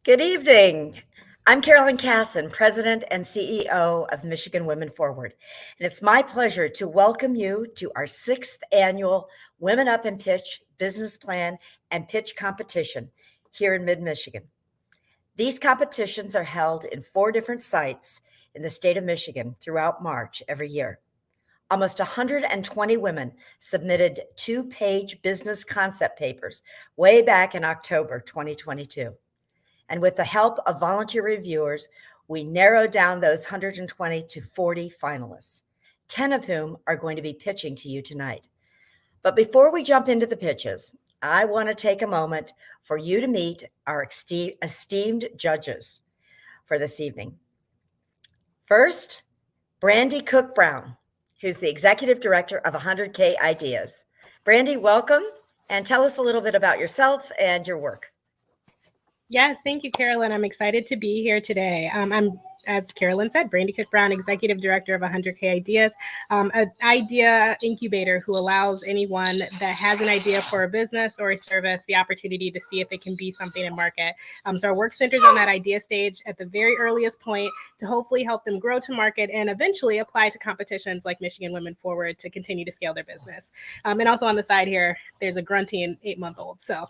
Good evening. I'm Carolyn Casson, President and CEO of Michigan Women Forward, and it's my pleasure to welcome you to our sixth annual Women Up and Pitch Business Plan and Pitch Competition here in mid-Michigan. These competitions are held in 4 different sites in the state of Michigan throughout March every year. Almost 120 women submitted 2-page business concept papers way back in October 2022. And with the help of volunteer reviewers, we narrowed down those 120 to 40 finalists, 10 of whom are going to be pitching to you tonight. But before we jump into the pitches, I want to take a moment for you to meet our esteemed judges for this evening. First, Brandy Cook Brown, who's the Executive Director of 100K Ideas. Brandy, welcome, and tell us a little bit about yourself and your work. Yes, thank you, Carolyn. I'm excited to be here today. I'm, as Carolyn said, Brandy Cook Brown, Executive Director of 100K Ideas, an idea incubator who allows anyone that has an idea for a business or a service the opportunity to see if it can be something in market. So our work centers on that idea stage at the very earliest point to hopefully help them grow to market and eventually apply to competitions like Michigan Women Forward to continue to scale their business. And also on the side here, there's a grunting 8-month-old. So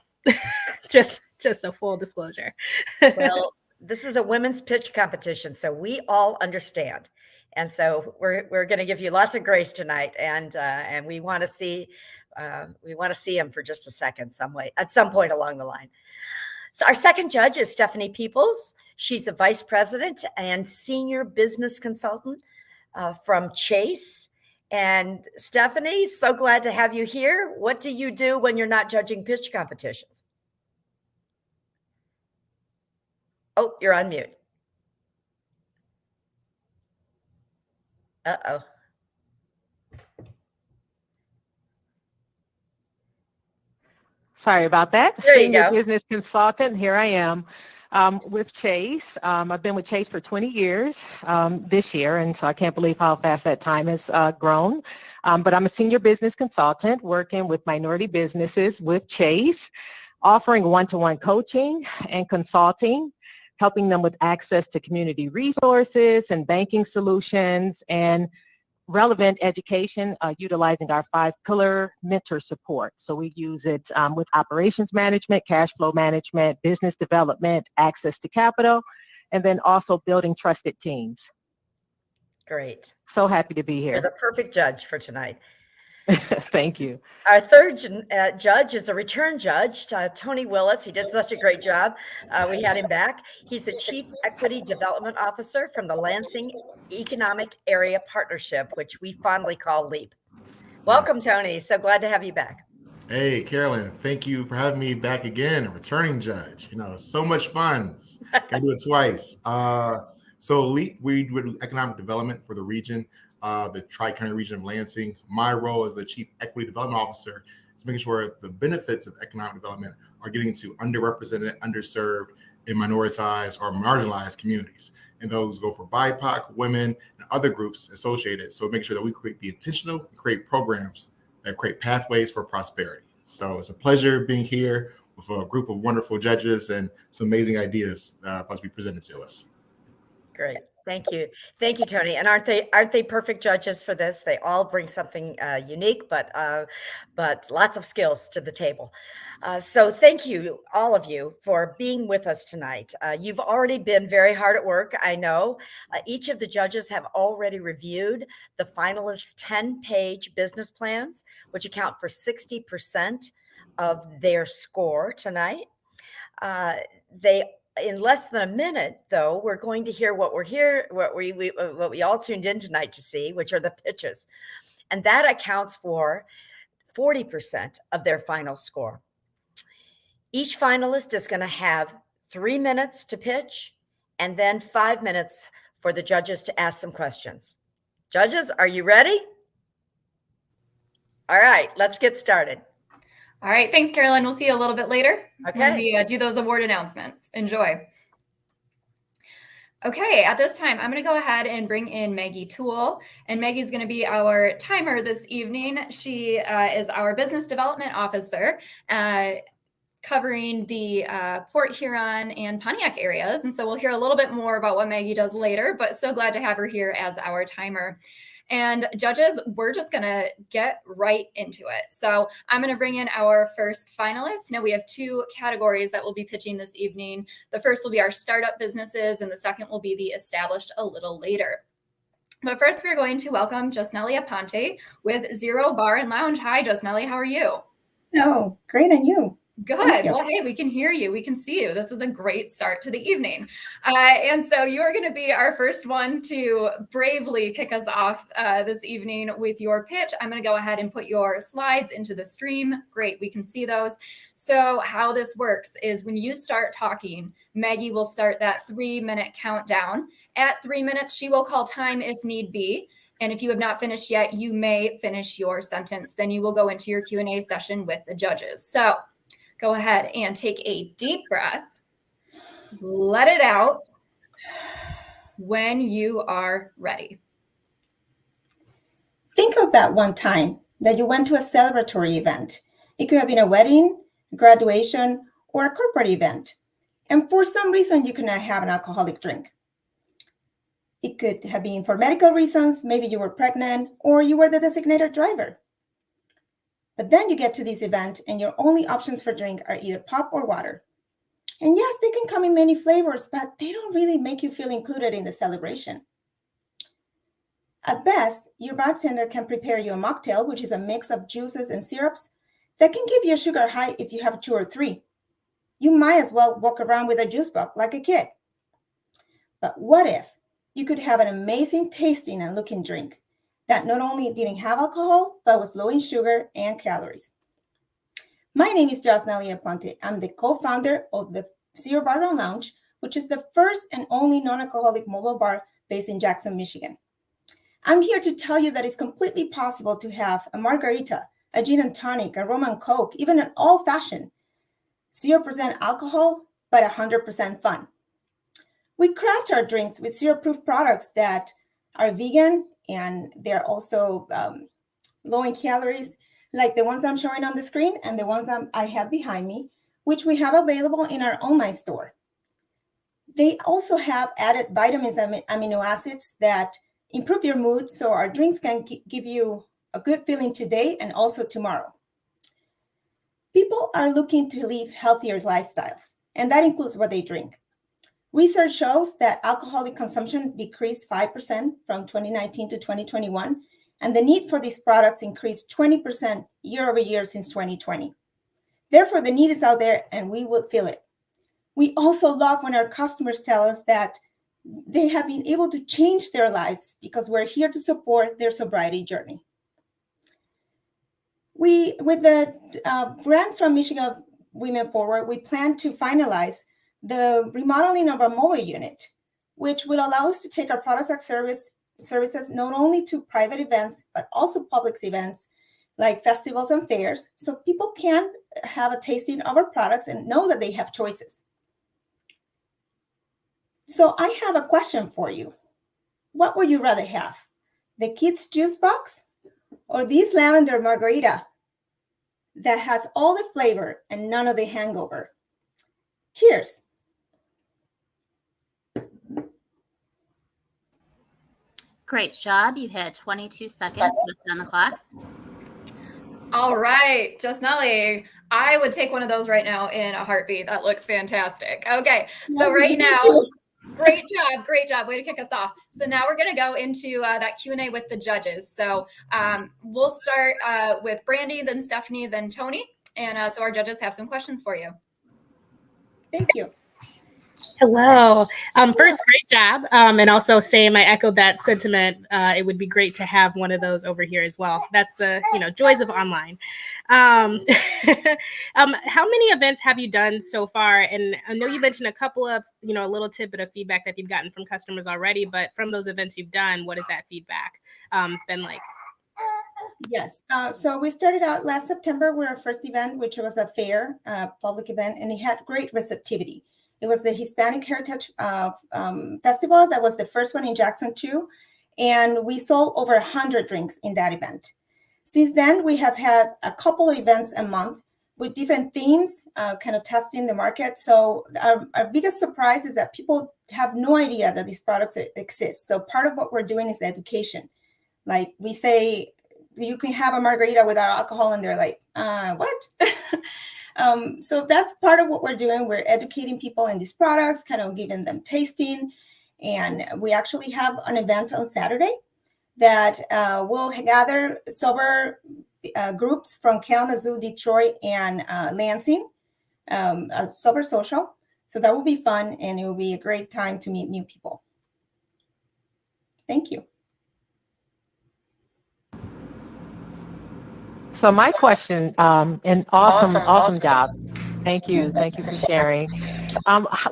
just a full disclosure. Well, this is a women's pitch competition, so we all understand. And so we're going to give you lots of grace tonight, and we want to see him for just a second, at some point along the line. So our second judge is Stephanie Peoples. She's a vice president and senior business consultant from Chase. And Stephanie, so glad to have you here. What do you do when you're not judging pitch competitions? Oh, you're on mute. Uh-oh. Sorry about that. There you Senior go. business consultant. Here I am with Chase. I've been with Chase for 20 years this year, and so I can't believe how fast that time has grown. But I'm a senior business consultant working with minority businesses with Chase, offering one-to-one coaching and consulting, helping them with access to community resources and banking solutions and relevant education, utilizing our 5-pillar mentor support. So we use it with operations management, cash flow management, business development, access to capital, and then also building trusted teams. Great. So happy to be You're here. the perfect judge for tonight. Thank you. Our third judge is a return judge, Tony Willis. He did such a great job. We had him back. He's the Chief Equity Development Officer from the Lansing Economic Area Partnership, which we fondly call LEAP. Welcome, Tony. So glad to have you back. Hey, Carolyn, thank you for having me back again, a returning judge. So much fun. Got to do it twice. So LEAP, we do economic development for the region. The Tri-County region of Lansing. My role as the Chief Equity Development Officer is making sure the benefits of economic development are getting to underrepresented, underserved, and minoritized or marginalized communities. And those go for BIPOC, women, and other groups associated. So making sure that we be intentional and create programs that create pathways for prosperity. So it's a pleasure being here with a group of wonderful judges and some amazing ideas supposed to be presented to us. Great. Thank you. Thank you, Tony. And aren't they perfect judges for this? They all bring something unique, but lots of skills to the table. So thank you, all of you, for being with us tonight. You've already been very hard at work, I know. Each of the judges have already reviewed the finalists' 10-page business plans, which account for 60% of their score tonight. In less than a minute, though, we're going to hear what we all tuned in tonight to see, which are the pitches. And that accounts for 40% of their final score. Each finalist is going to have 3 minutes to pitch and then 5 minutes for the judges to ask some questions. Judges, are you ready? All right, let's get started. All right. Thanks, Carolyn. We'll see you a little bit later Okay. when we do those award announcements. Enjoy. Okay, at this time, I'm going to go ahead and bring in Maggie Toole, and Maggie's going to be our timer this evening. She is our Business Development Officer, covering the Port Huron and Pontiac areas. And so we'll hear a little bit more about what Maggie does later, but so glad to have her here as our timer. And judges, we're just going to get right into it. So I'm going to bring in our first finalist. Now we have 2 categories that we'll be pitching this evening. The first will be our startup businesses, and the second will be the established a little later. But first, we're going to welcome Josnelli Aponte with Zero Bar and Lounge. Hi, Josnelli. How are you? Oh, great. And you? Good. Well, hey, we can hear you. We can see you. This is a great start to the evening. And so you are going to be our first one to bravely kick us off this evening with your pitch. I'm going to go ahead and put your slides into the stream. Great. We can see those. So how this works is when you start talking, Maggie will start that 3-minute countdown. At 3 minutes, she will call time if need be. And if you have not finished yet, you may finish your sentence. Then you will go into your Q&A session with the judges. So go ahead and take a deep breath. Let it out when you are ready. Think of that one time that you went to a celebratory event. It could have been a wedding, a graduation, or a corporate event. And for some reason, you could not have an alcoholic drink. It could have been for medical reasons. Maybe you were pregnant or you were the designated driver. But then you get to this event and your only options for drink are either pop or water. And yes, they can come in many flavors, but they don't really make you feel included in the celebration. At best, your bartender can prepare you a mocktail, which is a mix of juices and syrups that can give you a sugar high if you have 2 or 3. You might as well walk around with a juice box like a kid. But what if you could have an amazing tasting and looking drink that not only didn't have alcohol, but was low in sugar and calories? My name is Josnelli Aponte. I'm the co-founder of the Zero Bar and Lounge, which is the first and only non-alcoholic mobile bar based in Jackson, Michigan. I'm here to tell you that it's completely possible to have a margarita, a gin and tonic, a rum and coke, even an old-fashioned, 0% alcohol, but 100% fun. We craft our drinks with zero-proof products that are vegan, and they're also low in calories, like the ones I'm showing on the screen and the ones I have behind me, which we have available in our online store. They also have added vitamins and amino acids that improve your mood, so our drinks can give you a good feeling today and also tomorrow. People are looking to live healthier lifestyles, and that includes what they drink. Research shows that alcoholic consumption decreased 5% from 2019 to 2021, and the need for these products increased 20% year over year since 2020. Therefore, the need is out there, and we will feel it. We also love when our customers tell us that they have been able to change their lives because we're here to support their sobriety journey. With the grant from Michigan Women Forward, we plan to finalize the remodeling of our mobile unit, which will allow us to take our products and services not only to private events, but also public events like festivals and fairs, so people can have a tasting of our products and know that they have choices. So I have a question for you. What would you rather have? The kids' juice box or this lavender margarita that has all the flavor and none of the hangover? Cheers. Great job. You had 22 seconds left on the clock. All right, Josnelli, I would take one of those right now in a heartbeat. That looks fantastic. Okay, so right now, great job. Way to kick us off. So now we're going to go into that Q&A with the judges. So we'll start with Brandy, then Stephanie, then Tony. And so our judges have some questions for you. Thank you. Hello. First, great job. And also I echoed that sentiment. It would be great to have one of those over here as well. That's the, joys of online. How many events have you done so far? And I know you mentioned a couple of, a little tidbit of feedback that you've gotten from customers already, but from those events you've done, what has that feedback been like? Yes. So we started out last September with our first event, which was a fair, public event, and it had great receptivity. It was the Hispanic Heritage Festival. That was the first one in Jackson too. And we sold over 100 drinks in that event. Since then, we have had a couple of events a month with different themes, kind of testing the market. So our biggest surprise is that people have no idea that these products exist. So part of what we're doing is education. Like we say, you can have a margarita without alcohol, and they're like, what? So that's part of what we're doing. We're educating people in these products, kind of giving them tasting. And we actually have an event on Saturday that will gather sober groups from Kalamazoo, Detroit, and Lansing, a sober social. So that will be fun, and it will be a great time to meet new people. Thank you. So my question, and awesome job. Thank you for sharing.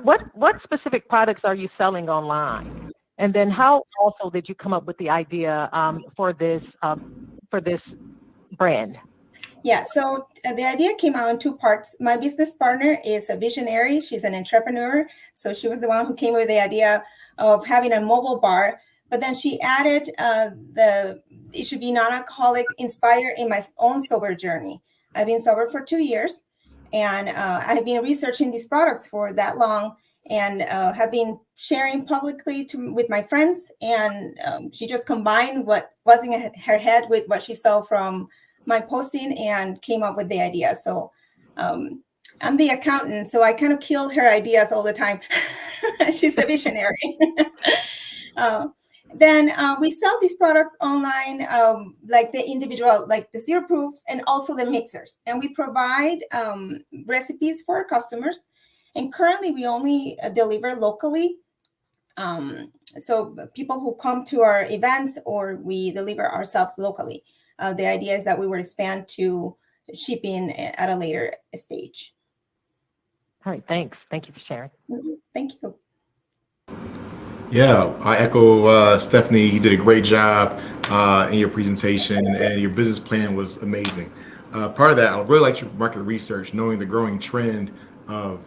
What specific products are you selling online? And then how also did you come up with the idea for this brand? Yeah, so the idea came out in two parts. My business partner is a visionary. She's an entrepreneur. So she was the one who came with the idea of having a mobile bar. But then she added it should be non-alcoholic, inspired in my own sober journey. I've been sober for 2 years, and I have been researching these products for that long, and have been sharing publicly with my friends. And she just combined what was in her head with what she saw from my posting and came up with the idea. So I'm the accountant, so I kind of kill her ideas all the time. She's the visionary. Then we sell these products online, like the individual, like the zero proofs, and also the mixers. And we provide recipes for our customers. And currently we only deliver locally. So people who come to our events, or we deliver ourselves locally. The idea is that we will expand to shipping at a later stage. All right, thanks. Thank you for sharing. Thank you. Yeah, I echo Stephanie. You did a great job in your presentation, and your business plan was amazing. Part of that, I really like your market research, knowing the growing trend of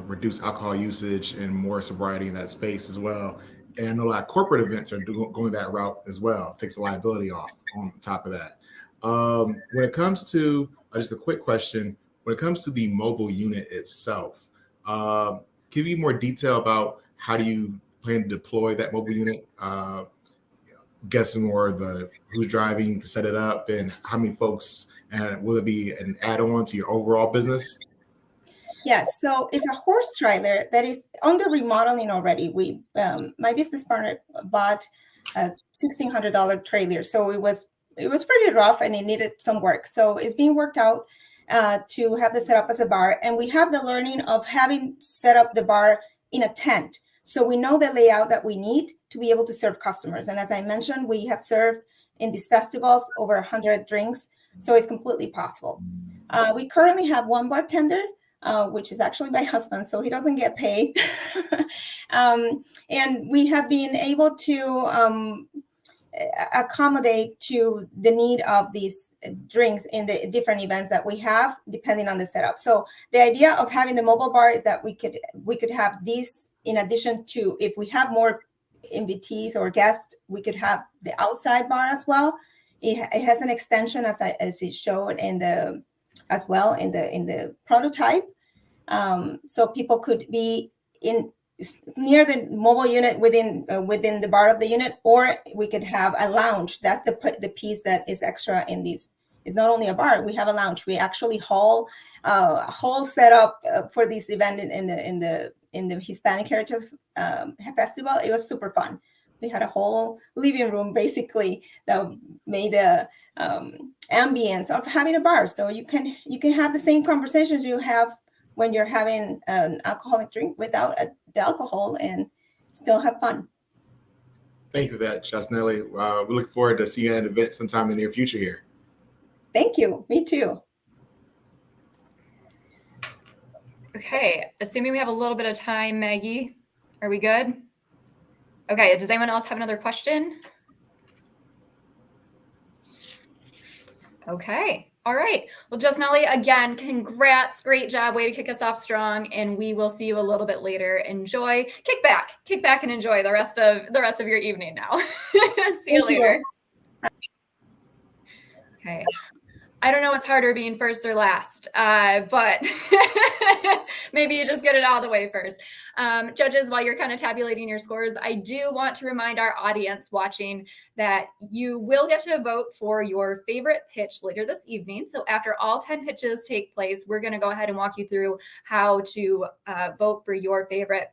reduced alcohol usage and more sobriety in that space as well. And I know a lot of corporate events are going that route as well. It takes the liability off on top of that. When it comes to, just a quick question, when it comes to the mobile unit itself, give me more detail about how do you plan to deploy that mobile unit? Guessing more who's driving to set it up, and how many folks, and will it be an add-on to your overall business? Yes, so it's a horse trailer that is under remodeling already. My business partner bought a $1,600 trailer, so it was pretty rough and it needed some work. So it's being worked out to have the setup as a bar, and we have the learning of having set up the bar in a tent. So we know the layout that we need to be able to serve customers. And as I mentioned, we have served in these festivals over 100 drinks, so it's completely possible. We currently have one bartender, which is actually my husband, so he doesn't get paid. And we have been able to accommodate to the need of these drinks in the different events that we have, depending on the setup. So the idea of having the mobile bar is that we could have these in addition to, if we have more invitees or guests, we could have the outside bar as well. It has an extension as it showed in the prototype. So people could be near the mobile unit within the bar of the unit, or we could have a lounge. That's the piece that is extra in these. It's not only a bar, we have a lounge. We actually whole setup for this event in the Hispanic Heritage Festival. It was super fun. We had a whole living room basically that made the ambience of having a bar. So you can have the same conversations you have when you're having an alcoholic drink without the alcohol, and still have fun. Thank you for that, Jasnelli. We look forward to seeing you at an event sometime in the near future here. Thank you. Me too. Okay, assuming we have a little bit of time, Maggie, are we good? Okay, does anyone else have another question? Okay, all right. Well, Jasnelli, again, congrats, great job, way to kick us off strong, and we will see you a little bit later. Enjoy, kick back and enjoy the rest of your evening now. See you later. Okay. I don't know what's harder, being first or last, but maybe you just get it all the way first. Judges, while you're kind of tabulating your scores, I do want to remind our audience watching that you will get to vote for your favorite pitch later this evening. So after all 10 pitches take place, we're going to go ahead and walk you through how to vote for your favorite.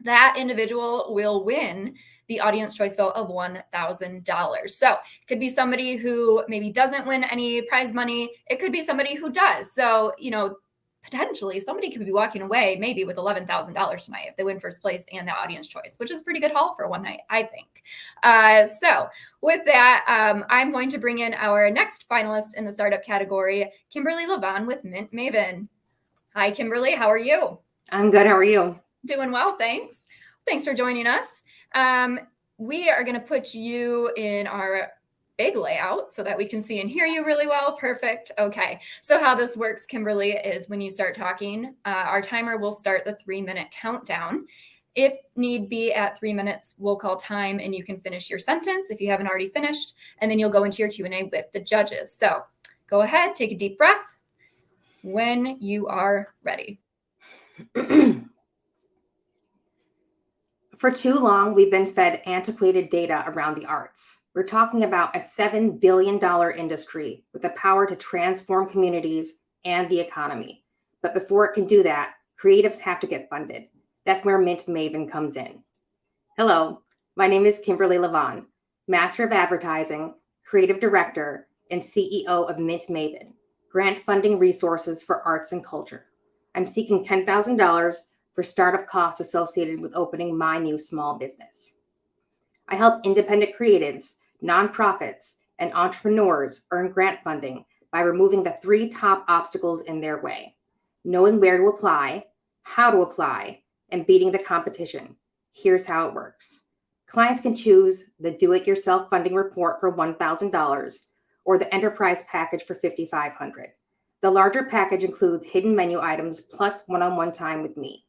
That individual will win the audience choice vote of $1,000. So it could be somebody who maybe doesn't win any prize money. It could be somebody who does. So, potentially somebody could be walking away maybe with $11,000 tonight if they win first place and the audience choice, which is a pretty good haul for one night, I think. So with that, I'm going to bring in our next finalist in the startup category, Kimberly Levon with Mint Maven. Hi, Kimberly. How are you? I'm good. How are you? Doing well, thanks. Thanks for joining us. We are going to put you in our big layout so that we can see and hear you really well. Perfect. Okay. So how this works, Kimberly, is when you start talking, our timer will start the 3-minute countdown. If need be, at 3 minutes, we'll call time and you can finish your sentence if you haven't already finished, and then you'll go into your Q&A with the judges. So go ahead, take a deep breath when you are ready. For too long, we've been fed antiquated data around the arts. We're talking about a $7 billion industry with the power to transform communities and the economy. But before it can do that, creatives have to get funded. That's where Mint Maven comes in. Hello, my name is Kimberly Levon, Master of Advertising, Creative Director, and CEO of Mint Maven, grant funding resources for arts and culture. I'm seeking $10,000 for startup costs associated with opening my new small business. I help independent creatives, nonprofits, and entrepreneurs earn grant funding by removing the 3 top obstacles in their way: knowing where to apply, how to apply, and beating the competition. Here's how it works. Clients can choose the do-it-yourself funding report for $1,000 or the enterprise package for $5,500. The larger package includes hidden menu items plus one-on-one time with me.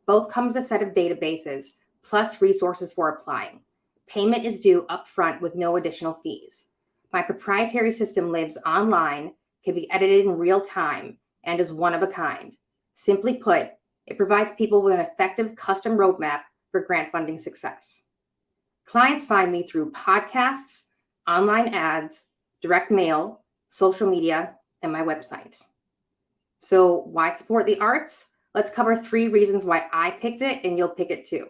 Both comes a set of databases plus resources for applying. Payment is due upfront with no additional fees. My proprietary system lives online, can be edited in real time, and is one of a kind. Simply put, it provides people with an effective custom roadmap for grant funding success. Clients find me through podcasts, online ads, direct mail, social media, and my website. So why support the arts? Let's cover 3 reasons why I picked it and you'll pick it too.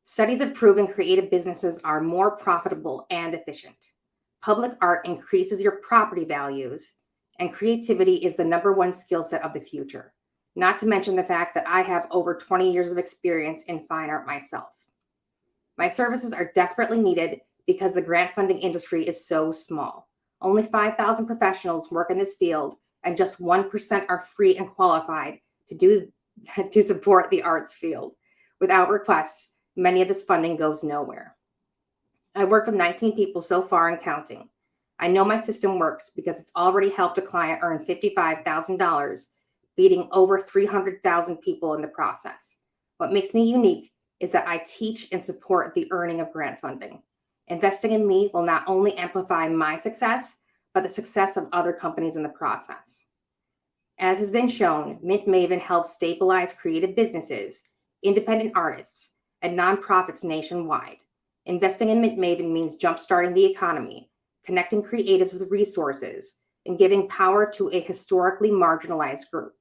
Studies have proven creative businesses are more profitable and efficient. Public art increases your property values, and creativity is the #1 skill set of the future. Not to mention the fact that I have over 20 years of experience in fine art myself. My services are desperately needed because the grant funding industry is so small. Only 5,000 professionals work in this field, and just 1% are free and qualified to support the arts field. Without requests, many of this funding goes nowhere. I worked with 19 people so far and counting. I know my system works because it's already helped a client earn $55,000, beating over 300,000 people in the process. What makes me unique is that I teach and support the earning of grant funding. Investing in me will not only amplify my success, but the success of other companies in the process. As has been shown, Mint Maven helps stabilize creative businesses, independent artists, and nonprofits nationwide. Investing in Mint Maven means jumpstarting the economy, connecting creatives with resources, and giving power to a historically marginalized group.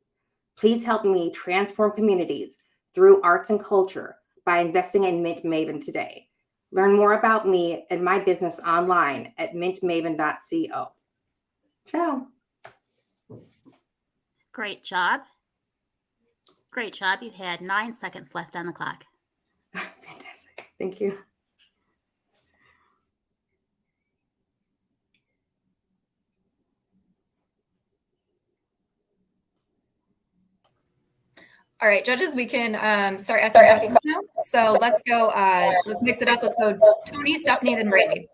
Please help me transform communities through arts and culture by investing in Mint Maven today. Learn more about me and my business online at mintmaven.co. Ciao. Great job. Great job. You had 9 seconds left on the clock. Fantastic. Thank you. All right, judges, we can start asking questions now. So let's go. Let's mix it up. Let's go Tony, Stephanie, then Brandy.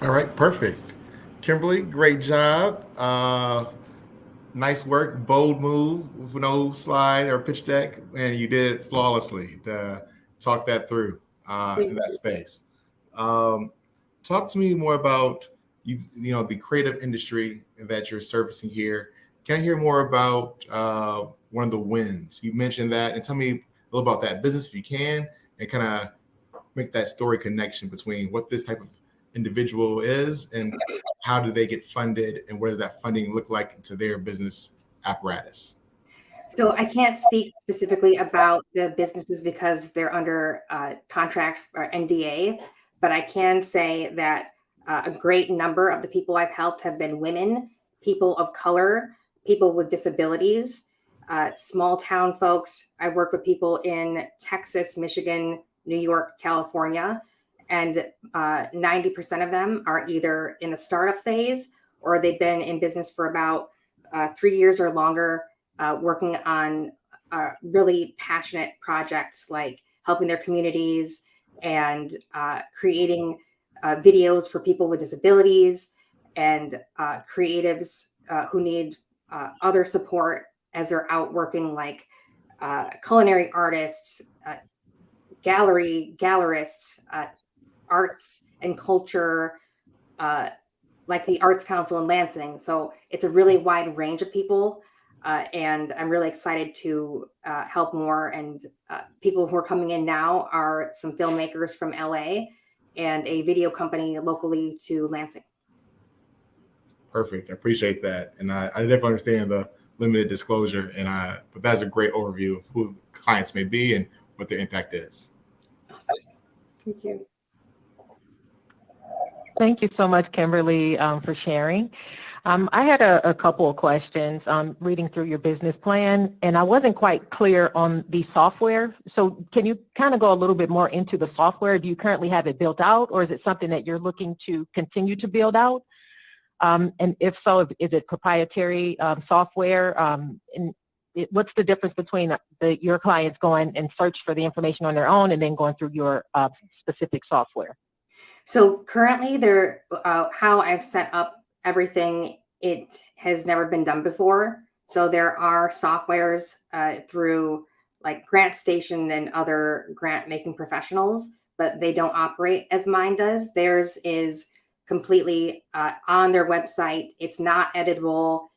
All right, perfect. Kimberly, great job. Nice work, bold move with no slide or pitch deck, and you did it flawlessly to talk that through in that space. Talk to me more about the creative industry that you're servicing here. Can I hear more about one of the wins? You mentioned that, and tell me a little about that business if you can, and kind of make that story connection between what this type of individual is and how do they get funded, and what does that funding look like into their business apparatus? So I can't speak specifically about the businesses because they're under contract or NDA, but I can say that a great number of the people I've helped have been women, people of color, people with disabilities, small town folks. I work with people in Texas, Michigan, New York, California, and 90% of them are either in the startup phase or they've been in business for about 3 years or longer, working on really passionate projects like helping their communities and creating videos for people with disabilities and creatives who need other support as they're out working, like culinary artists, gallerists, arts and culture, like the Arts Council in Lansing. So it's a really wide range of people. And I'm really excited to help more. And people who are coming in now are some filmmakers from LA and a video company locally to Lansing. Perfect. I appreciate that. And I definitely understand the limited disclosure. But that's a great overview of who clients may be and what their impact is. Awesome. Thank you. Thank you so much, Kimberly, for sharing. I had a couple of questions reading through your business plan, and I wasn't quite clear on the software. So can you kind of go a little bit more into the software? Do you currently have it built out, or is it something that you're looking to continue to build out? And if so, is it proprietary software? What's the difference between your clients going and search for the information on their own and then going through your specific software? So currently how I've set up everything, it has never been done before. So there are softwares through like GrantStation and other grant making professionals, but they don't operate as mine does. Theirs is completely on their website. It's not editable.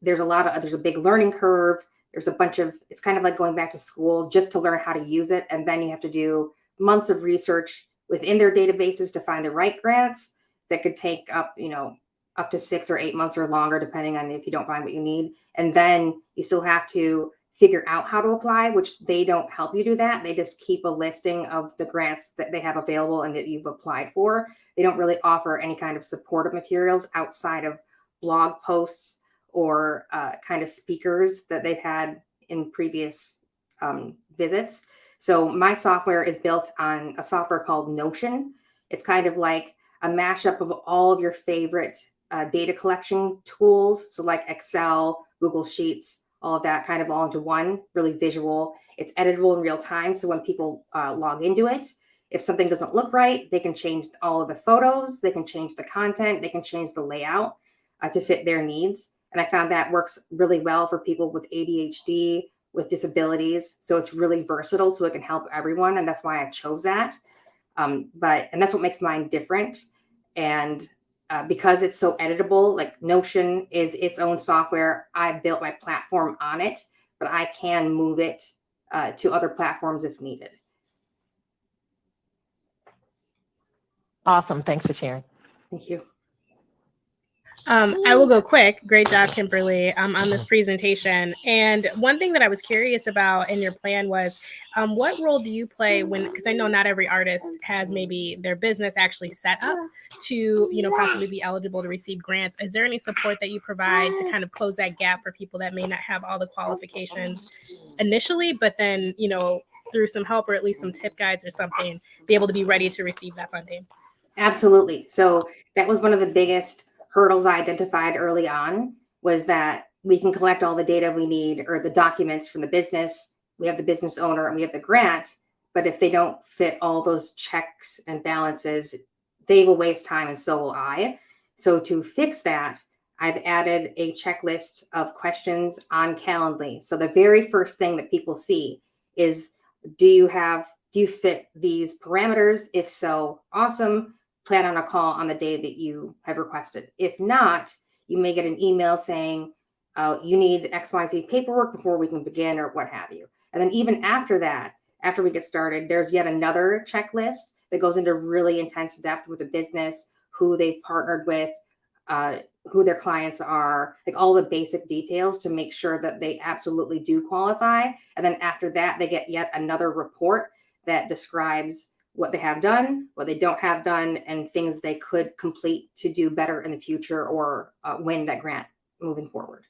There's a big learning curve. There's a bunch of, it's kind of like going back to school just to learn how to use it. And then you have to do months of research within their databases to find the right grants that could take up to 6 or 8 months or longer, depending on if you don't find what you need. And then you still have to figure out how to apply, which they don't help you do that. They just keep a listing of the grants that they have available and that you've applied for. They don't really offer any kind of supportive materials outside of blog posts or kind of speakers that they've had in previous visits. So my software is built on a software called Notion. It's kind of like a mashup of all of your favorite data collection tools. So like Excel, Google Sheets, all of that kind of all into one, really visual. It's editable in real time. So when people log into it, if something doesn't look right, they can change all of the photos, they can change the content, they can change the layout to fit their needs. And I found that works really well for people with ADHD, with disabilities. So it's really versatile, so it can help everyone. And that's why I chose that. And that's what makes mine different. And because it's so editable, like Notion is its own software. I built my platform on it, but I can move it to other platforms if needed. Awesome. Thanks for sharing. Thank you. I will go quick. Great job, Kimberly, on this presentation. And one thing that I was curious about in your plan was, what role do you play because I know not every artist has maybe their business actually set up to, possibly be eligible to receive grants. Is there any support that you provide to kind of close that gap for people that may not have all the qualifications initially, but then, through some help or at least some tip guides or something, be able to be ready to receive that funding? Absolutely. So that was one of the biggest hurdles I identified early on, was that we can collect all the data we need or the documents from the business. We have the business owner and we have the grant, but if they don't fit all those checks and balances, they will waste time and so will I. So to fix that, I've added a checklist of questions on Calendly. So the very first thing that people see is, do you fit these parameters? If so, awesome. plan on a call on the day that you have requested. If not, you may get an email saying, you need XYZ paperwork before we can begin, or what have you. And then even after that, after we get started, there's yet another checklist that goes into really intense depth with the business, who they've partnered with, who their clients are, like all the basic details to make sure that they absolutely do qualify. And then after that, they get yet another report that describes what they have done, what they don't have done, and things they could complete to do better in the future or win that grant moving forward.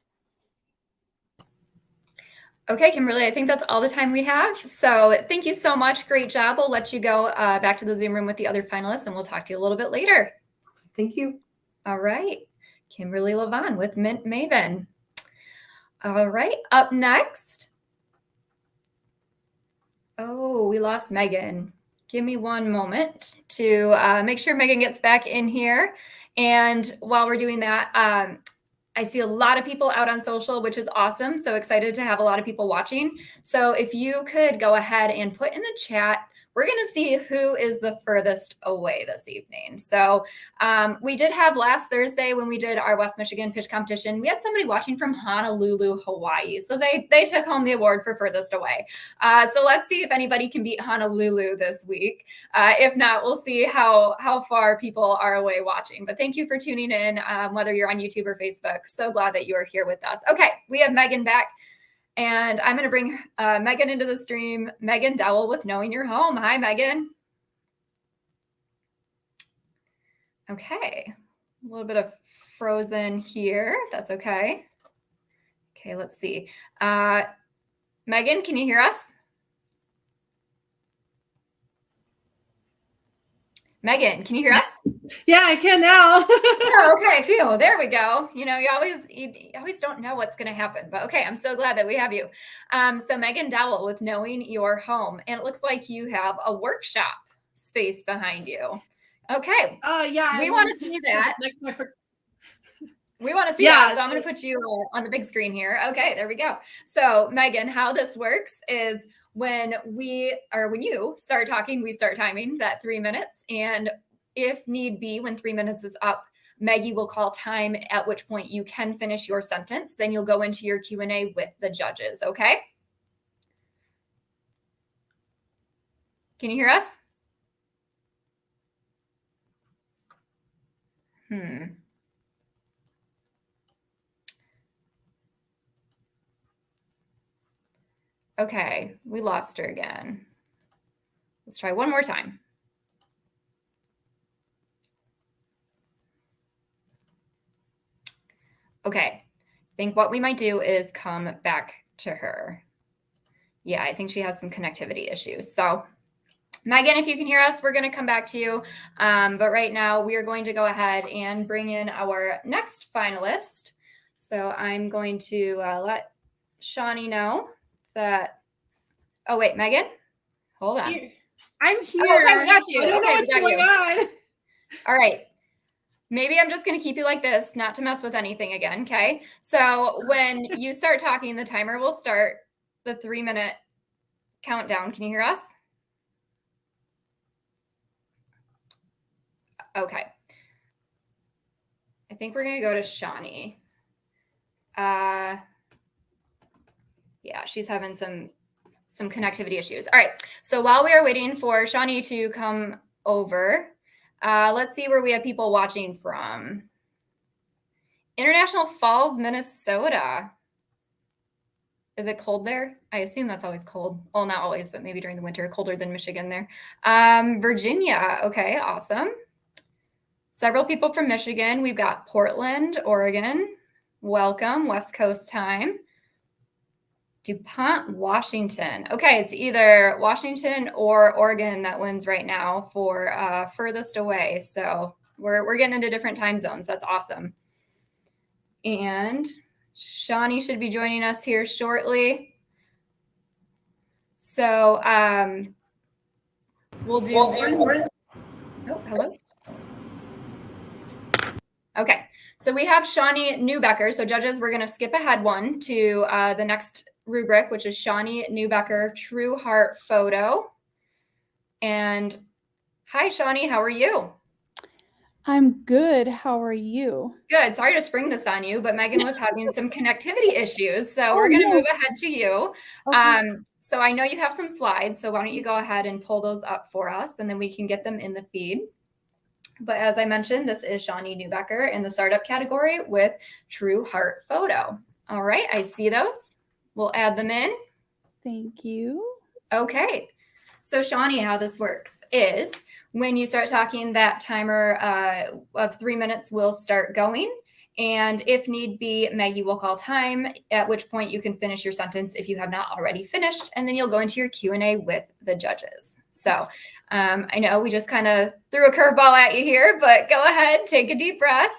Okay, Kimberly, I think that's all the time we have. So thank you so much. Great job. We'll let you go back to the Zoom room with the other finalists, and we'll talk to you a little bit later. Thank you. All right. Kimberly Levon with Mint Maven. All right. Up next. Oh, we lost Megan. Give me one moment to make sure Megan gets back in here. And while we're doing that, I see a lot of people out on social, which is awesome. So excited to have a lot of people watching. So if you could go ahead and put in the chat, we're going to see who is the furthest away this evening. So we did have last Thursday when we did our West Michigan pitch competition, we had somebody watching from Honolulu, Hawaii. So they took home the award for furthest away. So let's see if anybody can beat Honolulu this week. If not, we'll see how far people are away watching. But thank you for tuning in, whether you're on YouTube or Facebook. So glad that you are here with us. Okay, we have Megan back. And I'm going to bring Megan into the stream. Megan Dowell with Knowing Your Home. Hi, Megan. Okay. A little bit of frozen here. That's okay. Okay, let's see. Megan, can you hear us? Megan, can you hear us? Yeah, I can now. Oh, okay, phew, there we go. You know, you always don't know what's going to happen, but okay, I'm so glad that we have you. So Megan Dowell with Knowing Your Home, and it looks like you have a workshop space behind you. Okay. Oh, yeah. We want to see that. We want to see that, so I'm going to put you on the big screen here. Okay, there we go. So Megan, how this works is when you start talking, we start timing that 3 minutes. And if need be, when 3 minutes is up, Maggie will call time, at which point you can finish your sentence. Then you'll go into your Q&A with the judges, okay? Can you hear us? Okay, we lost her again. Let's try one more time. Okay, I think what we might do is come back to her. Yeah, I think she has some connectivity issues. So Megan, if you can hear us, we're going to come back to you. But right now we are going to go ahead and bring in our next finalist. So I'm going to let Shawnee know that, oh wait, Megan, hold on. I'm here. Oh, okay, we got you. I don't know what's going on. All right. Maybe I'm just going to keep you like this, not to mess with anything again, okay? So when you start talking, the timer will start the 3 minute countdown. Can you hear us? Okay. I think we're going to go to Shawnee. Yeah, she's having some connectivity issues. All right. So while we are waiting for Shawnee to come over, let's see where we have people watching from. International Falls, Minnesota. Is it cold there? I assume that's always cold. Well, not always, but maybe during the winter, colder than Michigan there. Virginia. Okay, awesome. Several people from Michigan. We've got Portland, Oregon. Welcome, West Coast time. DuPont, Washington. Okay, it's either Washington or Oregon that wins right now for furthest away. So we're getting into different time zones. That's awesome. And Shawnee should be joining us here shortly. So we'll do one more. Oh, hello. Okay, so we have Shawnee Newbecker. So judges, we're going to skip ahead one to the next rubric, which is Shawnee Newbecker True Heart Photo. And hi, Shawnee, how are you? I'm good. How are you? Good. Sorry to spring this on you, but Megan was having some connectivity issues. So we're Oh, going to no. move ahead to you. Okay. So I know you have some slides. So why don't you go ahead and pull those up for us, and then we can get them in the feed. But as I mentioned, this is Shawnee Newbecker in the startup category with True Heart Photo. All right. I see those. We'll add them in. Thank you. Okay. So Shawnee, how this works is when you start talking, that timer of 3 minutes will start going. And if need be, Maggie will call time, at which point you can finish your sentence if you have not already finished, and then you'll go into your Q&A with the judges. So I know we just kind of threw a curveball at you here, but go ahead, take a deep breath.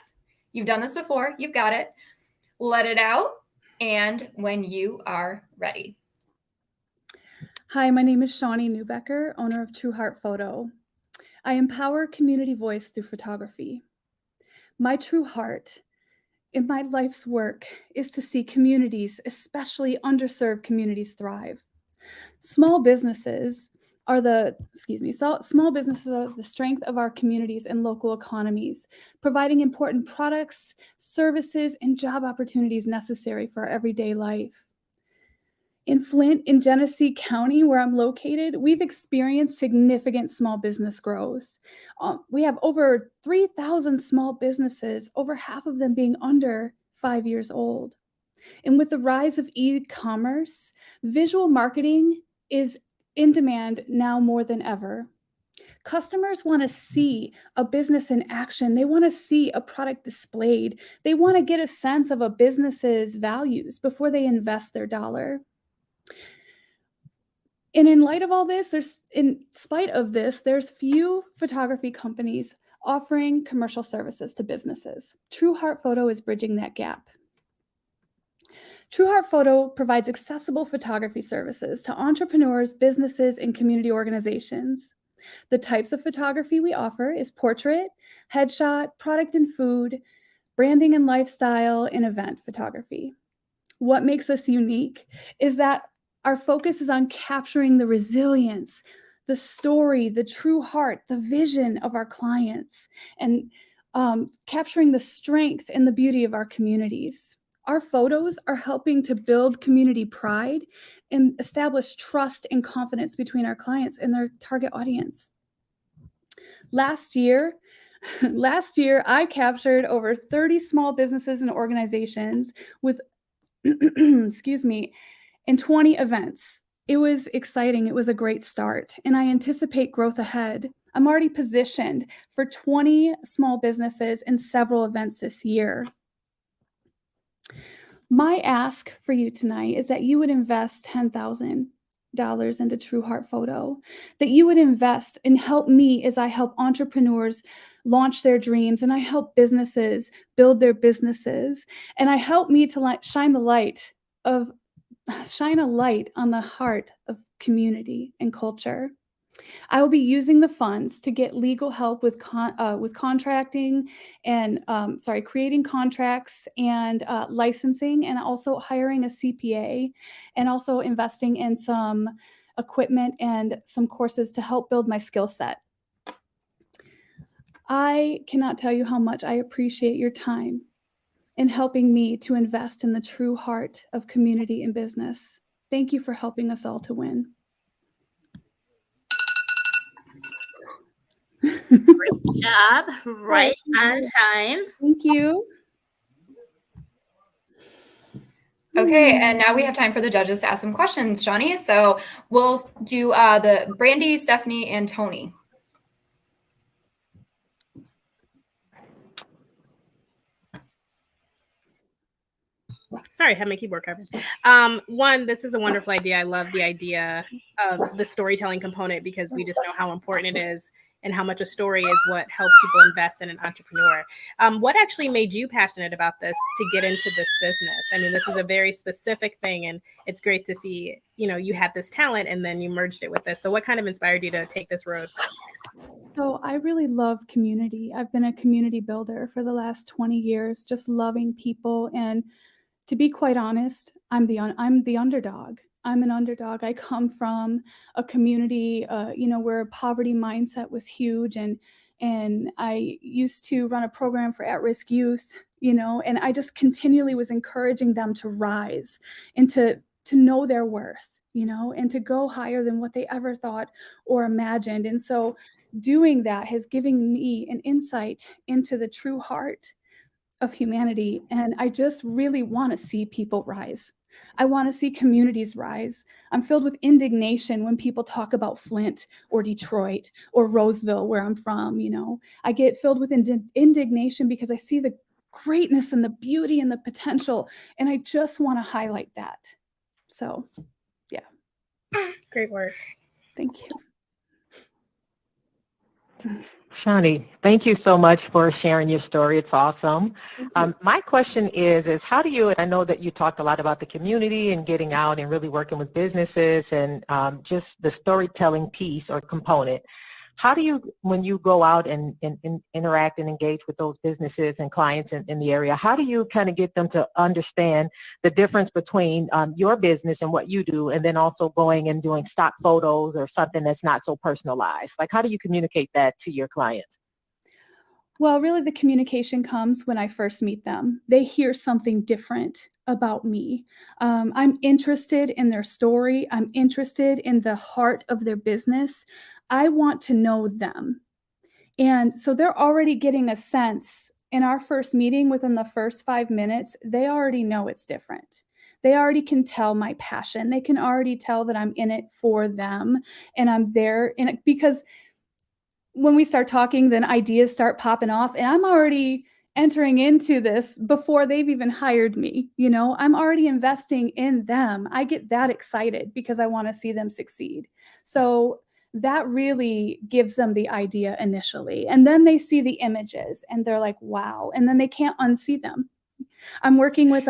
You've done this before. You've got it. Let it out. And when you are ready. Hi, my name is Shawnee Newbecker, owner of True Heart Photo. I empower community voice through photography. My true heart in my life's work is to see communities, especially underserved communities, thrive. Small businesses are the strength of our communities and local economies, providing important products, services, and job opportunities necessary for our everyday life. In Flint, in Genesee County, where I'm located, we've experienced significant small business growth. We have over 3,000 small businesses, over half of them being under 5 years old. And with the rise of e-commerce, visual marketing is in demand now more than ever. Customers want to see a business in action. They want to see a product displayed. They want to get a sense of a business's values before they invest their dollar. And in light of all this, in spite of this, there's few photography companies offering commercial services to businesses. True Heart Photo is bridging that gap. True Heart Photo provides accessible photography services to entrepreneurs, businesses, and community organizations. The types of photography we offer is portrait, headshot, product and food, branding and lifestyle, and event photography. What makes us unique is that our focus is on capturing the resilience, the story, the true heart, the vision of our clients, and capturing the strength and the beauty of our communities. Our photos are helping to build community pride and establish trust and confidence between our clients and their target audience. Last year, I captured over 30 small businesses and organizations with excuse me, in 20 events. It was exciting. It was a great start, and I anticipate growth ahead. I'm already positioned for 20 small businesses and several events this year. My ask for you tonight is that you would invest $10,000 into True Heart Photo, that you would invest and help me as I help entrepreneurs launch their dreams, and I help businesses build their businesses, and I help me to shine a light on the heart of community and culture. I will be using the funds to get legal help with contracting and creating contracts and licensing, and also hiring a CPA, and also investing in some equipment and some courses to help build my skill set. I cannot tell you how much I appreciate your time in helping me to invest in the true heart of community and business. Thank you for helping us all to win. Great job. Right on time. Thank you. Okay, and now we have time for the judges to ask some questions, Shawnee. So we'll do the Brandy, Stephanie, and Tony. Sorry, I had my keyboard covered. One, this is a wonderful idea. I love the idea of the storytelling component, because we just know how important it is and how much a story is what helps people invest in an entrepreneur. What actually made you passionate about this to get into this business? I mean, this is a very specific thing, and it's great to see, you had this talent and then you merged it with this. So what kind of inspired you to take this road? So I really love community. I've been a community builder for the last 20 years, just loving people. And to be quite honest, I'm the underdog. I'm an underdog. I come from a community, where poverty mindset was huge, and and I used to run a program for at-risk youth, and I just continually was encouraging them to rise and to know their worth, and to go higher than what they ever thought or imagined. And so doing that has given me an insight into the true heart of humanity. And I just really want to see people rise. I want to see communities rise. I'm filled with indignation when people talk about Flint or Detroit or Roseville, where I'm from. I get filled with indignation because I see the greatness and the beauty and the potential, and I just want to highlight that. So, yeah. Great work. Thank you. Shani, thank you so much for sharing your story. It's awesome. My question is how do you, and I know that you talked a lot about the community and getting out and really working with businesses and just the storytelling piece or component. How do you, when you go out and interact and engage with those businesses and clients in the area, how do you kind of get them to understand the difference between your business and what you do, and then also going and doing stock photos or something that's not so personalized? Like, how do you communicate that to your clients? Well, really the communication comes when I first meet them. They hear something different about me. I'm interested in their story. I'm interested in the heart of their business. I want to know them. And so they're already getting a sense in our first meeting. Within the first 5 minutes, they already know it's different. They already can tell my passion. They can already tell that I'm in it for them and I'm there in it, because when we start talking, then ideas start popping off, and I'm already entering into this before they've even hired me. I'm already investing in them. I get that excited because I want to see them succeed. So that really gives them the idea initially. And then they see the images and they're like, wow. And then they can't unsee them. I'm working with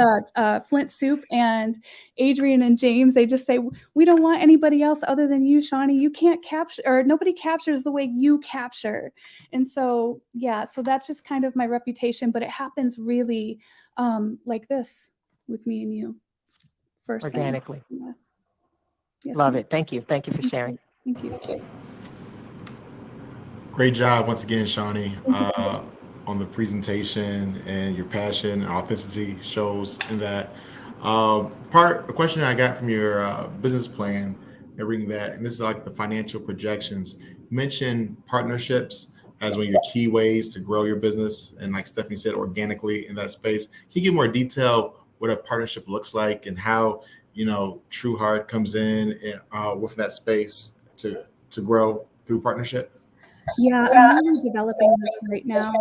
Flint Soup, and Adrian and James, they just say, we don't want anybody else other than you, Shani. You can't capture, or nobody captures the way you capture. And so, yeah, so that's just kind of my reputation, but it happens really like this with me and you. First organically. thing. Yeah. Yes, Love ma'am. it. Thank you. Thank you for sharing. Thank you. Great job once again, Shawnee, on the presentation, and your passion and authenticity shows in that. A question I got from your business plan and reading that, and this is like the financial projections. You mentioned partnerships as one of your key ways to grow your business, and like Stephanie said, organically in that space. Can you give more detail what a partnership looks like and how True Heart comes in with that space to grow through partnership? Yeah, I'm really developing this right now.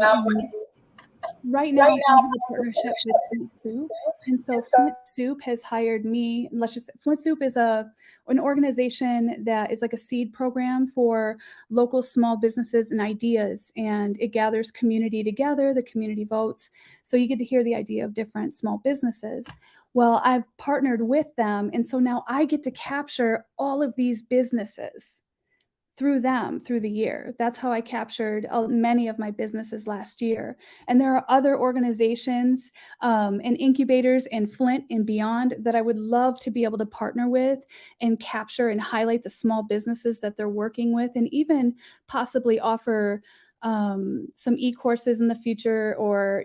Right now, I have a partnership with Flint Soup, and so Flint Soup has hired me. Flint Soup is an organization that is like a seed program for local small businesses and ideas, and it gathers community together. The community votes, so you get to hear the idea of different small businesses. Well, I've partnered with them, and so now I get to capture all of these businesses through the year. That's how I captured many of my businesses last year. And there are other organizations and incubators in Flint and beyond that I would love to be able to partner with and capture and highlight the small businesses that they're working with, and even possibly offer some e-courses in the future, or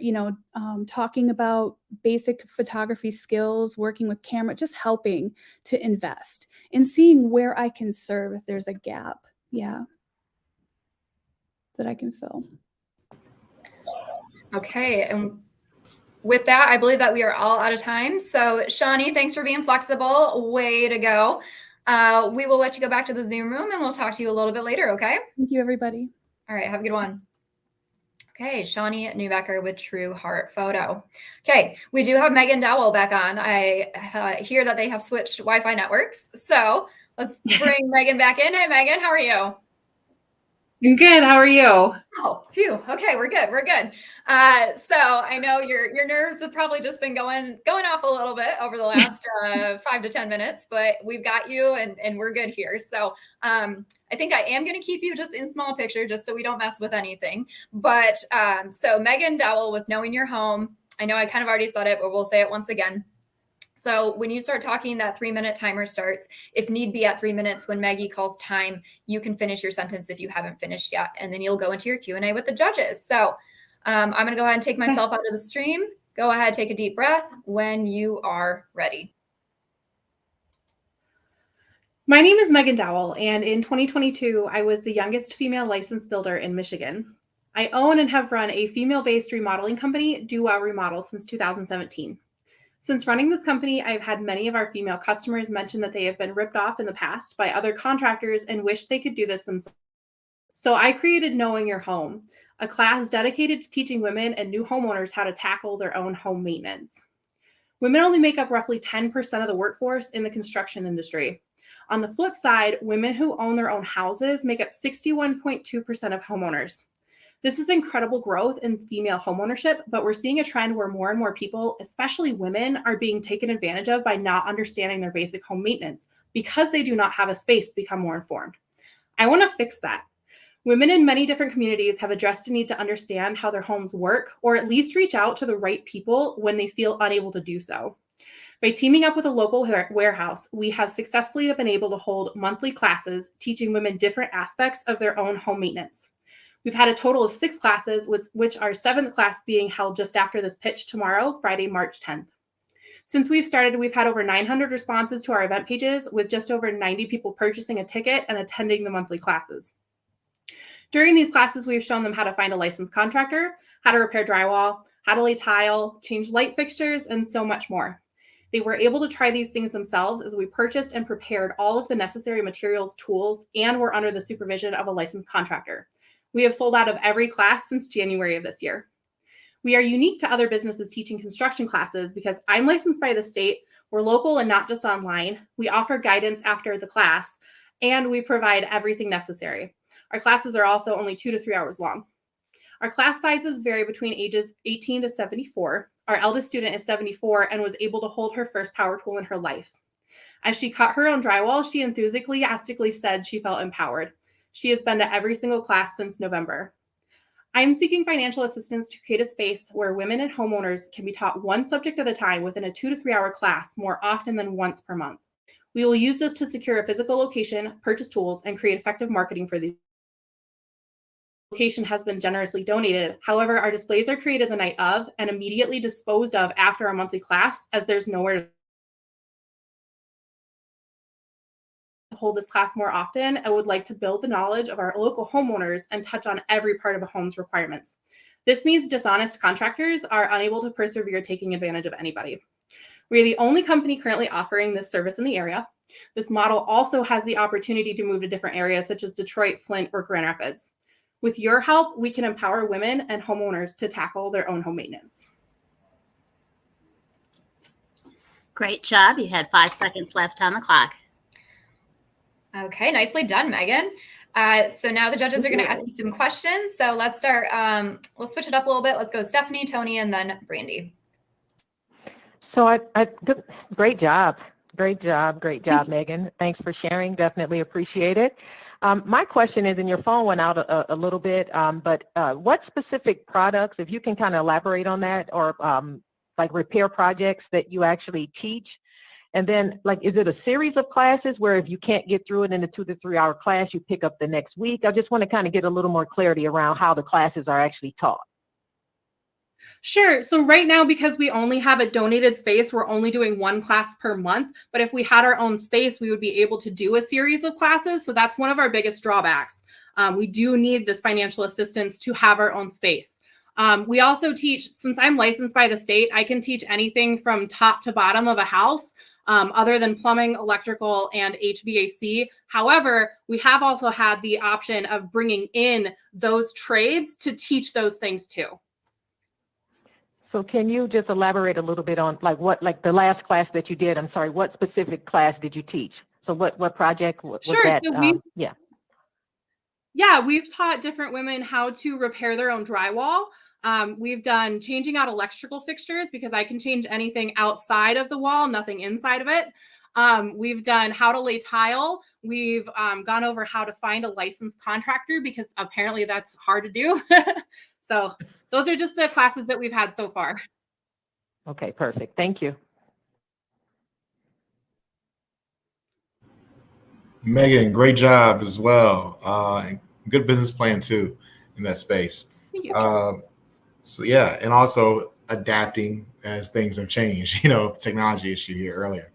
talking about basic photography skills, working with camera, just helping to invest and seeing where I can serve if there's a gap. Yeah, that I can fill. Okay, and with that, I believe that we are all out of time. So Shawnee, thanks for being flexible. Way to go. We will let you go back to the Zoom room, and we'll talk to you a little bit later, okay? Thank you, everybody. All right, have a good one. Okay, Shawnee Newbecker with True Heart Photo. Okay, we do have Megan Dowell back on. I hear that they have switched Wi-Fi networks. So let's bring Megan back in. Hey, Megan, how are you? I'm good. How are you? Oh, phew. Okay, we're good. We're good. So I know your nerves have probably just been going off a little bit over the last 5 to 10 minutes, but we've got you and we're good here. So I think I am going to keep you just in small picture, just so we don't mess with anything. But so Megan Dowell with Knowing Your Home. I know I kind of already said it, but we'll say it once again. So when you start talking, that 3-minute timer starts. If need be, at 3 minutes, when Maggie calls time, you can finish your sentence if you haven't finished yet, and then you'll go into your Q&A with the judges. So I'm going to go ahead and take myself out of the stream. Go ahead, take a deep breath when you are ready. My name is Megan Dowell, and in 2022, I was the youngest female licensed builder in Michigan. I own and have run a female-based remodeling company, Do Well Remodel, since 2017. Since running this company, I've had many of our female customers mention that they have been ripped off in the past by other contractors and wish they could do this themselves. So I created Knowing Your Home, a class dedicated to teaching women and new homeowners how to tackle their own home maintenance. Women only make up roughly 10% of the workforce in the construction industry. On the flip side, women who own their own houses make up 61.2% of homeowners. This is incredible growth in female homeownership, but we're seeing a trend where more and more people, especially women, are being taken advantage of by not understanding their basic home maintenance because they do not have a space to become more informed. I want to fix that. Women in many different communities have addressed a need to understand how their homes work, or at least reach out to the right people when they feel unable to do so. By teaming up with a local warehouse, we have successfully been able to hold monthly classes teaching women different aspects of their own home maintenance. We've had a total of 6 classes, which our 7th class being held just after this pitch tomorrow, Friday, March 10th. Since we've started, we've had over 900 responses to our event pages, with just over 90 people purchasing a ticket and attending the monthly classes. During these classes, we've shown them how to find a licensed contractor, how to repair drywall, how to lay tile, change light fixtures, and so much more. They were able to try these things themselves as we purchased and prepared all of the necessary materials, tools, and were under the supervision of a licensed contractor. We have sold out of every class since January of this year. We are unique to other businesses teaching construction classes because I'm licensed by the state, we're local and not just online, we offer guidance after the class, and we provide everything necessary. Our classes are also only 2 to 3 hours long. Our class sizes vary between ages 18 to 74. Our eldest student is 74 and was able to hold her first power tool in her life. As she cut her own drywall, she enthusiastically said she felt empowered. She has been to every single class since November. I'm seeking financial assistance to create a space where women and homeowners can be taught one subject at a time within a 2 to 3 hour class more often than once per month. We will use this to secure a physical location, purchase tools, and create effective marketing for these. Location has been generously donated. However, our displays are created the night of and immediately disposed of after our monthly class, as there's nowhere to hold this class more often. I would like to build the knowledge of our local homeowners and touch on every part of a home's requirements. This means dishonest contractors are unable to persevere taking advantage of anybody. We are the only company currently offering this service in the area. This model also has the opportunity to move to different areas such as Detroit, Flint, or Grand Rapids. With your help, we can empower women and homeowners to tackle their own home maintenance. Great job. You had 5 seconds left on the clock. Okay, nicely done, Megan. So now the judges are going to ask you some questions. So let's start. We'll switch it up a little bit. Let's go Stephanie, Tony, and then Brandy. So great job. Great job, Megan. Thanks for sharing. Definitely appreciate it. My question is, and your phone went out a little bit, but what specific products, if you can kind of elaborate on that, or like repair projects that you actually teach? And then, like, is it a series of classes where if you can't get through it in a 2 to 3 hour class, you pick up the next week? I just want to kind of get a little more clarity around how the classes are actually taught. Sure. So right now, because we only have a donated space, we're only doing 1 class per month. But if we had our own space, we would be able to do a series of classes. So that's one of our biggest drawbacks. We do need this financial assistance to have our own space. We also teach, since I'm licensed by the state, I can teach anything from top to bottom of a house, other than plumbing, electrical, and HVAC. However, we have also had the option of bringing in those trades to teach those things too. So can you just elaborate a little bit on like the last class that you did? I'm sorry, what specific class did you teach? So what project was sure, that? So we've taught different women how to repair their own drywall. We've done changing out electrical fixtures, because I can change anything outside of the wall, nothing inside of it. We've done how to lay tile. We've gone over how to find a licensed contractor, because apparently that's hard to do. So those are just the classes that we've had so far. Okay, perfect. Thank you. Megan, great job as well. And good business plan too in that space. Thank you. So yeah, and also adapting as things have changed. Technology issue here earlier.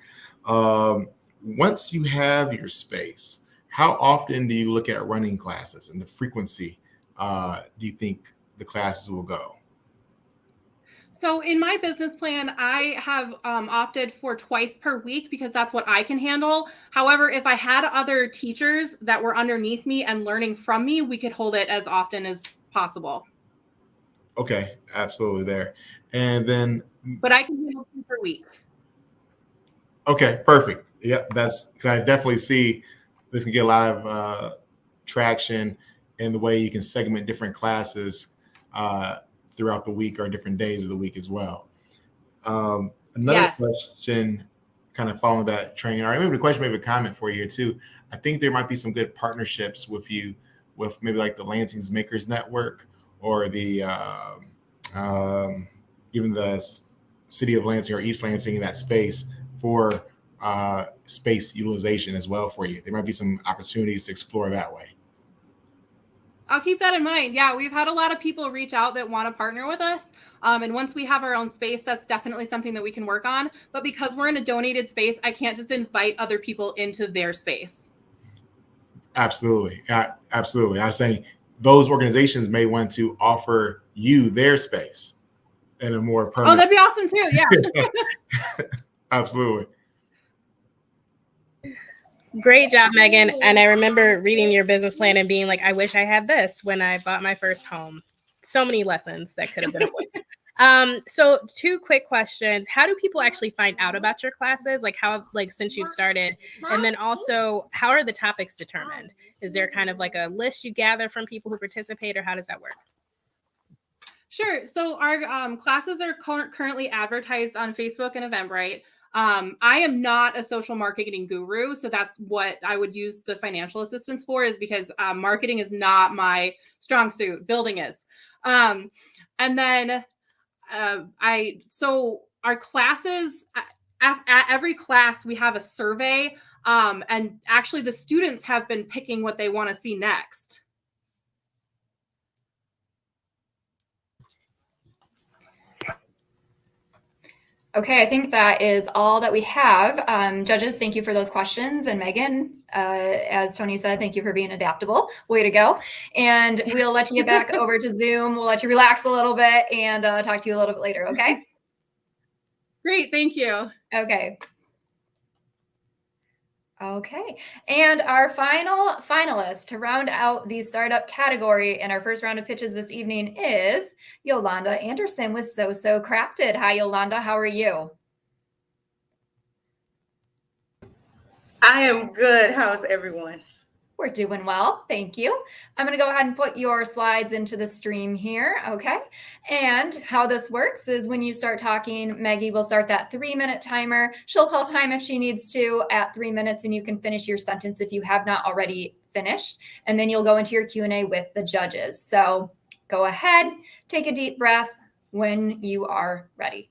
Once you have your space, how often do you look at running classes and the frequency do you think the classes will go? So in my business plan, I have opted for twice per week because that's what I can handle. However, if I had other teachers that were underneath me and learning from me, we could hold it as often as possible. Okay, absolutely there. And then, But I can handle 2 per week. okay, perfect. Yeah, that's, 'cause I definitely see this can get a lot of traction in the way you can segment different classes throughout the week or different days of the week as well. Another Yes. question, kind of following that train, or maybe a question, maybe a comment for you here too. I think there might be some good partnerships with you, with maybe like the Lansing's Makers Network or the even the city of Lansing or East Lansing in that space for space utilization as well for you. There might be some opportunities to explore that way. I'll keep that in mind. Yeah, we've had a lot of people reach out that want to partner with us. And once we have our own space, that's definitely something that we can work on. But because we're in a donated space, I can't just invite other people into their space. Absolutely. Absolutely. I was saying those organizations may want to offer you their space in a more Oh, permanent. that'd be awesome too. Yeah. Absolutely. Great job, Megan. And I remember reading your business plan and being like, I wish I had this when I bought my first home. So many lessons that could have been avoided. So 2 quick questions. How do people actually find out about your classes? Like how, like since you've started, and then also how are the topics determined? Is there kind of like a list you gather from people who participate, or how does that work? Sure. So our classes are currently advertised on Facebook and Eventbrite. I am not a social marketing guru, so that's what I would use the financial assistance for, is because marketing is not my strong suit. Building is. And then so our classes, at every class, we have a survey, and actually the students have been picking what they want to see next. Okay, I think that is all that we have. Judges, thank you for those questions. And Megan, as Tony said, thank you for being adaptable. Way to go. And we'll let you get back over to Zoom. We'll let you relax a little bit and talk to you a little bit later, okay? Great, thank you. Okay. Okay, and our final finalist to round out the startup category in our first round of pitches this evening is Yolanda Anderson with So Crafted. Hi, Yolanda, how are you? I am good. How's everyone? We're doing well, thank you. I'm going to go ahead and put your slides into the stream here, okay? And how this works is when you start talking, Maggie will start that 3-minute timer. She'll call time if she needs to at 3 minutes, and you can finish your sentence if you have not already finished. And then you'll go into your Q&A with the judges. So go ahead, take a deep breath when you are ready.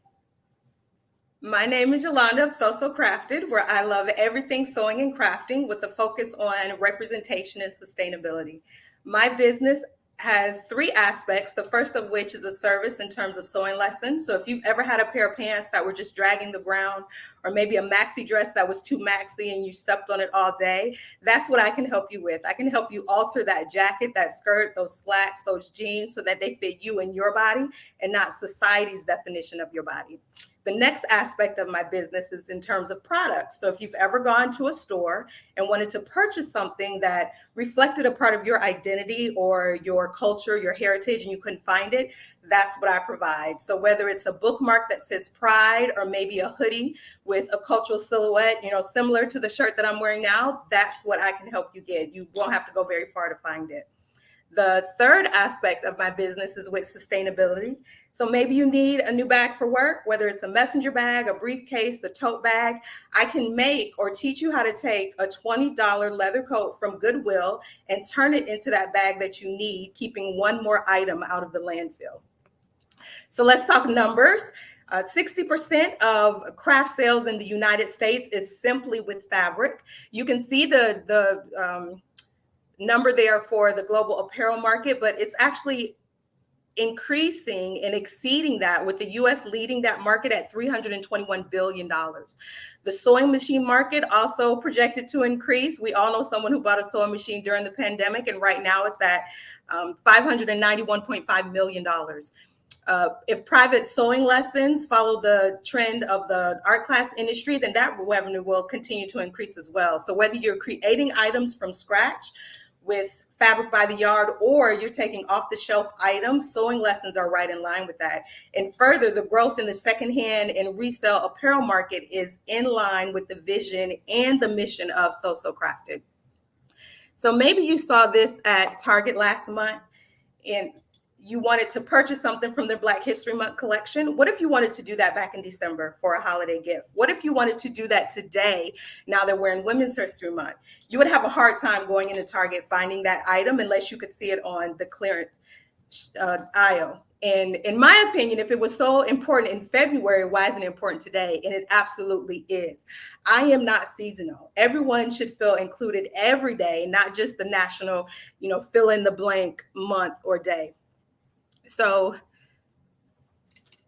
My name is Yolanda of So Crafted, where I love everything sewing and crafting with a focus on representation and sustainability. My business has 3 aspects, the first of which is a service in terms of sewing lessons. So if you've ever had a pair of pants that were just dragging the ground, or maybe a maxi dress that was too maxi and you stepped on it all day, that's what I can help you with. I can help you alter that jacket, that skirt, those slacks, those jeans, so that they fit you and your body and not society's definition of your body. The next aspect of my business is in terms of products. So if you've ever gone to a store and wanted to purchase something that reflected a part of your identity or your culture, your heritage, and you couldn't find it, that's what I provide. So whether it's a bookmark that says pride, or maybe a hoodie with a cultural silhouette, similar to the shirt that I'm wearing now, that's what I can help you get. You won't have to go very far to find it. The third aspect of my business is with sustainability. So maybe you need a new bag for work, whether it's a messenger bag, a briefcase, a tote bag. I can make or teach you how to take a $20 leather coat from Goodwill and turn it into that bag that you need, keeping one more item out of the landfill. So let's talk numbers. 60% of craft sales in the United States is simply with fabric. You can see the number there for the global apparel market, but it's actually increasing and exceeding that, with the US leading that market at $321 billion. The sewing machine market also projected to increase. We all know someone who bought a sewing machine during the pandemic, and right now it's at $591.5 million. If private sewing lessons follow the trend of the art class industry, then that revenue will continue to increase as well. So whether you're creating items from scratch with fabric by the yard, or you're taking off-the-shelf items, sewing lessons are right in line with that. And further, the growth in the secondhand and resale apparel market is in line with the vision and the mission of So Crafted. So maybe you saw this at Target last month and you wanted to purchase something from their Black History Month collection. What if you wanted to do that back in December for a holiday gift? What if you wanted to do that today, now that we're in Women's History Month? You would have a hard time going into Target finding that item unless you could see it on the clearance aisle. And in my opinion, if it was so important in February, why isn't it important today? And it absolutely is. I am not seasonal. Everyone should feel included every day, not just the national, fill in the blank month or day. So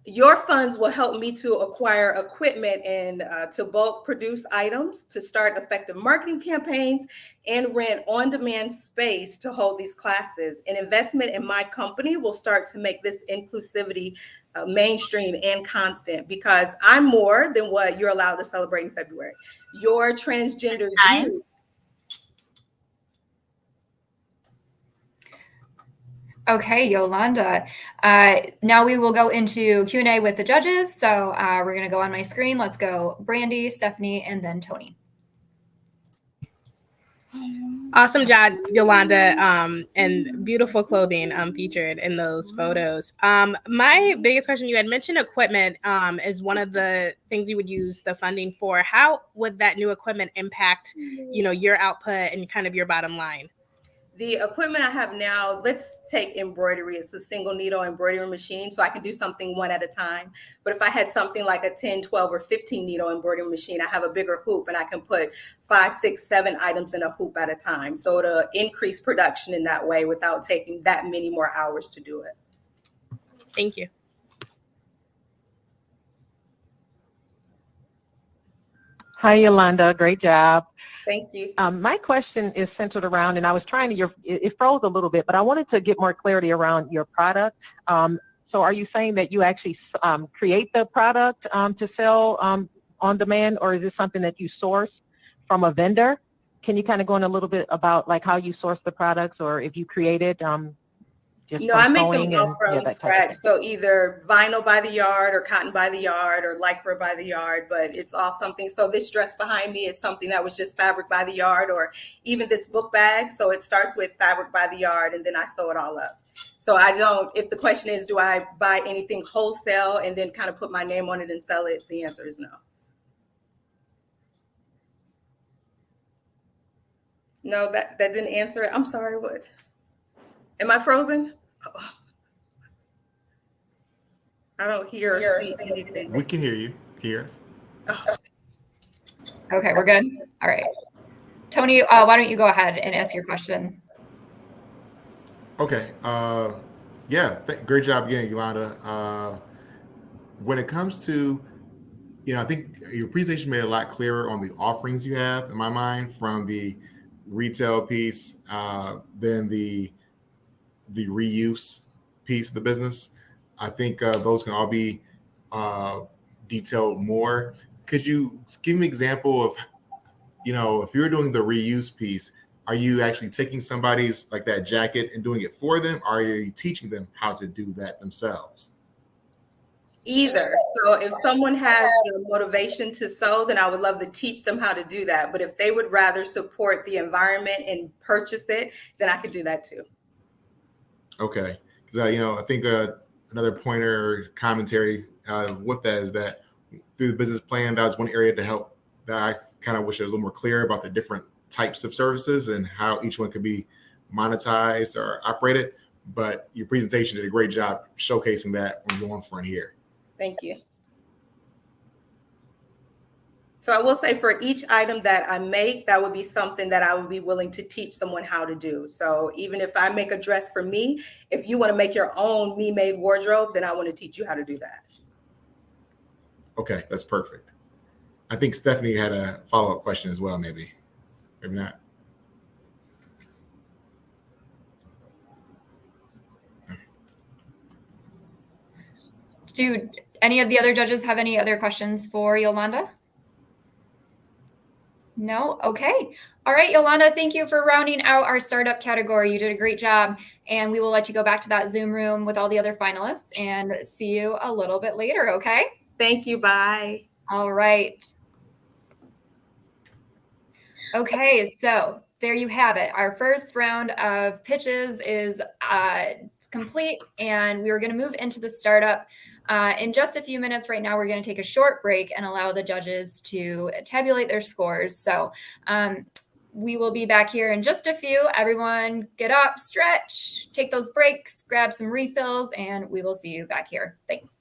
your funds will help me to acquire equipment and to bulk produce items, to start effective marketing campaigns, and rent on-demand space to hold these classes. An investment in my company will start to make this inclusivity mainstream and constant, because I'm more than what you're allowed to celebrate in February. Your transgender view. Okay, Yolanda. Now we will go into Q&A with the judges. So we're going to go on my screen. Let's go Brandy, Stephanie, and then Tony. Awesome job, Yolanda, and beautiful clothing featured in those photos. My biggest question, you had mentioned equipment is one of the things you would use the funding for. How would that new equipment impact, your output and kind of your bottom line? The equipment I have now, let's take embroidery. It's a single needle embroidery machine, so I can do something one at a time. But if I had something like a 10, 12, or 15 needle embroidery machine, I have a bigger hoop and I can put 5, 6, 7 items in a hoop at a time. So it'll increase production in that way without taking that many more hours to do it. Thank you. Hi, Yolanda. Great job. Thank you. My question is centered around, and I was trying to, it froze a little bit, but I wanted to get more clarity around your product. So are you saying that you actually create the product to sell on demand, or is this something that you source from a vendor? Can you kind of go in a little bit about like how you source the products, or if you create it? No, I make them all from scratch. So either vinyl by the yard or cotton by the yard or lycra by the yard, but it's all something. So this dress behind me is something that was just fabric by the yard, or even this book bag. So it starts with fabric by the yard and then I sew it all up. So I don't, if the question is, do I buy anything wholesale and then kind of put my name on it and sell it? The answer is no. No, that didn't answer it. I'm sorry, what? Am I frozen? I don't hear or see anything. We can hear you. Hear us? Oh. Okay, we're good. All right. Tony, why don't you go ahead and ask your question? Okay. Yeah, great job again, Yolanda. When it comes to, I think your presentation made it a lot clearer on the offerings you have, in my mind, from the retail piece, then the reuse piece of the business. I think those can all be detailed more. Could you give me an example of, if you're doing the reuse piece, are you actually taking somebody's like that jacket and doing it for them? Or are you teaching them how to do that themselves? Either. So if someone has the motivation to sew, then I would love to teach them how to do that. But if they would rather support the environment and purchase it, then I could do that too. Okay. Because, I think another pointer commentary with that is that through the business plan, that was one area to help that I kind of wish it was a little more clear about the different types of services and how each one could be monetized or operated. But your presentation did a great job showcasing that on going front here. Thank you. So I will say for each item that I make, that would be something that I would be willing to teach someone how to do. So even if I make a dress for me, if you want to make your own me-made wardrobe, then I want to teach you how to do that. Okay, that's perfect. I think Stephanie had a follow-up question as well, maybe. If not. Do any of the other judges have any other questions for Yolanda? No? Okay. All right, Yolanda, thank you for rounding out our startup category. You did a great job. And we will let you go back to that Zoom room with all the other finalists and see you a little bit later, okay? Thank you. Bye. All right. Okay, so there you have it. Our first round of pitches is complete, and we are going to move into the startup. In just a few minutes right now, we're going to take a short break and allow the judges to tabulate their scores. So we will be back here in just a few. Everyone get up, stretch, take those breaks, grab some refills, and we will see you back here. Thanks.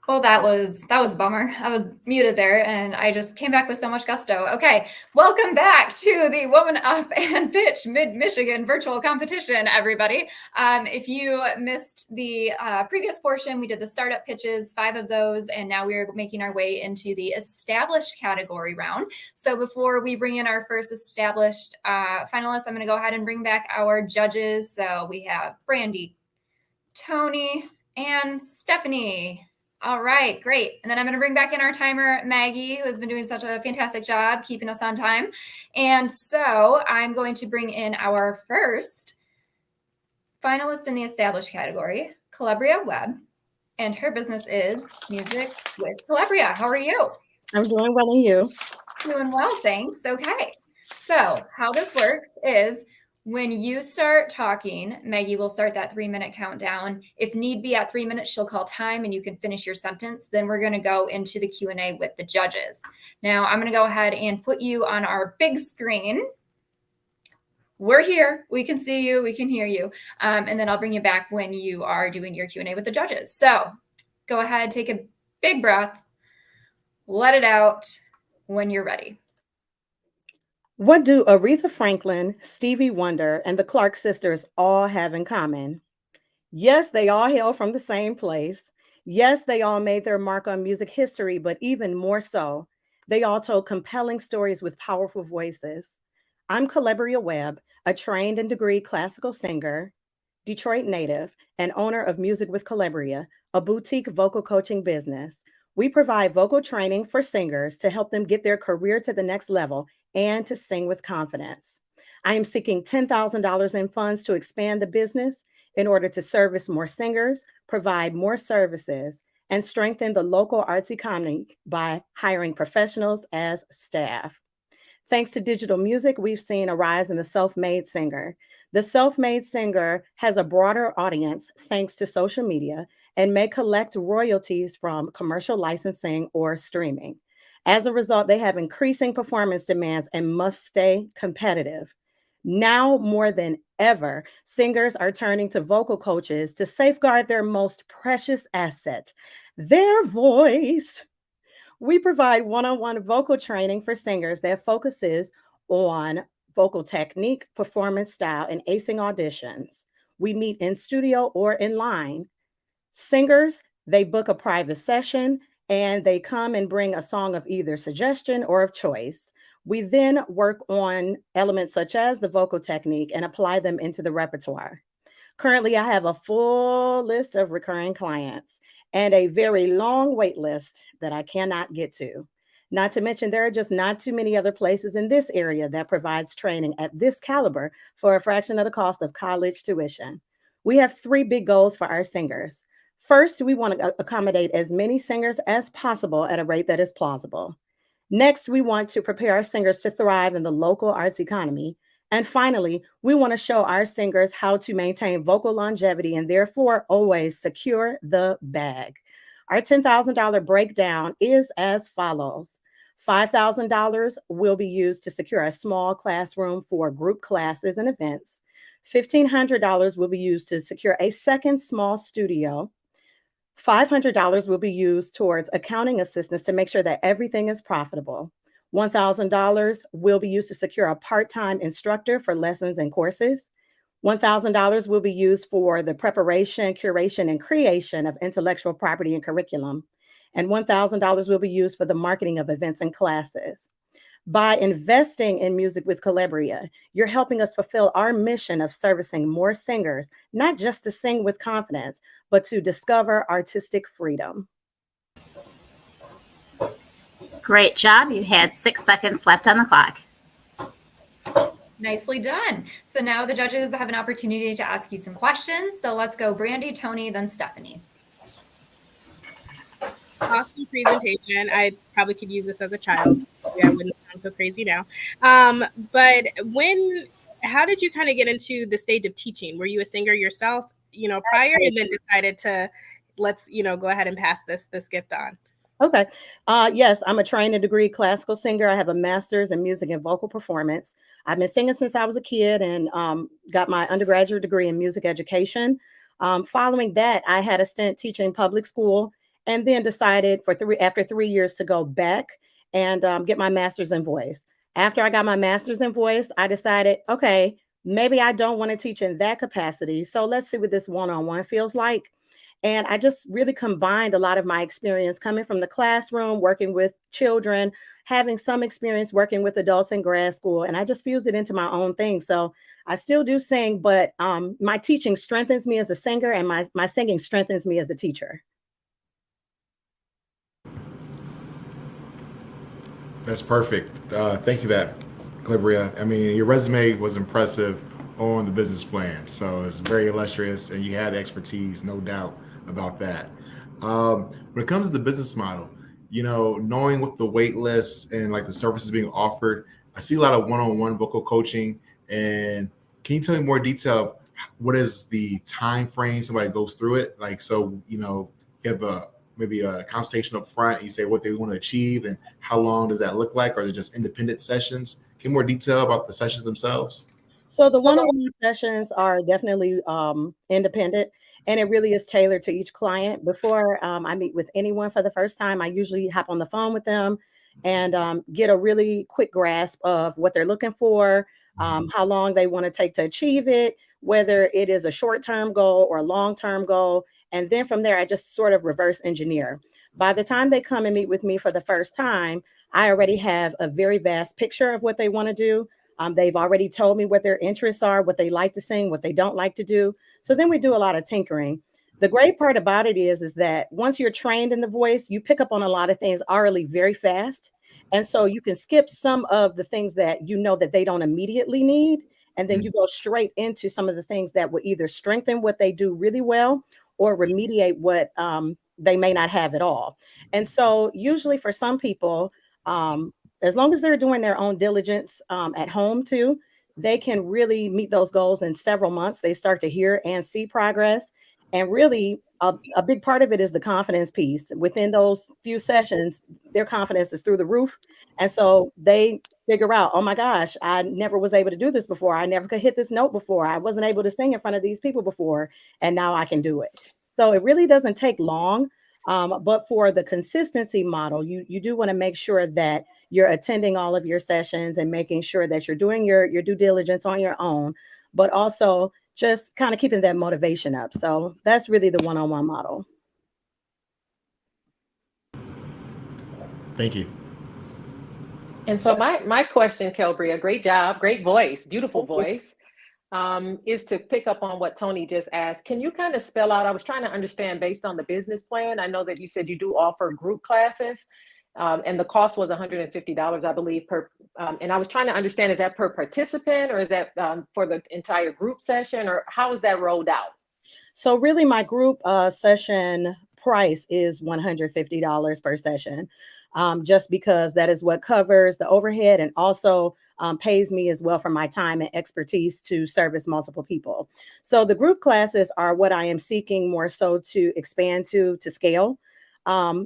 Well, that was a bummer. I was muted there and I just came back with so much gusto. Okay, welcome back to the Woman Up and Pitch Mid-Michigan virtual competition, everybody. If you missed the previous portion, we did the startup pitches, 5 of those, and now we're making our way into the established category round. So before we bring in our first established finalists, I'm going to go ahead and bring back our judges. So we have Brandy, Tony, and Stephanie. All right, great. And then I'm going to bring back in our timer, Maggie, who has been doing such a fantastic job keeping us on time. And so I'm going to bring in our first finalist in the established category, Calabria Webb, and her business is Music with Calabria. How are you? I'm doing well, and you? Doing well, thanks. Okay. So how this works is when you start talking, Maggie will start that 3-minute countdown. If need be, at 3 minutes, she'll call time and you can finish your sentence. Then we're going to go into the Q&A with the judges. Now, I'm going to go ahead and put you on our big screen. We're here. We can see you. We can hear you. And then I'll bring you back when you are doing your Q&A with the judges. So go ahead, take a big breath, let it out when you're ready. What do Aretha Franklin, Stevie Wonder, and the Clark sisters all have in common? Yes, they all hail from the same place. Yes, they all made their mark on music history, but even more so, they all told compelling stories with powerful voices. I'm Calabria Webb, a trained and degreed classical singer, Detroit native, and owner of Music with Calabria, a boutique vocal coaching business. We provide vocal training for singers to help them get their career to the next level and to sing with confidence. I am seeking $10,000 in funds to expand the business in order to service more singers, provide more services, and strengthen the local arts economy by hiring professionals as staff. Thanks to digital music, we've seen a rise in the self-made singer. The self-made singer has a broader audience thanks to social media and may collect royalties from commercial licensing or streaming. As a result, they have increasing performance demands and must stay competitive. Now more than ever, singers are turning to vocal coaches to safeguard their most precious asset, their voice. We provide one-on-one vocal training for singers that focuses on vocal technique, performance style, and acing auditions. We meet in studio or in line. Singers, they book a private session and they come and bring a song of either suggestion or of choice. We then work on elements such as the vocal technique and apply them into the repertoire. Currently, I have a full list of recurring clients and a very long wait list that I cannot get to. Not to mention, there are just not too many other places in this area that provides training at this caliber for a fraction of the cost of college tuition. We have 3 big goals for our singers. First, we want to accommodate as many singers as possible at a rate that is plausible. Next, we want to prepare our singers to thrive in the local arts economy. And finally, we want to show our singers how to maintain vocal longevity and therefore always secure the bag. Our $10,000 breakdown is as follows. $5,000 will be used to secure a small classroom for group classes and events. $1,500 will be used to secure a second small studio. $500 will be used towards accounting assistance to make sure that everything is profitable. $1,000 will be used to secure a part-time instructor for lessons and courses. $1,000 will be used for the preparation, curation, and creation of intellectual property and curriculum. And $1,000 will be used for the marketing of events and classes. By investing in Music with Calabria, you're helping us fulfill our mission of servicing more singers, not just to sing with confidence, but to discover artistic freedom. Great job. You had 6 seconds left on the clock. Nicely done. So now the judges have an opportunity to ask you some questions. So let's go Brandy, Tony, then Stephanie. Awesome presentation. I probably could use this as a child. I wouldn't sound so crazy now. But how did you kind of get into the stage of teaching? Were you a singer yourself, prior, and then decided to let's, go ahead and pass this gift on? Okay. Yes, I'm a trained and degree classical singer. I have a master's in music and vocal performance. I've been singing since I was a kid and got my undergraduate degree in music education. Following that, I had a stint teaching public school and then decided after 3 years to go back and get my master's in voice. After I got my master's in voice, I decided, okay, maybe I don't want to teach in that capacity. So let's see what this one-on-one feels like. And I just really combined a lot of my experience coming from the classroom, working with children, having some experience working with adults in grad school, and I just fused it into my own thing. So I still do sing, but my teaching strengthens me as a singer, and my singing strengthens me as a teacher. That's perfect. Thank you for that, Calibria. I mean, your resume was impressive on the business plan. So it's very illustrious and you had the expertise, no doubt about that. When it comes to the business model, knowing what the wait lists and like the services being offered, I see a lot of one-on-one vocal coaching. And can you tell me more detail? What is the time frame somebody goes through it? Like, so, you have maybe a consultation up front, you say what they want to achieve and how long does that look like? Or are they just independent sessions? Can you more detail about the sessions themselves? So the one-on-one sessions are definitely independent, and it really is tailored to each client. Before I meet with anyone for the first time, I usually hop on the phone with them and get a really quick grasp of what they're looking for, how long they want to take to achieve it, whether it is a short-term goal or a long-term goal. And then from there, I just sort of reverse engineer. By the time they come and meet with me for the first time, I already have a very vast picture of what they want to do. They've already told me what their interests are, what they like to sing, what they don't like to do. So then we do a lot of tinkering. The great part about it is that once you're trained in the voice, you pick up on a lot of things orally very fast. And so you can skip some of the things that you know that they don't immediately need. And then you go straight into some of the things that will either strengthen what they do really well or remediate what they may not have at all. And so usually for some people, as long as they're doing their own diligence at home too, they can really meet those goals in several months. They start to hear and see progress. And really, a big part of it is the confidence piece. Within those few sessions, their confidence is through the roof. And so they figure out, oh my gosh, I never was able to do this before. I never could hit this note before. I wasn't able to sing in front of these people before. And now I can do it. So it really doesn't take long. But for the consistency model, you do want to make sure that you're attending all of your sessions and making sure that you're doing your due diligence on your own, but also just kind of keeping that motivation up. So that's really the one-on-one model. Thank you. And so my question, Kelbria, great job, great voice, beautiful voice, is to pick up on what Tony just asked. Can you kind of spell out, I was trying to understand based on the business plan. I know that you said you do offer group classes and the cost was $150, I believe, per, and I was trying to understand, is that per participant or is that for the entire group session, or how is that rolled out? So really my group session price is $150 per session, just because that is what covers the overhead and also pays me as well for my time and expertise to service multiple people. So the group classes are what I am seeking more so to expand to scale.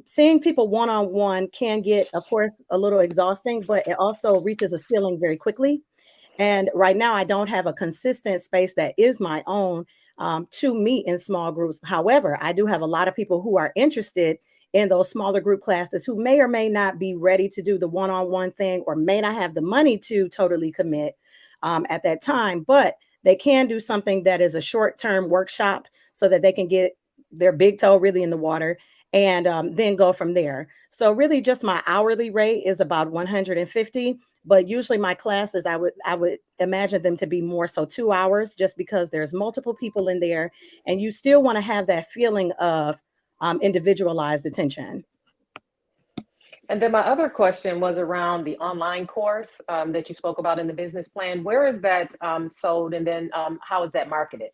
Seeing people one-on-one can get, of course, a little exhausting, but it also reaches a ceiling very quickly. And right now, I don't have a consistent space that is my own to meet in small groups. However, I do have a lot of people who are interested in those smaller group classes who may or may not be ready to do the one-on-one thing or may not have the money to totally commit at that time, but they can do something that is a short-term workshop so that they can get their big toe really in the water and then go from there. So really just my hourly rate is about 150. But usually my classes, I would imagine them to be more so 2 hours, just because there's multiple people in there and you still want to have that feeling of individualized attention. And then my other question was around the online course that you spoke about in the business plan. Where is that sold, and then how is that marketed?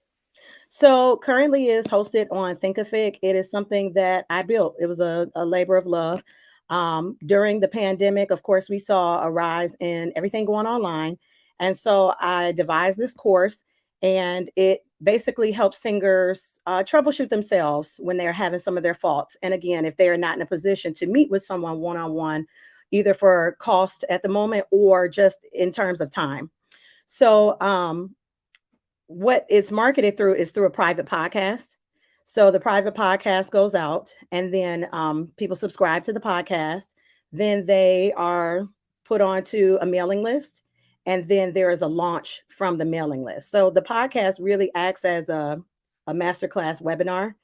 So currently is hosted on Thinkific. It is something that I built. It was a labor of love. During the pandemic, of course, we saw a rise in everything going online. And so I devised this course, and it basically helps singers troubleshoot themselves when they're having some of their faults. And again, if they are not in a position to meet with someone one-on-one, either for cost at the moment or just in terms of time. So what it's marketed through is through a private podcast. So the private podcast goes out, and then people subscribe to the podcast. Then they are put onto a mailing list, and then there is a launch from the mailing list. So the podcast really acts as a masterclass webinar.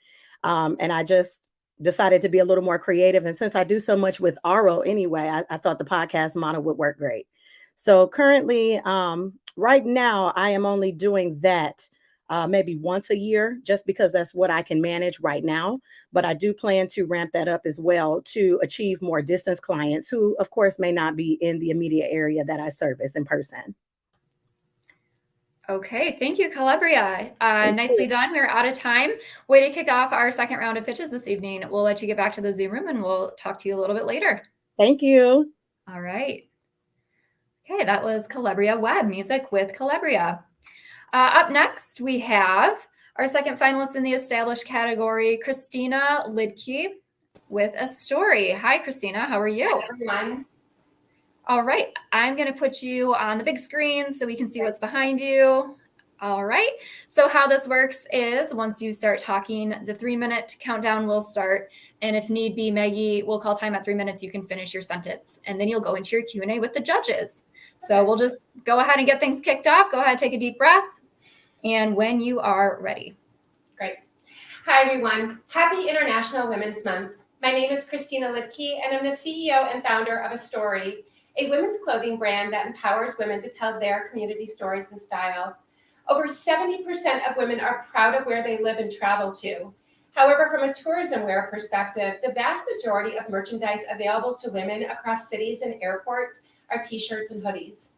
And I just decided to be a little more creative. And since I do so much with Aro anyway, I thought the podcast model would work great. So currently, right now, I am only doing that maybe once a year, just because that's what I can manage right now. But I do plan to ramp that up as well to achieve more distance clients who, of course, may not be in the immediate area that I service in person. Okay, thank you, Calabria. Nicely done. We're out of time. Way to kick off our second round of pitches this evening. We'll let you get back to the Zoom room and we'll talk to you a little bit later. Thank you. All right. Okay, that was Calabria Webb, music with Calabria. Up next, we have our second finalist in the established category, Christina Lidke with a story. Hi, Christina. How are you? Hi, everyone. All right. I'm going to put you on the big screen so we can see what's behind you. All right. So how this works is once you start talking, the 3-minute countdown will start. And if need be, Maggie, we'll call time at 3 minutes. You can finish your sentence. And then you'll go into your Q&A with the judges. So we'll just go ahead and get things kicked off. Go ahead, take a deep breath. And when you are ready. Great. Hi, everyone. Happy International Women's Month. My name is Christina Lidke, and I'm the CEO and founder of A Story, a women's clothing brand that empowers women to tell their community stories in style. Over 70% of women are proud of where they live and travel to. However, from a tourism wear perspective, the vast majority of merchandise available to women across cities and airports are t-shirts and hoodies.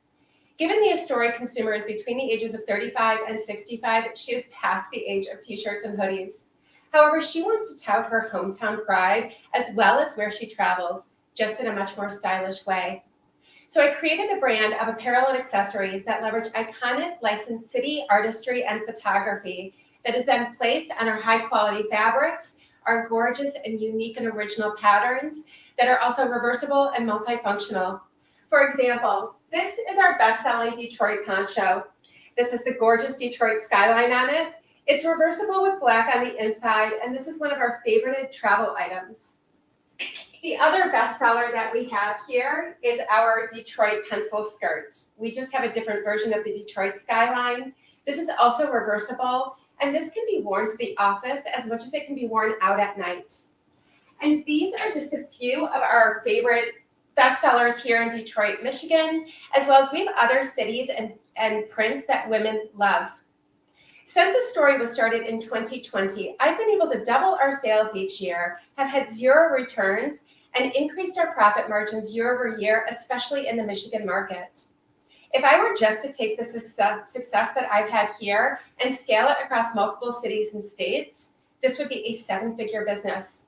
Given the Astoria consumer is between the ages of 35 and 65, she is past the age of t-shirts and hoodies. However, she wants to tout her hometown pride as well as where she travels, just in a much more stylish way. So I created a brand of apparel and accessories that leverage iconic licensed city artistry and photography that is then placed on our high-quality fabrics, our gorgeous and unique and original patterns that are also reversible and multifunctional. For example, this is our best-selling Detroit poncho. This is the gorgeous Detroit skyline on it. It's reversible with black on the inside, and this is one of our favorited travel items. The other bestseller that we have here is our Detroit pencil skirt. We just have a different version of the Detroit skyline. This is also reversible, and this can be worn to the office as much as it can be worn out at night. And these are just a few of our favorite bestsellers here in Detroit, Michigan, as well as we have other cities and prints that women love. Since A Story was started in 2020, I've been able to double our sales each year, have had 0 returns, and increased our profit margins year over year, especially in the Michigan market. If I were just to take the success that I've had here and scale it across multiple cities and states, this would be a 7-figure business.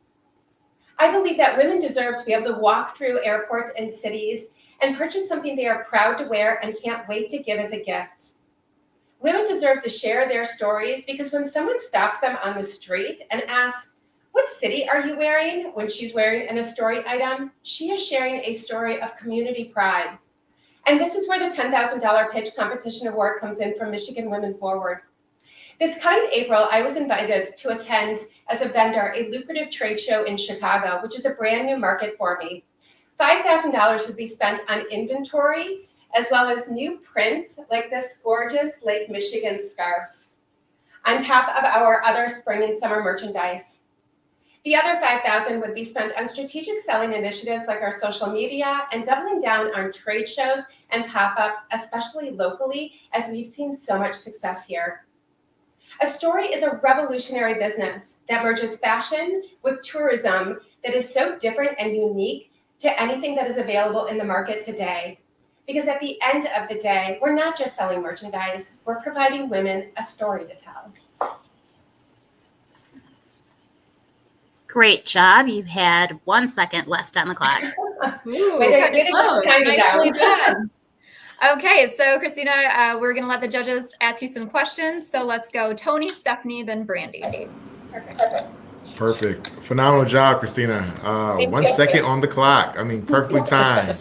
I believe that women deserve to be able to walk through airports and cities and purchase something they are proud to wear and can't wait to give as a gift. Women deserve to share their stories because when someone stops them on the street and asks, "What city are you wearing?" when she's wearing an A Story item, she is sharing a story of community pride. And this is where the $10,000 pitch competition award comes in from Michigan Women Forward. This coming April, I was invited to attend as a vendor a lucrative trade show in Chicago, which is a brand new market for me. $5,000 would be spent on inventory, as well as new prints like this gorgeous Lake Michigan scarf, on top of our other spring and summer merchandise. The other $5,000 would be spent on strategic selling initiatives like our social media and doubling down on trade shows and pop-ups, especially locally, as we've seen so much success here. A Story is a revolutionary business that merges fashion with tourism that is so different and unique to anything that is available in the market today. Because at the end of the day, we're not just selling merchandise, we're providing women a story to tell. Great job. You had 1 second left on the clock. Ooh, close. Nicely done. Okay, so Christina, we're going to let the judges ask you some questions. So let's go Tony, Stephanie, then Brandy. Perfect. Phenomenal job, Christina. 1 second on the clock. I mean, perfectly timed.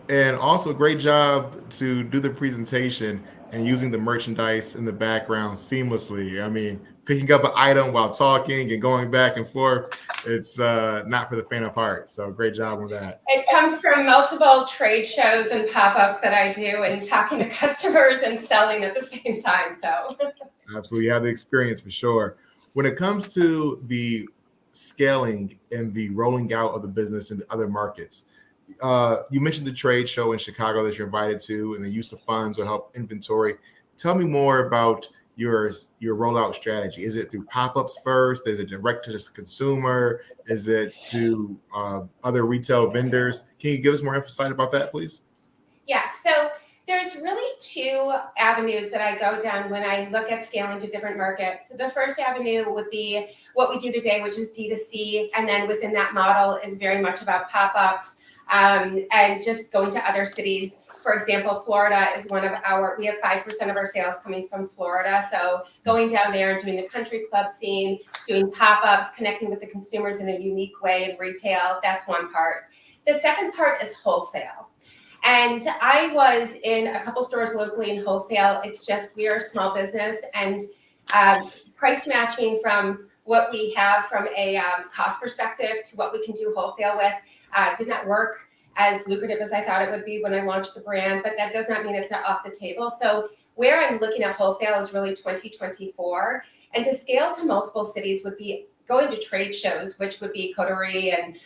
And also great job to do the presentation and using the merchandise in the background seamlessly. I mean, picking up an item while talking and going back and forth, it's not for the faint of heart. So great job on that. It comes from multiple trade shows and pop-ups that I do and talking to customers and selling at the same time. So Absolutely, you have the experience for sure. When it comes to the scaling and the rolling out of the business into other markets, you mentioned the trade show in Chicago that you're invited to, and the use of funds will help inventory. Tell me more about your rollout strategy. Is it through pop-ups first? Is it direct to the consumer? Is it to other retail vendors? Can you give us more insight about that, please? yeah, so there's really two avenues that I go down when I look at scaling to different markets. So the first avenue would be what we do today, which is D2C. And then within that model is very much about pop-ups and just going to other cities. For example, Florida is we have 5% of our sales coming from Florida. So going down there and doing the country club scene, doing pop-ups, connecting with the consumers in a unique way in retail, that's one part. The second part is wholesale. And I was in a couple stores locally in wholesale. It's just we're a small business, and price matching from what we have from a cost perspective to what we can do wholesale with did not work as lucrative as I thought it would be when I launched the brand, but that does not mean it's not off the table. So where I'm looking at wholesale is really 2024, and to scale to multiple cities would be going to trade shows, which would be Coterie and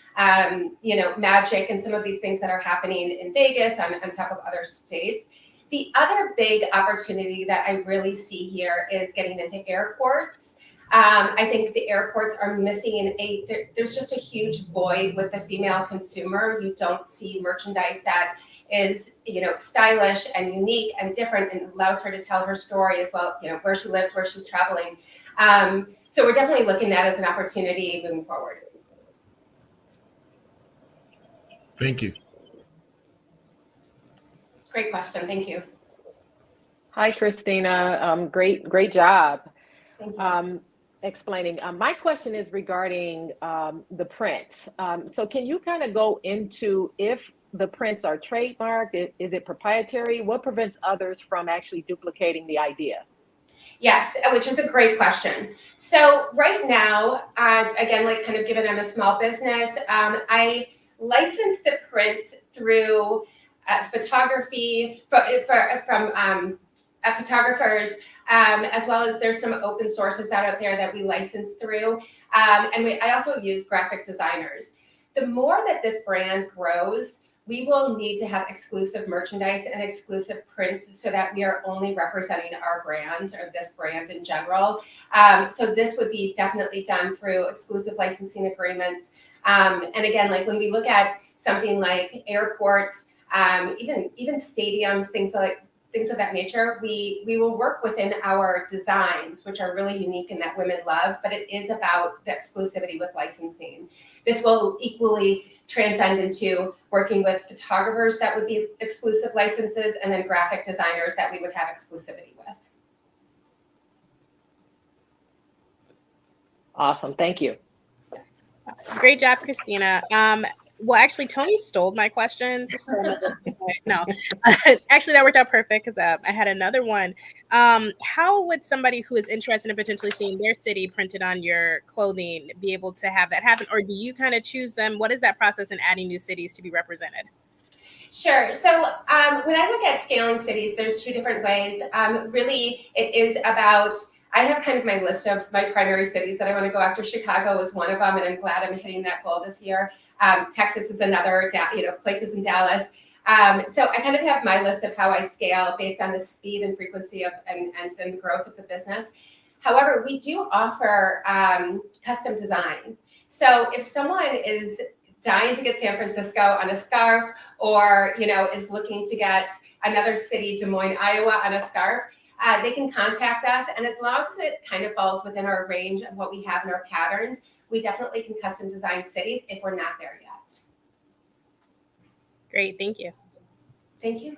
Magic and some of these things that are happening in Vegas on top of other states. The other big opportunity that I really see here is getting into airports. I think the airports are missing there's just a huge void with the female consumer. You don't see merchandise that is, stylish and unique and different and allows her to tell her story as well, where she lives, where she's traveling. So we're definitely looking at it as an opportunity moving forward. Thank you. Great question. Thank you. Hi, Christina. Great job. Thank you. Explaining. My question is regarding the prints. So can you kind of go into if the prints are trademarked, is it proprietary? What prevents others from actually duplicating the idea? Yes, which is a great question. So right now, again, like kind of given I'm a small business, I license the prints through photography from photographers, as well as there's some open sources that out there that we license through. I also use graphic designers. The more that this brand grows, we will need to have exclusive merchandise and exclusive prints so that we are only representing our brand or this brand in general. So this would be definitely done through exclusive licensing agreements. And again, like when we look at something like airports, even stadiums, things of that nature, we will work within our designs, which are really unique and that women love, but it is about the exclusivity with licensing. This will equally transcend into working with photographers that would be exclusive licenses, and then graphic designers that we would have exclusivity with. Awesome. Thank you. Great job, Christina. Well, actually, Tony stole my questions. No, actually, that worked out perfect because I had another one. How would somebody who is interested in potentially seeing their city printed on your clothing be able to have that happen? Or do you kind of choose them? What is that process in adding new cities to be represented? Sure. So when I look at scaling cities, there's two different ways. Really, it is about, I have kind of my list of my primary cities that I want to go after. Chicago is one of them, and I'm glad I'm hitting that goal this year. Texas is another, places in Dallas. So I kind of have my list of how I scale based on the speed and frequency of and the growth of the business. However, we do offer custom design. So if someone is dying to get San Francisco on a scarf, or is looking to get another city, Des Moines, Iowa, on a scarf, they can contact us, and as long as it kind of falls within our range of what we have in our patterns, we definitely can custom design cities if we're not there yet. Great, thank you. Thank you.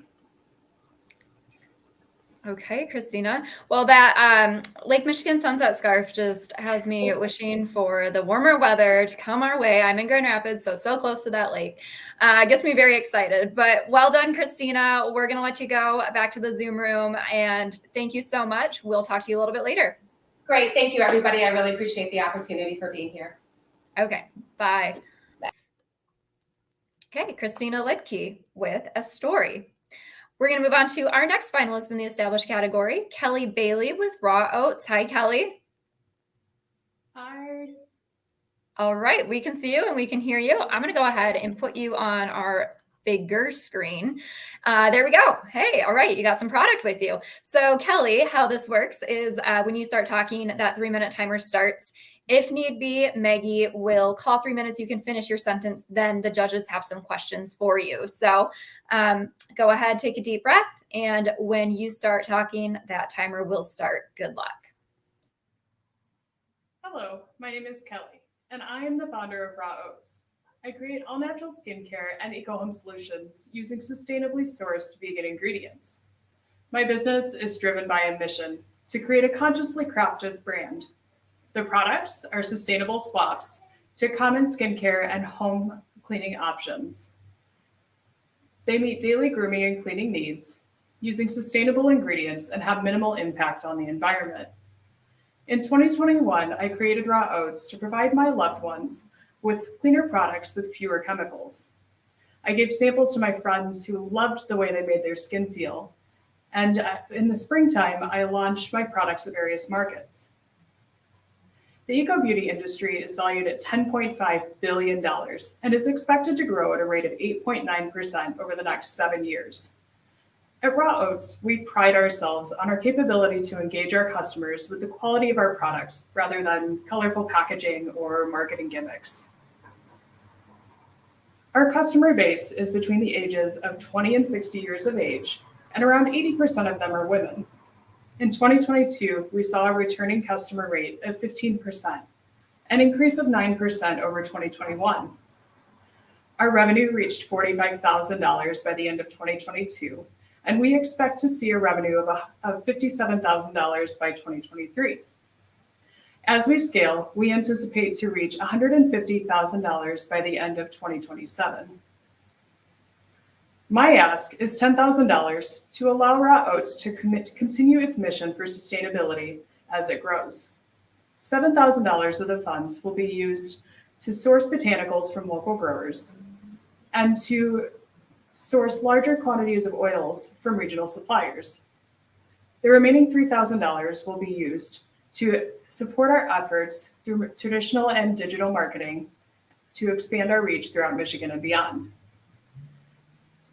Okay, Christina. Well, that Lake Michigan sunset scarf just has me wishing for the warmer weather to come our way. I'm in Grand Rapids, so close to that lake. Gets me very excited. But well done, Christina. We're going to let you go back to the Zoom room. And thank you so much. We'll talk to you a little bit later. Great. Thank you, everybody. I really appreciate the opportunity for being here. Okay, bye. Okay, Christina Lidke with a story. We're going to move on to our next finalist in the established category, Kelly Bailey with Raw Oats. Hi, Kelly. Hi. All right, we can see you and we can hear you. I'm going to go ahead and put you on our bigger screen. There we go. Hey, all right, you got some product with you. So Kelly, how this works is when you start talking, that 3-minute timer starts. If need be, Maggie will call 3 minutes. You can finish your sentence. Then the judges have some questions for you. So go ahead, take a deep breath. And when you start talking, that timer will start. Good luck. Hello, my name is Kelly, and I am the founder of Raw Oats. I create all-natural skincare and eco-home solutions using sustainably sourced vegan ingredients. My business is driven by a mission to create a consciously crafted brand. The products are sustainable swaps to common skincare and home cleaning options. They meet daily grooming and cleaning needs using sustainable ingredients and have minimal impact on the environment. In 2021, I created Raw Oats to provide my loved ones with cleaner products with fewer chemicals. I gave samples to my friends who loved the way they made their skin feel. And in the springtime, I launched my products at various markets. The eco-beauty industry is valued at $10.5 billion and is expected to grow at a rate of 8.9% over the next 7 years. At Raw Oats, we pride ourselves on our capability to engage our customers with the quality of our products rather than colorful packaging or marketing gimmicks. Our customer base is between the ages of 20 and 60 years of age, and around 80% of them are women. In 2022, we saw a returning customer rate of 15%, an increase of 9% over 2021. Our revenue reached $45,000 by the end of 2022, and we expect to see a revenue of $57,000 by 2023. As we scale, we anticipate to reach $150,000 by the end of 2027. My ask is $10,000 to allow Raw Oats to continue its mission for sustainability as it grows. $7,000 of the funds will be used to source botanicals from local growers and to source larger quantities of oils from regional suppliers. The remaining $3,000 will be used to support our efforts through traditional and digital marketing to expand our reach throughout Michigan and beyond.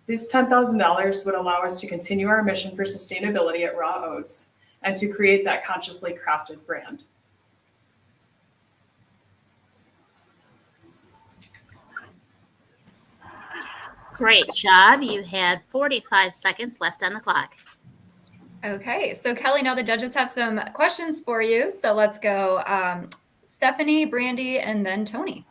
This $10,000 would allow us to continue our mission for sustainability at Raw Oats and to create that consciously crafted brand. Great job. You had 45 seconds left on the clock. Okay, so Kelly, now the judges have some questions for you. So let's go Stephanie, Brandy, and then Tony.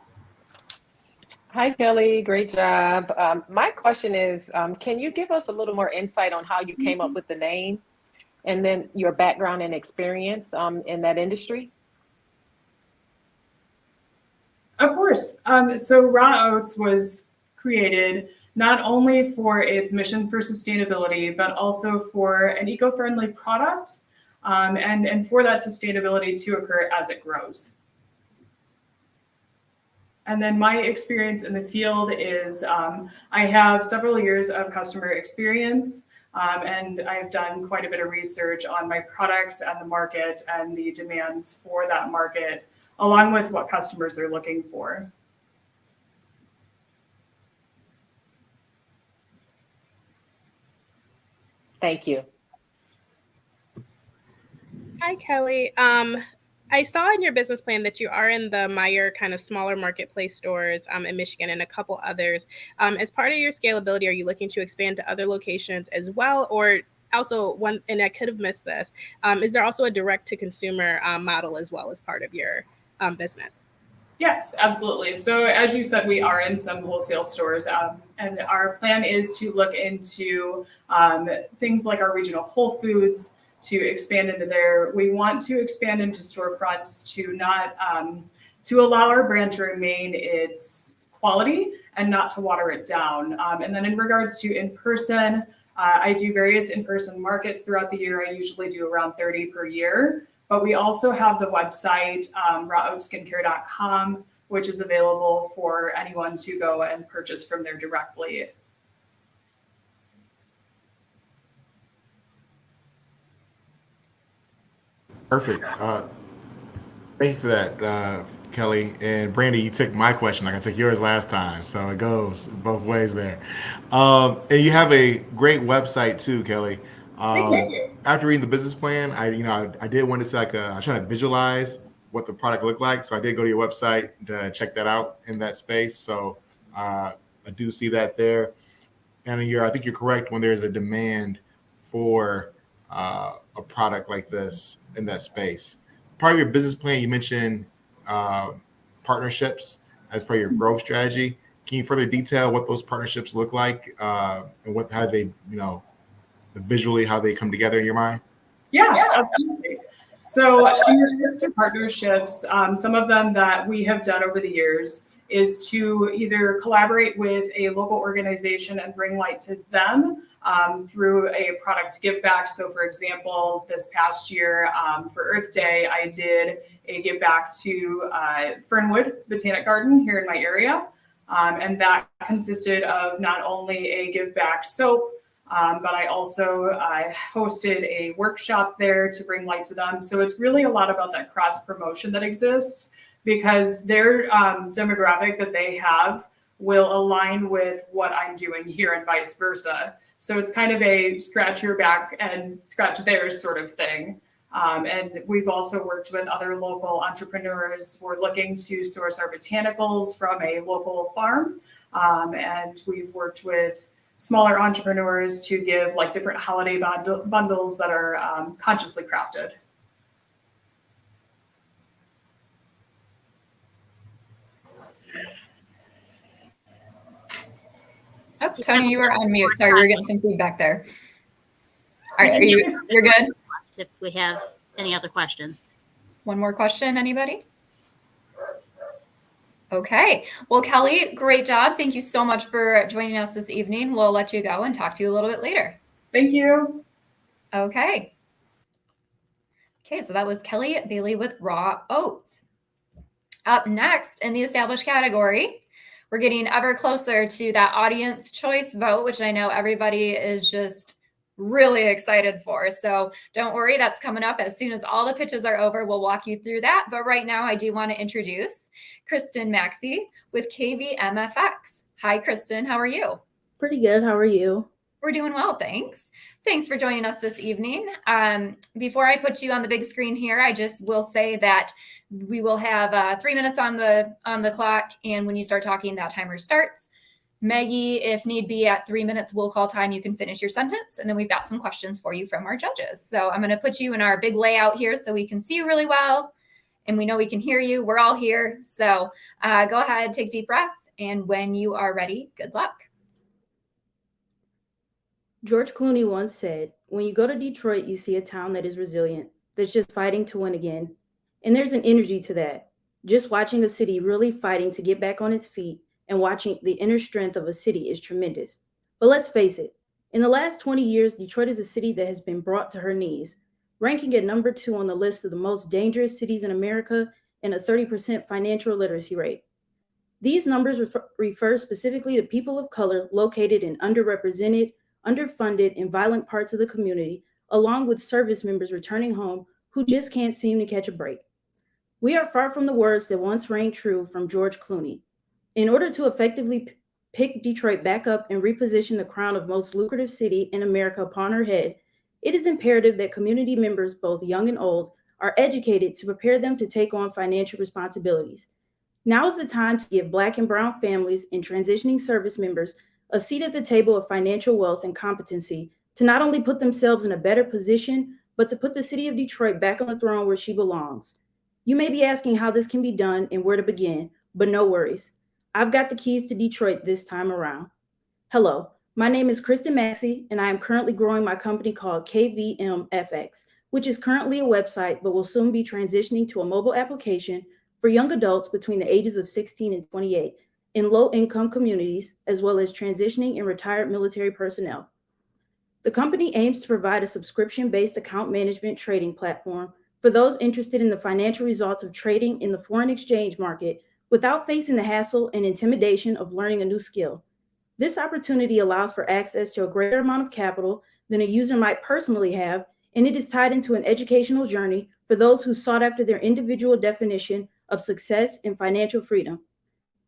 Hi, Kelly. Great job. My question is, can you give us a little more insight on how you came up with the name and then your background and experience in that industry? Of course. So Raw Oats was created not only for its mission for sustainability, but also for an eco-friendly product and for that sustainability to occur as it grows. And then my experience in the field is I have several years of customer experience, and I've done quite a bit of research on my products and the market and the demands for that market, along with what customers are looking for. Thank you. Hi, Kelly. I saw in your business plan that you are in the Meijer kind of smaller marketplace stores in Michigan and a couple others. As part of your scalability, are you looking to expand to other locations as well? Or also one, and I could have missed this, is there also a direct to consumer model as well as part of your business? Yes, absolutely. So as you said, we are in some wholesale stores, and our plan is to look into things like our regional Whole Foods, to expand into there. We want to expand into storefronts to not to allow our brand to remain its quality and not to water it down. And then in regards to in-person, I do various in-person markets throughout the year. I usually do around 30 per year. But we also have the website, rawoatskincare.com, which is available for anyone to go and purchase from there directly. Perfect. Thank you for that, Kelly. And Brandy, you took my question like I took yours last time. So it goes both ways there. And you have a great website too, Kelly. Thank you. After reading the business plan, I did want to say I was trying to visualize what the product looked like. So I did go to your website to check that out in that space. So I do see that there. And I think you're correct when there's a demand for a product like this in that space. Part of your business plan, you mentioned uh, partnerships as part of your growth strategy. Can you further detail what those partnerships look like and how they, visually how they come together in your mind? Yeah, absolutely. So in regards to partnerships, some of them that we have done over the years is to either collaborate with a local organization and bring light to them through a product give back. So for example, this past year for Earth Day, I did a give back to Fernwood Botanic Garden here in my area. And that consisted of not only a give back soap, but I also hosted a workshop there to bring light to them. So it's really a lot about that cross promotion that exists, because their demographic that they have will align with what I'm doing here and vice versa. So it's kind of a scratch your back and scratch theirs sort of thing. And we've also worked with other local entrepreneurs. We're looking to source our botanicals from a local farm. And we've worked with smaller entrepreneurs to give like different holiday bundles that are consciously crafted. Oh, Tony, you were on mute. Sorry, we were getting some feedback there. All right, you're good? If we have any other questions. One more question, anybody? Okay. Well, Kelly, great job. Thank you so much for joining us this evening. We'll let you go and talk to you a little bit later. Thank you. Okay. Okay, so that was Kelly Bailey with Raw Oats. Up next in the established category, we're getting ever closer to that audience choice vote, which I know everybody is just really excited for. So don't worry, that's coming up as soon as all the pitches are over. We'll walk you through that. But right now, I do want to introduce Kristen Maxey with KVMFX. Hi, Kristen. How are you? Pretty good. How are you? We're doing well, thanks. Thanks for joining us this evening. Before I put you on the big screen here, I just will say that we will have 3 minutes on the clock, and when you start talking, that timer starts. Maggie, if need be, at 3 minutes, we'll call time. You can finish your sentence, and then we've got some questions for you from our judges. So I'm going to put you in our big layout here so we can see you really well, and we know we can hear you. We're all here. So go ahead, take a deep breath, and when you are ready, good luck. George Clooney once said, "When you go to Detroit, you see a town that is resilient, that's just fighting to win again." And there's an energy to that. Just watching a city really fighting to get back on its feet and watching the inner strength of a city is tremendous. But let's face it, in the last 20 years, Detroit is a city that has been brought to her knees, ranking at number 2 on the list of the most dangerous cities in America and a 30% financial literacy rate. These numbers refer specifically to people of color located in underrepresented, underfunded, and violent parts of the community, along with service members returning home who just can't seem to catch a break. We are far from the words that once rang true from George Clooney. In order to effectively pick Detroit back up and reposition the crown of most lucrative city in America upon her head, it is imperative that community members, both young and old, are educated to prepare them to take on financial responsibilities. Now is the time to give Black and Brown families and transitioning service members a seat at the table of financial wealth and competency to not only put themselves in a better position, but to put the city of Detroit back on the throne where she belongs. You may be asking how this can be done and where to begin, but no worries. I've got the keys to Detroit this time around. Hello, my name is Kristen Maxey, and I am currently growing my company called KVMFX, which is currently a website but will soon be transitioning to a mobile application for young adults between the ages of 16 and 28 in low-income communities, as well as transitioning and retired military personnel. The company aims to provide a subscription-based account management trading platform for those interested in the financial results of trading in the foreign exchange market without facing the hassle and intimidation of learning a new skill. This opportunity allows for access to a greater amount of capital than a user might personally have, and it is tied into an educational journey for those who sought after their individual definition of success and financial freedom.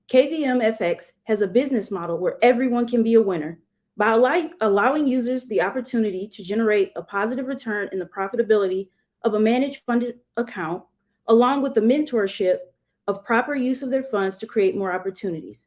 KVMFX has a business model where everyone can be a winner. By allowing users the opportunity to generate a positive return in the profitability of a managed funded account, along with the mentorship of proper use of their funds to create more opportunities.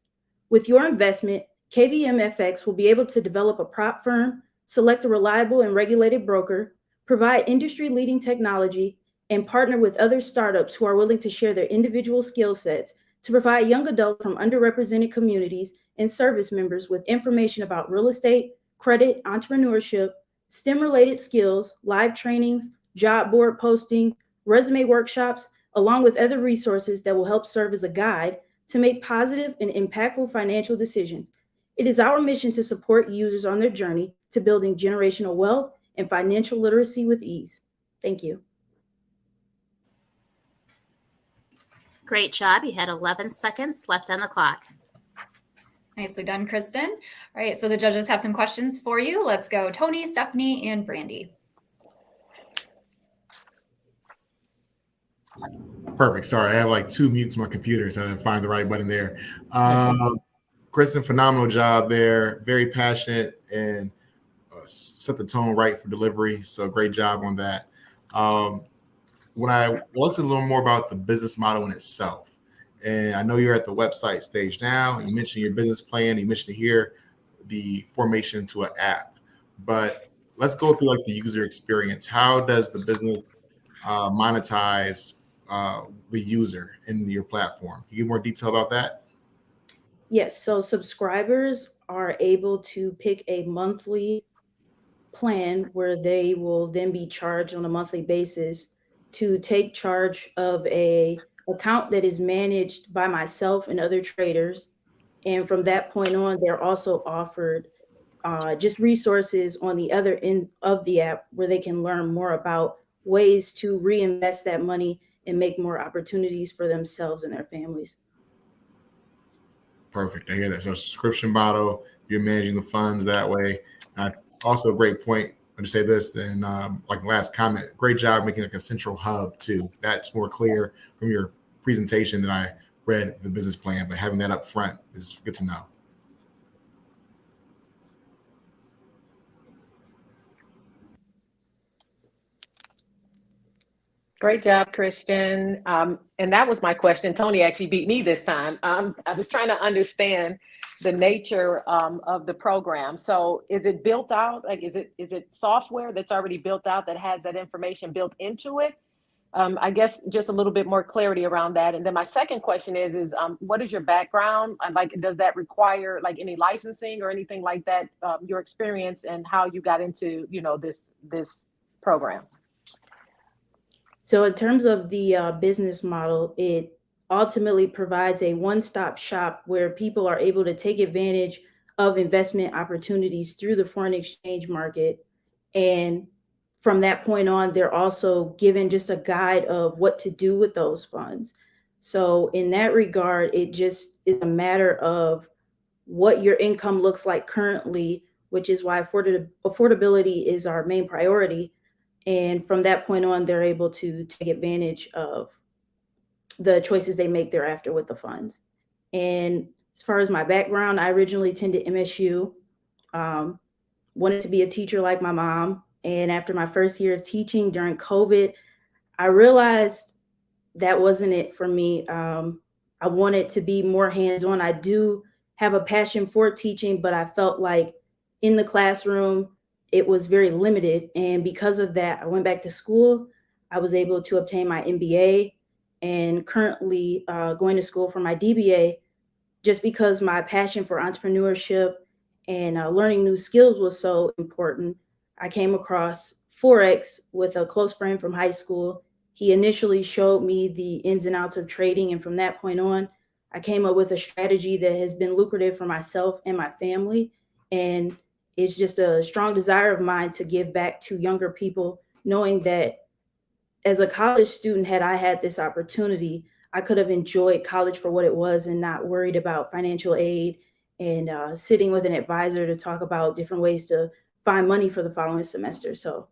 With your investment, KVMFX will be able to develop a prop firm, select a reliable and regulated broker, provide industry-leading technology, and partner with other startups who are willing to share their individual skill sets to provide young adults from underrepresented communities and service members with information about real estate, credit, entrepreneurship, STEM-related skills, live trainings, job board posting, resume workshops, along with other resources that will help serve as a guide to make positive and impactful financial decisions. It is our mission to support users on their journey to building generational wealth and financial literacy with ease. Thank you. Great job. You had 11 seconds left on the clock. Nicely done, Kristen. All right, so the judges have some questions for you. Let's go, Tony, Stephanie, and Brandy. Perfect. Sorry, I have like 2 mutes on my computer, so I didn't find the right button there. Kristen, phenomenal job there. Very passionate and set the tone right for delivery. So great job on that. When I want to learn more about the business model in itself, and I know you're at the website stage now, and you mentioned your business plan, you mentioned here the formation to an app, but let's go through like the user experience. How does the business monetize the user in your platform? Can you give more detail about that? Yes, so subscribers are able to pick a monthly plan where they will then be charged on a monthly basis to take charge of a account that is managed by myself and other traders. And from that point on, they're also offered just resources on the other end of the app where they can learn more about ways to reinvest that money and make more opportunities for themselves and their families. Perfect. I hear that. So subscription model, you're managing the funds that way. Also a great point. I'll just say this, then like last comment, great job making like a central hub too. That's more clear from your presentation than I read the business plan, but having that up front is good to know. Great job, Christian. And that was my question. Tony actually beat me this time. I was trying to understand the nature of the program. So is it built out? Like, is it software that's already built out that has that information built into it? I guess just a little bit more clarity around that. And then my second question is what is your background? Like, does that require like any licensing or anything like that? Your experience and how you got into, this program? So in terms of the business model, it ultimately provides a one-stop shop where people are able to take advantage of investment opportunities through the foreign exchange market. And from that point on, they're also given just a guide of what to do with those funds. So in that regard, it just is a matter of what your income looks like currently, which is why affordability is our main priority. And from that point on, they're able to take advantage of the choices they make thereafter with the funds. And as far as my background, I originally attended MSU, wanted to be a teacher like my mom. And after my first year of teaching during COVID, I realized that wasn't it for me. I wanted to be more hands-on. I do have a passion for teaching, but I felt like in the classroom, it was very limited. And because of that, I went back to school. I was able to obtain my MBA. and currently going to school for my DBA, just because my passion for entrepreneurship and learning new skills was so important. I came across Forex with a close friend from high school. He initially showed me the ins and outs of trading, and from that point on, I came up with a strategy that has been lucrative for myself and my family. And it's just a strong desire of mine to give back to younger people, knowing that as a college student, had I had this opportunity, I could have enjoyed college for what it was and not worried about financial aid and sitting with an advisor to talk about different ways to find money for the following semester. So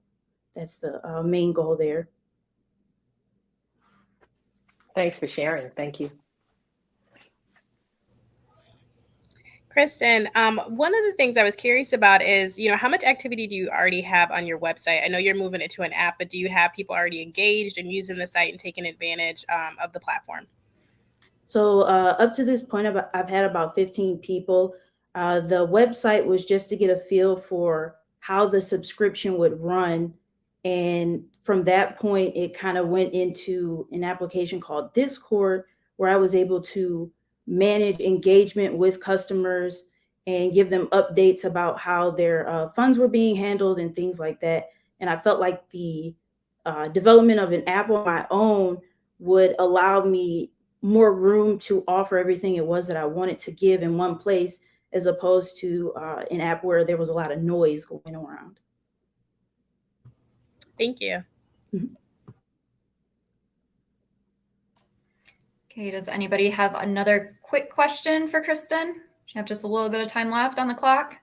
that's the main goal there. Thanks for sharing. Thank you. Kristen, one of the things I was curious about is, how much activity do you already have on your website? I know you're moving it to an app, but do you have people already engaged and using the site and taking advantage of the platform? So up to this point, I've had about 15 people. The website was just to get a feel for how the subscription would run. And from that point, it kind of went into an application called Discord, where I was able to manage engagement with customers and give them updates about how their funds were being handled and things like that. And I felt like the development of an app on my own would allow me more room to offer everything it was that I wanted to give in one place, as opposed to an app where there was a lot of noise going around. Thank you. Okay, does anybody have another quick question for Kristen? We have just a little bit of time left on the clock.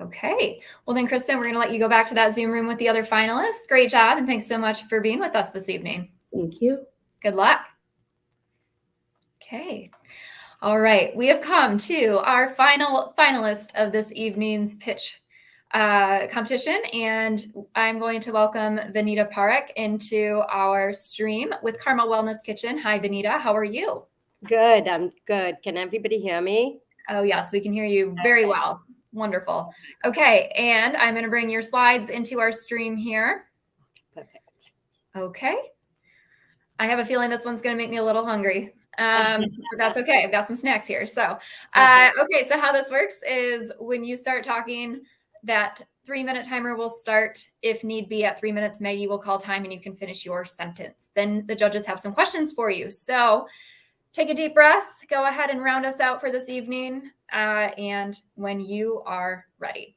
Okay, well then, Kristen, we're going to let you go back to that Zoom room with the other finalists. Great job, and thanks so much for being with us this evening. Thank you. Good luck. Okay. All right, we have come to our final finalist of this evening's pitch competition, and I'm going to welcome Vanita Parekh into our stream with Karma Wellness Kitchen. Hi, Vanita. How are you? Good. I'm good. Can everybody hear me? Oh, yes, we can hear you very well. Wonderful. Okay, and I'm going to bring your slides into our stream here. Perfect. Okay. I have a feeling this one's going to make me a little hungry. But that's okay. I've got some snacks here. So, okay. So how this works is when you start talking, that 3-minute timer will start. If need be, at 3 minutes, Maggie will call time and you can finish your sentence. Then the judges have some questions for you. So take a deep breath, go ahead and round us out for this evening. And when you are ready.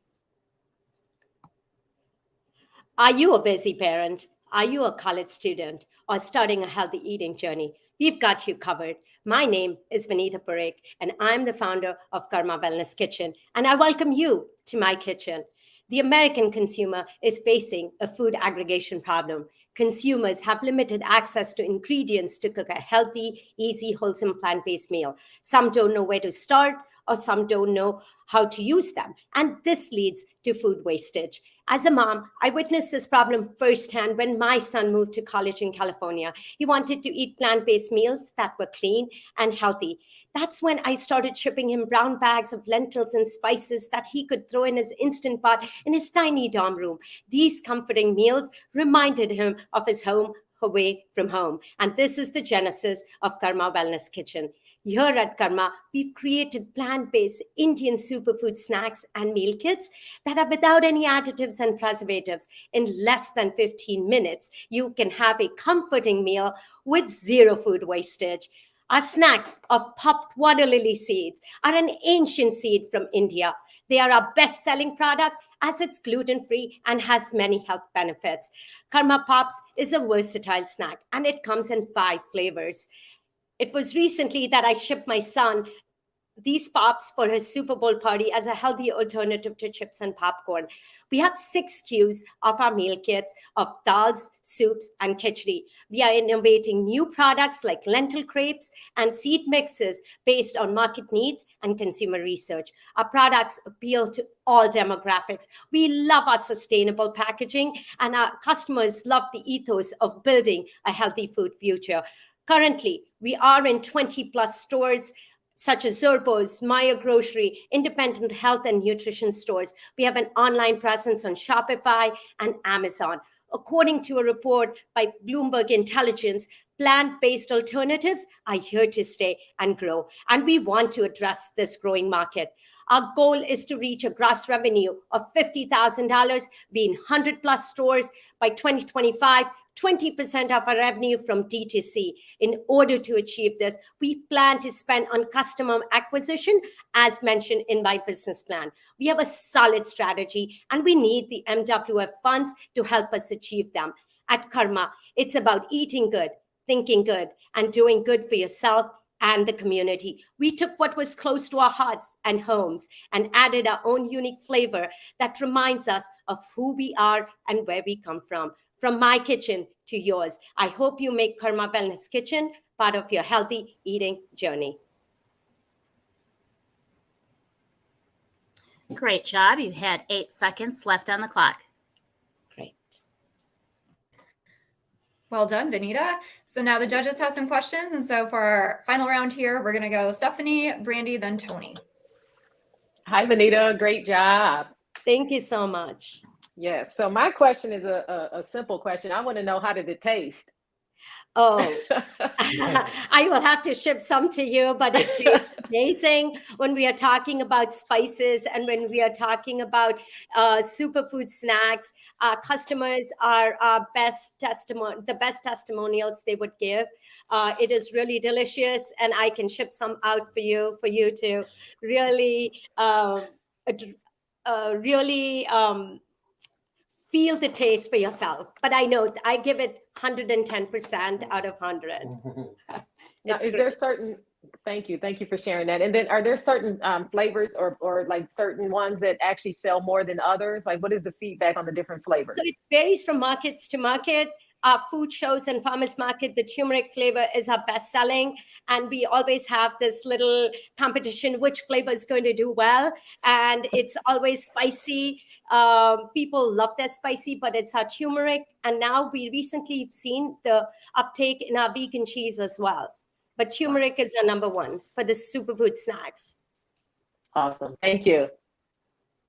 Are you a busy parent? Are you a college student or starting a healthy eating journey? We've got you covered. My name is Vanita Parekh, and I'm the founder of Karma Wellness Kitchen, and I welcome you to my kitchen. The American consumer is facing a food aggregation problem. Consumers have limited access to ingredients to cook a healthy, easy, wholesome plant-based meal. Some don't know where to start, or some don't know how to use them. And this leads to food wastage. As a mom, I witnessed this problem firsthand when my son moved to college in California. He wanted to eat plant-based meals that were clean and healthy. That's when I started shipping him brown bags of lentils and spices that he could throw in his Instant Pot in his tiny dorm room. These comforting meals reminded him of his home away from home. And this is the genesis of Karma Wellness Kitchen. Here at Karma, we've created plant-based Indian superfood snacks and meal kits that are without any additives and preservatives. In less than 15 minutes, you can have a comforting meal with zero food wastage. Our snacks of popped water lily seeds are an ancient seed from India. They are our best-selling product as it's gluten-free and has many health benefits. Karma Pops is a versatile snack, and it comes in 5 flavors. It was recently that I shipped my son these pops for his Super Bowl party as a healthy alternative to chips and popcorn. We have 6 SKUs of our meal kits of dals, soups, and khichdi. We are innovating new products like lentil crepes and seed mixes based on market needs and consumer research. Our products appeal to all demographics. We love our sustainable packaging, and our customers love the ethos of building a healthy food future. Currently, we are in 20+ stores, such as Zerbo's, Maya Grocery, independent health and nutrition stores. We have an online presence on Shopify and Amazon. According to a report by Bloomberg Intelligence, plant-based alternatives are here to stay and grow, and we want to address this growing market. Our goal is to reach a gross revenue of $50,000, be in 100+ stores by 2025, 20% of our revenue from DTC. In order to achieve this, we plan to spend on customer acquisition, as mentioned in my business plan. We have a solid strategy, and we need the MWF funds to help us achieve them. At Karma, it's about eating good, thinking good, and doing good for yourself and the community. We took what was close to our hearts and homes and added our own unique flavor that reminds us of who we are and where we come from. From my kitchen to yours, I hope you make Karma Wellness Kitchen part of your healthy eating journey. Great job. You had 8 seconds left on the clock. Great. Well done, Vanita. So now the judges have some questions. And so for our final round here, we're going to go Stephanie, Brandy, then Tony. Hi, Vanita. Great job. Thank you so much. Yes. So my question is a simple question. I want to know, how does it taste? Oh, I will have to ship some to you, but it tastes amazing when we are talking about spices and when we are talking about superfood snacks. Our customers are our the best testimonials they would give. It is really delicious, and I can ship some out for you to really, feel the taste for yourself. But I know I give it 110% out of 100. Now, is there certain, thank you for sharing that. And then are there certain flavors or like certain ones that actually sell more than others? Like, what is the feedback on the different flavors? So it varies from markets to market. Our food shows and farmers market, the turmeric flavor is our best selling. And we always have this little competition, which flavor is going to do well. And it's always spicy. People love their spicy, but it's our turmeric. And now we recently seen the uptake in our vegan cheese as well. But turmeric is our number one for the superfood snacks. Awesome. Thank you.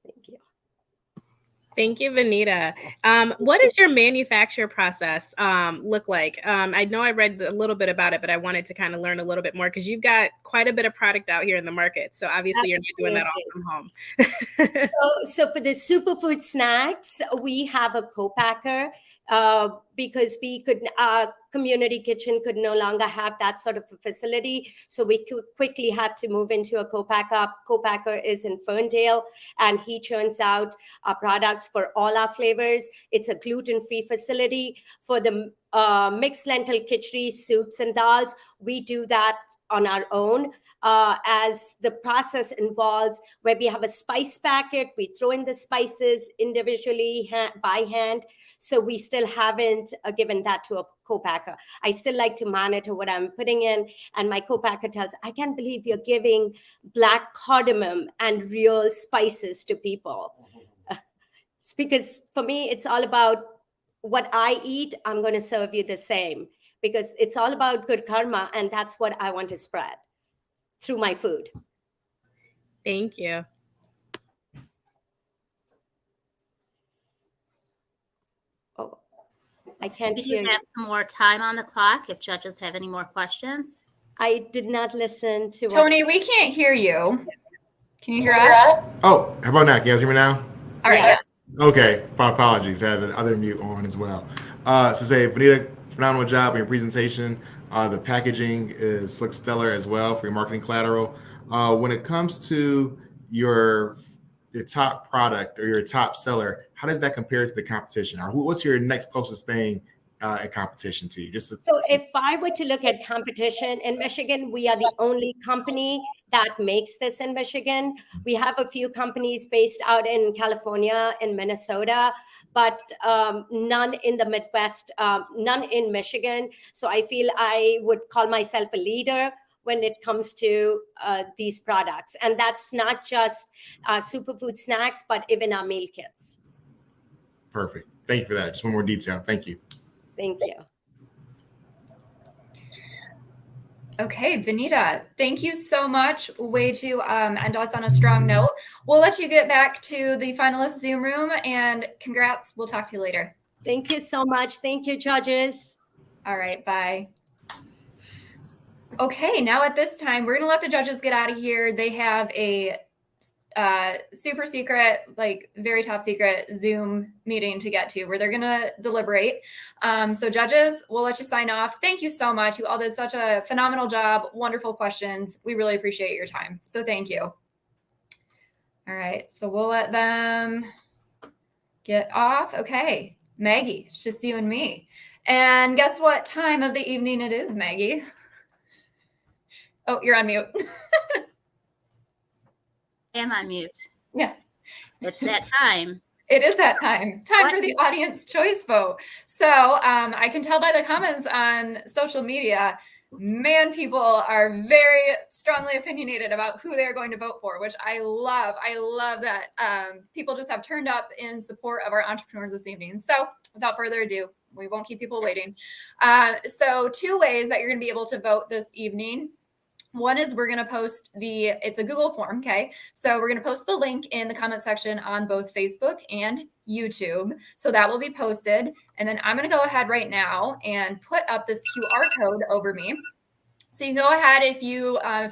Thank you. Thank you, Vanita. What does your manufacture process look like? I know I read a little bit about it, but I wanted to kind of learn a little bit more because you've got quite a bit of product out here in the market. So obviously you're not doing that all from home. So for the superfood snacks, we have a co-packer because we could, community kitchen could no longer have that sort of a facility. So we quickly had to move into a co-packer. Co-packer is in Ferndale, and he churns out our products for all our flavors. It's a gluten-free facility. For the mixed lentil khichdi, soups and dals, we do that on our own. As the process involves where we have a spice packet, we throw in the spices individually by hand. So we still haven't given that to a co-packer. I still like to monitor what I'm putting in. And my co-packer tells, I can't believe you're giving black cardamom and real spices to people. It's because for me, it's all about what I eat. I'm going to serve you the same because it's all about good karma. And that's what I want to spread through my food. Thank you. Oh, I can't We hear do you. have some more time on the clock if judges have any more questions. I did not listen to Tony, we can't hear you. Can you hear us? Oh, how about now? Can you guys hear me now? All right, yes. Okay, apologies. I had the other mute on as well. So say, Vanita, phenomenal job in your presentation. The packaging is looks stellar as well for your marketing collateral. When it comes to your top product or your top seller, how does that compare to the competition? Or what's your next closest thing in competition to you? So if I were to look at competition in Michigan, we are the only company that makes this in Michigan. We have a few companies based out in California and Minnesota, but none in the Midwest, none in Michigan. So I feel I would call myself a leader when it comes to these products. And that's not just superfood snacks, but even our meal kits. Perfect. Thank you for that. Just one more detail. Thank you. Thank you. Okay, Vanita, thank you so much. Way to end us on a strong note. We'll let you get back to the finalist Zoom room, and congrats. We'll talk to you later. Thank you so much. Thank you, judges. All right, bye. Okay, now at this time, we're going to let the judges get out of here. They have a super secret, like very top secret Zoom meeting to get to where they're going to deliberate. So judges, we'll let you sign off. Thank you so much. You all did such a phenomenal job. Wonderful questions. We really appreciate your time. So thank you. All right, so we'll let them get off. Okay, Maggie, it's just you and me. And guess what time of the evening it is, Maggie? Oh, you're on mute. Am I mute? Yeah. It's that time. It is that time. Time for the audience choice vote. So I can tell by the comments on social media, man, people are very strongly opinionated about who they're going to vote for, which I love. I love that people just have turned up in support of our entrepreneurs this evening. So without further ado, we won't keep people waiting. So 2 ways that you're going to be able to vote this evening. One is we're going to post it's a Google form. Okay. So we're going to post the link in the comment section on both Facebook and YouTube. So that will be posted. And then I'm going to go ahead right now and put up this QR code over me. So you can go ahead if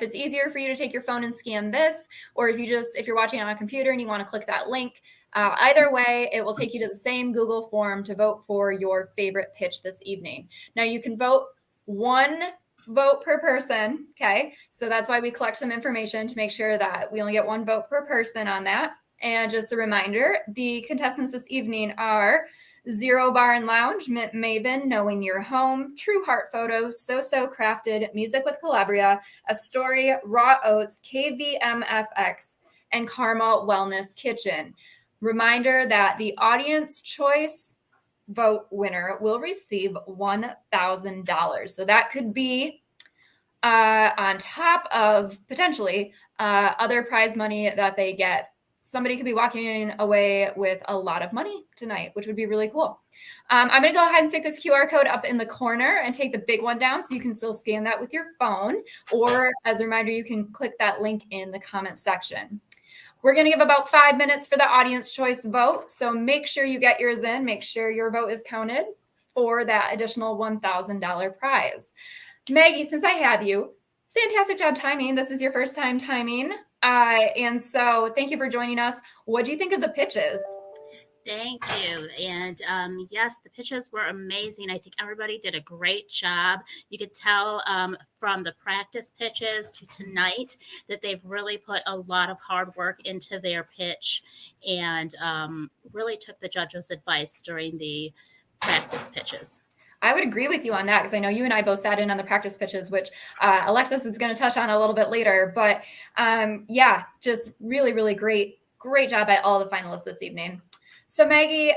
it's easier for you to take your phone and scan this, or if you're watching on a computer and you want to click that link, either way, it will take you to the same Google form to vote for your favorite pitch this evening. Now you can vote 1 vote per person. Okay. So that's why we collect some information to make sure that we only get 1 vote per person on that. And just a reminder, the contestants this evening are Zero Bar and Lounge, Mint Maven, Knowing Your Home, True Heart Photos, So Crafted, Music with Calabria, A Story, Raw Oats, KVMFX, and Karma Wellness Kitchen. Reminder that the audience choice vote winner will receive $1,000. So that could be on top of potentially other prize money that they get. Somebody could be walking away with a lot of money tonight, which would be really cool. I'm going to go ahead and stick this QR code up in the corner and take the big one down so you can still scan that with your phone. Or as a reminder, you can click that link in the comment section. We're going to give about 5 minutes for the audience choice vote. So make sure you get yours in. Make sure your vote is counted for that additional $1,000 prize. Maggie, since I have you, fantastic job timing. This is your first time timing. And so thank you for joining us. What do you think of the pitches? Thank you. And yes, the pitches were amazing. I think everybody did a great job. You could tell from the practice pitches to tonight that they've really put a lot of hard work into their pitch and really took the judges' advice during the practice pitches. I would agree with you on that because I know you and I both sat in on the practice pitches, which Alexis is going to touch on a little bit later. But yeah, just really, really great job by all the finalists this evening. So Maggie,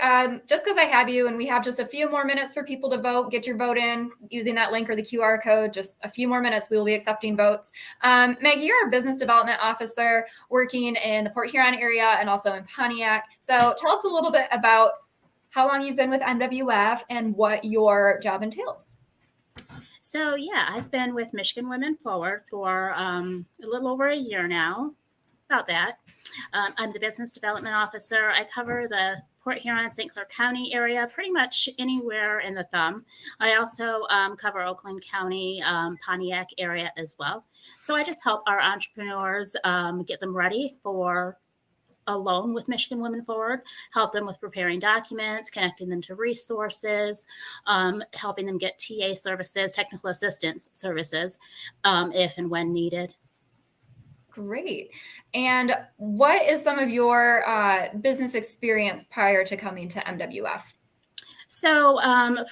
just because I have you and we have just a few more minutes for people to vote, get your vote in using that link or the QR code, just a few more minutes, we will be accepting votes. Maggie, you're a business development officer working in the Port Huron area and also in Pontiac. So tell us a little bit about how long you've been with MWF and what your job entails. So yeah, I've been with Michigan Women Forward for a little over a year now, about that. I'm the business development officer. I cover the Port Huron, St. Clair County area, pretty much anywhere in the thumb. I also cover Oakland County, Pontiac area as well. So I just help our entrepreneurs get them ready for a loan with Michigan Women Forward, help them with preparing documents, connecting them to resources, helping them get TA services, technical assistance services, if and when needed. Great. And what is some of your business experience prior to coming to MWF? So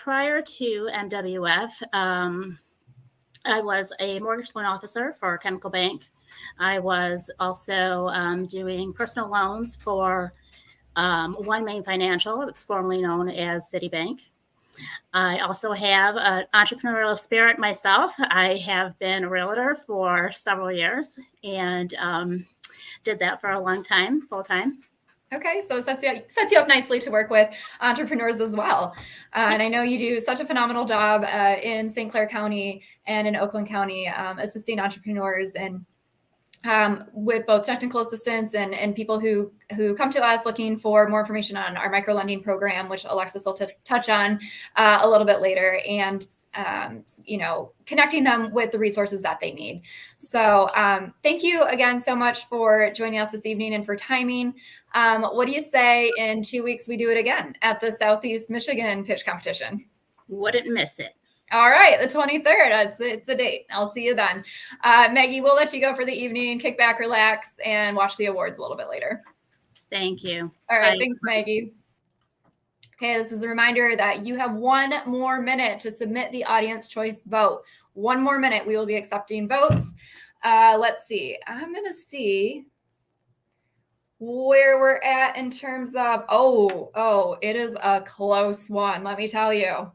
prior to MWF, I was a mortgage loan officer for a chemical bank. I was also doing personal loans for One Main Financial. It's formerly known as Citibank. I also have an entrepreneurial spirit myself. I have been a realtor for several years and did that for a long time, full time. Okay, so it sets you up nicely to work with entrepreneurs as well. And I know you do such a phenomenal job in St. Clair County and in Oakland County assisting entrepreneurs and with both technical assistants and people who come to us looking for more information on our micro lending program, which Alexis will touch on a little bit later, and connecting them with the resources that they need. So thank you again so much for joining us this evening and for timing. What do you say in 2 weeks we do it again at the Southeast Michigan pitch competition? Wouldn't miss it. All right, the 23rd. It's a date. I'll see you then. Maggie, we'll let you go for the evening, kick back, relax, and watch the awards a little bit later. Thank you. All right, Bye. thanks, Maggie. Okay, this is a reminder that you have 1 more minute to submit the audience choice vote. 1 more minute, we will be accepting votes. Let's see. I'm going to see where we're at in terms of, it is a close one, let me tell you.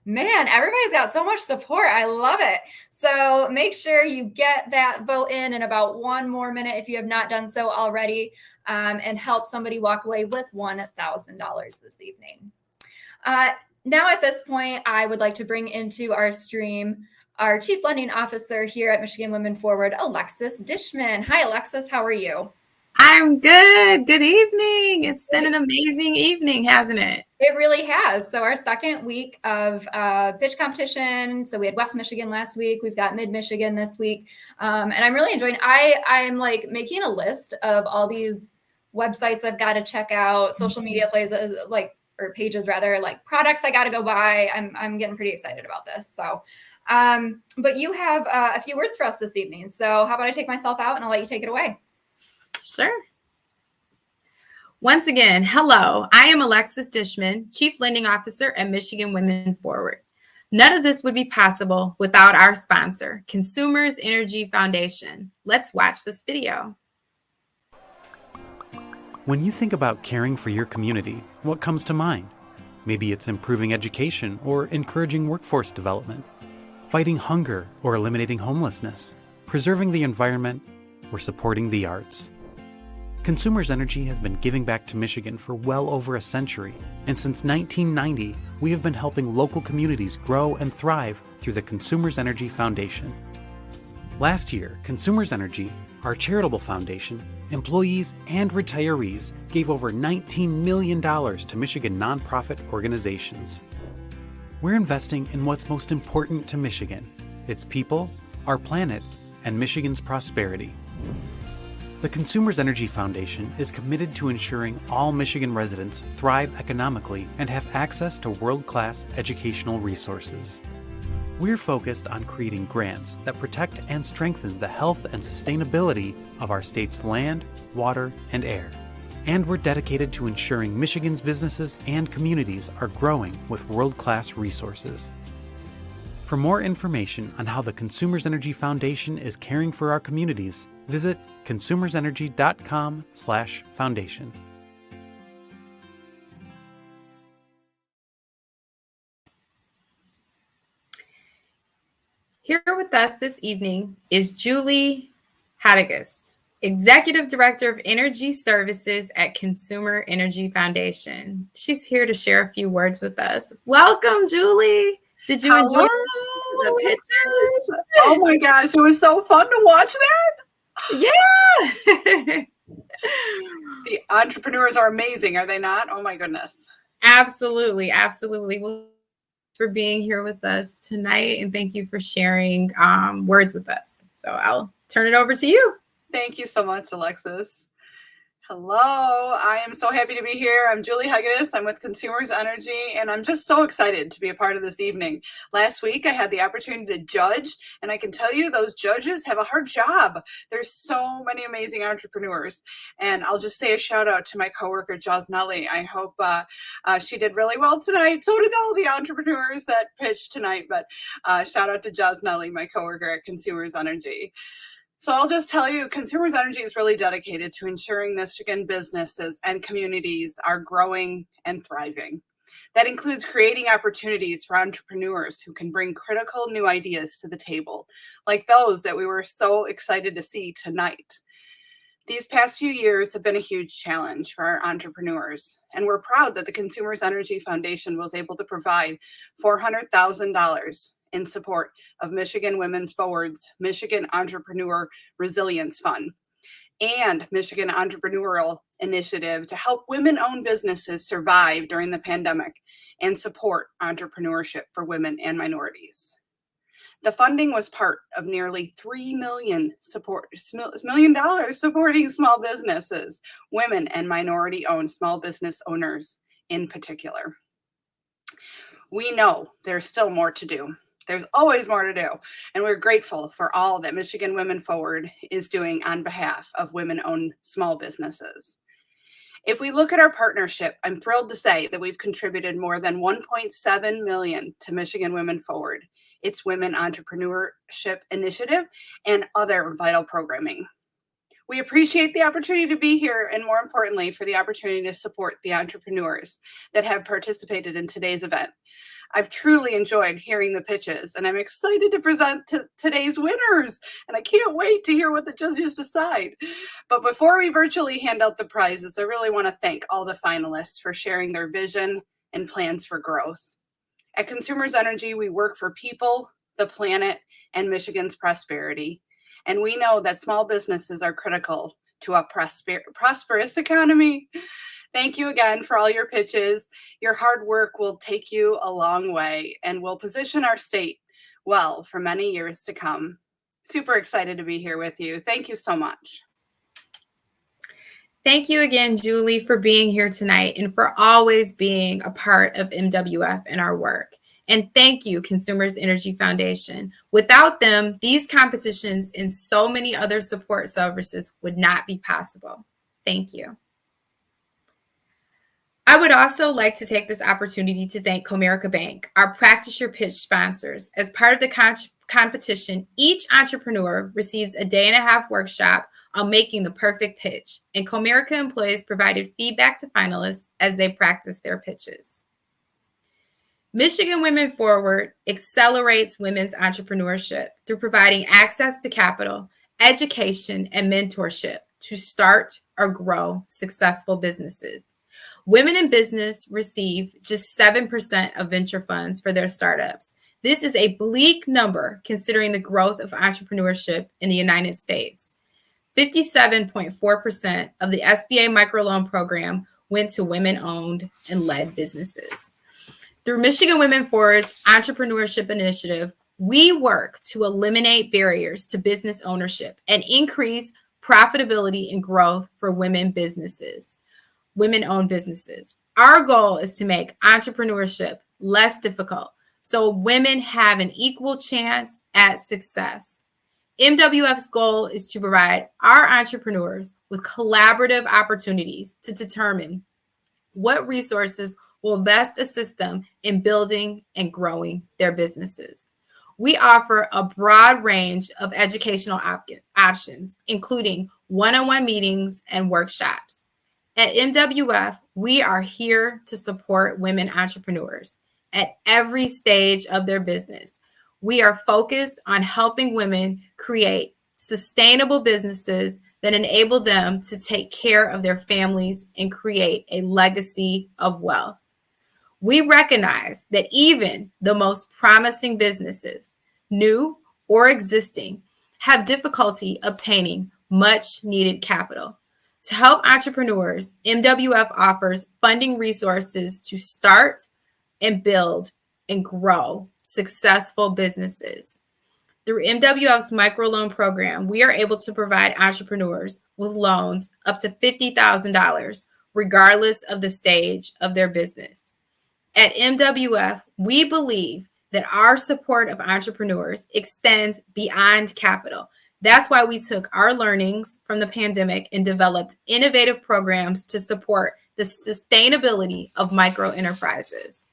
Man, everybody's got so much support. I love it. So make sure you get that vote in about 1 more minute if you have not done so already, and help somebody walk away with $1,000 this evening. Now at this point, I would like to bring into our stream our Chief Lending Officer here at Michigan Women Forward, Alexis Dishman. Hi, Alexis. How are you? I'm good. Good evening. It's been an amazing evening, hasn't it? It really has. So our second week of pitch competition. So we had West Michigan last week. We've got Mid Michigan this week. And I'm really enjoying, I'm like making a list of all these websites I've got to check out, social media places, or pages rather, like products I got to go buy. I'm getting pretty excited about this. So, but you have a few words for us this evening. So how about I take myself out and I'll let you take it away. Sure. Once again, hello. I am Alexis Dishman, Chief Lending Officer at Michigan Women Forward. None of this would be possible without our sponsor, Consumers Energy Foundation. Let's watch this video. When you think about caring for your community, what comes to mind? Maybe it's improving education or encouraging workforce development, fighting hunger or eliminating homelessness, preserving the environment, or supporting the arts. Consumers Energy has been giving back to Michigan for well over a century, and since 1990, we have been helping local communities grow and thrive through the Consumers Energy Foundation. Last year, Consumers Energy, our charitable foundation, employees and retirees gave over $19 million to Michigan nonprofit organizations. We're investing in what's most important to Michigan, its people, our planet, and Michigan's prosperity. The Consumers Energy Foundation is committed to ensuring all Michigan residents thrive economically and have access to world-class educational resources. We're focused on creating grants that protect and strengthen the health and sustainability of our state's land, water, and air. And we're dedicated to ensuring Michigan's businesses and communities are growing with world-class resources. For more information on how the Consumers Energy Foundation is caring for our communities, visit consumersenergy.com/foundation. Here with us this evening is Julie Haddigas, Executive Director of Energy Services at Consumer Energy Foundation. She's here to share a few words with us. Welcome, Julie. Did you enjoy the pictures? Oh my gosh, it was so fun to watch that. Yeah. The entrepreneurs are amazing, are they not? Oh my goodness. Absolutely. Absolutely. Well, for being here with us tonight, and thank you for sharing words with us. So I'll turn it over to you. Thank you so much, Alexis. Hello, I am so happy to be here. I'm Julie Haddigas. I'm with Consumers Energy, and I'm just so excited to be a part of this evening. Last week, I had the opportunity to judge, and I can tell you those judges have a hard job. There's so many amazing entrepreneurs, and I'll just say a shout out to my coworker, Jaws Nelly. I hope she did really well tonight. So did all the entrepreneurs that pitched tonight, but shout out to Jaws Nelly, my coworker at Consumers Energy. So I'll just tell you, Consumers Energy is really dedicated to ensuring Michigan businesses and communities are growing and thriving. That includes creating opportunities for entrepreneurs who can bring critical new ideas to the table, like those that we were so excited to see tonight. These past few years have been a huge challenge for our entrepreneurs, and we're proud that the Consumers Energy Foundation was able to provide $400,000 in support of Michigan Women Forward's Michigan Entrepreneur Resilience Fund and Michigan Entrepreneurial Initiative to help women-owned businesses survive during the pandemic and support entrepreneurship for women and minorities. The funding was part of nearly $3 million supporting small businesses, women and minority-owned small business owners in particular. We know there's still more to do. There's always more to do, and we're grateful for all that Michigan Women Forward is doing on behalf of women-owned small businesses. If we look at our partnership, I'm thrilled to say that we've contributed more than $1.7 million to Michigan Women Forward, its Women Entrepreneurship Initiative, and other vital programming. We appreciate the opportunity to be here, and more importantly, for the opportunity to support the entrepreneurs that have participated in today's event. I've truly enjoyed hearing the pitches, and I'm excited to present today's winners, and I can't wait to hear what the judges decide. But before we virtually hand out the prizes, I really want to thank all the finalists for sharing their vision and plans for growth. At Consumers Energy, we work for people, the planet, and Michigan's prosperity. And we know that small businesses are critical to a prosperous economy. Thank you again for all your pitches. Your hard work will take you a long way and will position our state well for many years to come. Super excited to be here with you. Thank you so much. Thank you again, Julie, for being here tonight and for always being a part of MWF and our work. And thank you, Consumers Energy Foundation. Without them, these competitions and so many other support services would not be possible. Thank you. I would also like to take this opportunity to thank Comerica Bank, our Practice Your Pitch sponsors. As part of the competition, each entrepreneur receives a day-and-a-half workshop on making the perfect pitch, and Comerica employees provided feedback to finalists as they practiced their pitches. Michigan Women Forward accelerates women's entrepreneurship through providing access to capital, education, and mentorship to start or grow successful businesses. Women in business receive just 7% of venture funds for their startups. This is a bleak number considering the growth of entrepreneurship in the United States. 57.4% of the SBA microloan program went to women-owned and led businesses. Through Michigan Women Forward's Entrepreneurship Initiative, we work to eliminate barriers to business ownership and increase profitability and growth for women-owned businesses. Our goal is to make entrepreneurship less difficult so women have an equal chance at success. MWF's goal is to provide our entrepreneurs with collaborative opportunities to determine what resources will best assist them in building and growing their businesses. We offer a broad range of educational options, including one-on-one meetings and workshops. At MWF, we are here to support women entrepreneurs at every stage of their business. We are focused on helping women create sustainable businesses that enable them to take care of their families and create a legacy of wealth. We recognize that even the most promising businesses, new or existing, have difficulty obtaining much needed capital. To help entrepreneurs, MWF offers funding resources to start and build and grow successful businesses. Through MWF's microloan program, we are able to provide entrepreneurs with loans up to $50,000, regardless of the stage of their business. At MWF, we believe that our support of entrepreneurs extends beyond capital. That's why we took our learnings from the pandemic and developed innovative programs to support the sustainability of micro enterprises.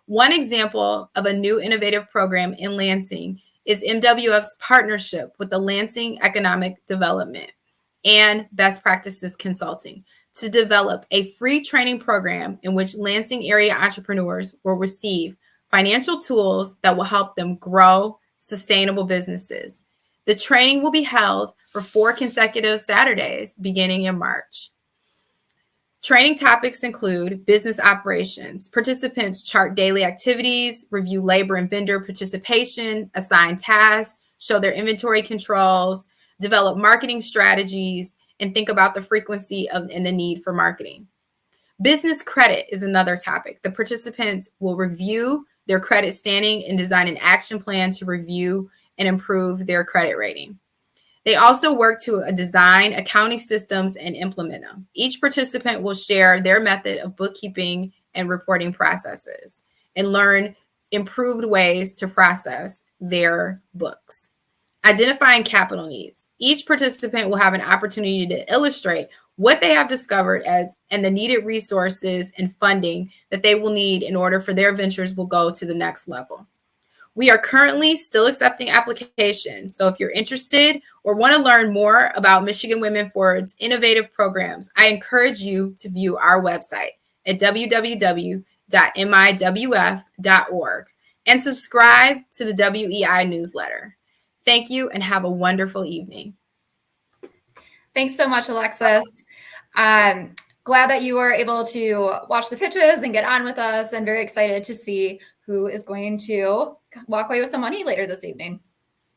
One example of a new innovative program in Lansing is MWF's partnership with the Lansing Economic Development and Best Practices Consulting to develop a free training program in which Lansing area entrepreneurs will receive financial tools that will help them grow sustainable businesses. The training will be held for 4 consecutive Saturdays beginning in March. Training topics include business operations. Participants chart daily activities, review labor and vendor participation, assign tasks, show their inventory controls, develop marketing strategies, and think about the frequency of and the need for marketing. Business credit is another topic. The participants will review their credit standing and design an action plan to review and improve their credit rating. They also work to design accounting systems and implement them. Each participant will share their method of bookkeeping and reporting processes and learn improved ways to process their books. Identifying capital needs. Each participant will have an opportunity to illustrate what they have discovered and the needed resources and funding that they will need in order for their ventures will go to the next level. We are currently still accepting applications. So if you're interested or want to learn more about Michigan Women Forward's innovative programs, I encourage you to view our website at www.miwf.org and subscribe to the WEI newsletter. Thank you and have a wonderful evening. Thanks so much, Alexis. Glad that you were able to watch the pitches and get on with us, and very excited to see who is going to walk away with some money later this evening.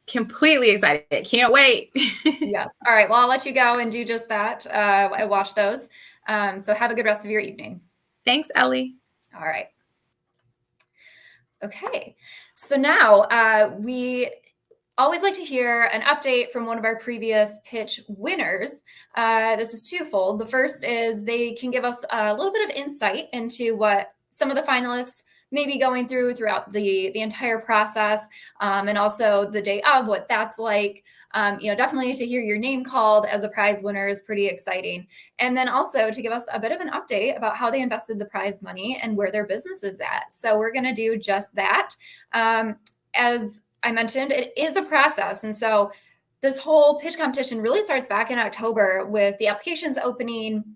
Completely excited. Can't wait. Yes. All right. Well, I'll let you go and do just that. I watch those. So have a good rest of your evening. Thanks, Ellie. All right. Okay. So now we always like to hear an update from one of our previous pitch winners. This is twofold. The first is they can give us a little bit of insight into what some of the finalists may be going throughout the entire process, and also the day of, what that's like. Definitely to hear your name called as a prize winner is pretty exciting. And then also to give us a bit of an update about how they invested the prize money and where their business is at. So we're going to do just that. As I mentioned, it is a process. And so this whole pitch competition really starts back in October with the applications opening,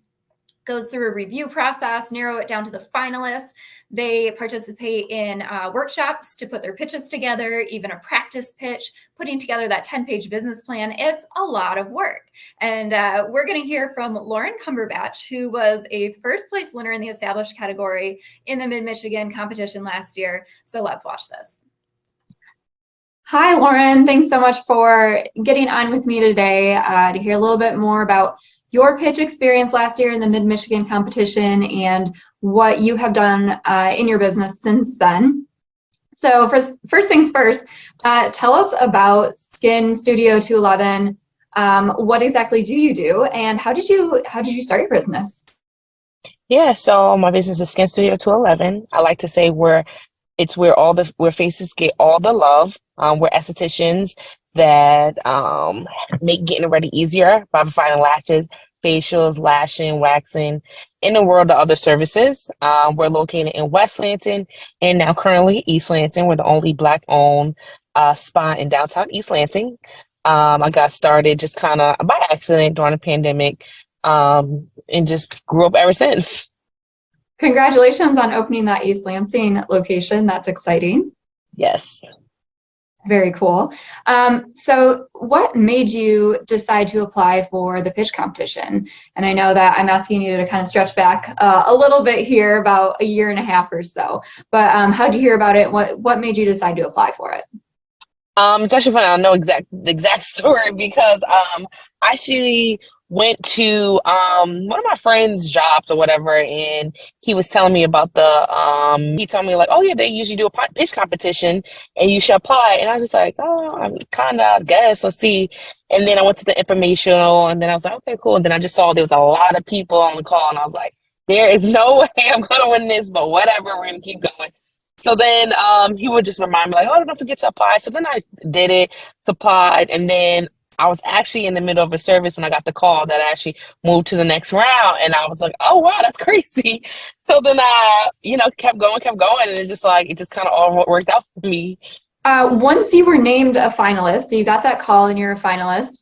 goes through a review process, narrow it down to the finalists. They participate in workshops to put their pitches together, even a practice pitch, putting together that 10-page business plan. It's a lot of work. And we're going to hear from Lauren Cumberbatch, who was a first place winner in the established category in the Mid-Michigan competition last year. So let's watch this. Hi, Lauren. Thanks so much for getting on with me today to hear a little bit more about your pitch experience last year in the Mid-Michigan competition and what you have done in your business since then. So first things first, tell us about Skin Studio 211. What exactly do you do, and how did you start your business? Yeah, so my business is Skin Studio 211. I like to say where faces get all the love. We're estheticians that make getting ready easier by providing lashes, facials, lashing, waxing, in the world of other services. We're located in West Lansing and now currently East Lansing. We're the only Black-owned spa in downtown East Lansing. I got started just kind of by accident during the pandemic and just grew up ever since. Congratulations on opening that East Lansing location. That's exciting. Yes. Very cool. So what made you decide to apply for the pitch competition? And I know that I'm asking you to kind of stretch back a little bit here, about a year and a half or so. But how did you hear about it? What made you decide to apply for it? It's actually funny. I know the exact story because I actually went to one of my friends' jobs or whatever, and he was telling me about he told me like, oh yeah, they usually do a pitch competition and you should apply. And I was just like, oh, I'm kind of, guess, let's see. And then I went to the informational, and then I was like, okay, cool. And then I just saw there was a lot of people on the call, and I was like, there is no way I'm gonna win this, but whatever, we're gonna keep going. So then he would just remind me like, oh, don't forget to apply. So then I did it, applied, and then I was actually in the middle of a service when I got the call that I actually moved to the next round. And I was like, oh, wow, that's crazy. So then I, kept going. And it's just like, it just kind of all worked out for me. Once you were named a finalist, so you got that call and you're a finalist,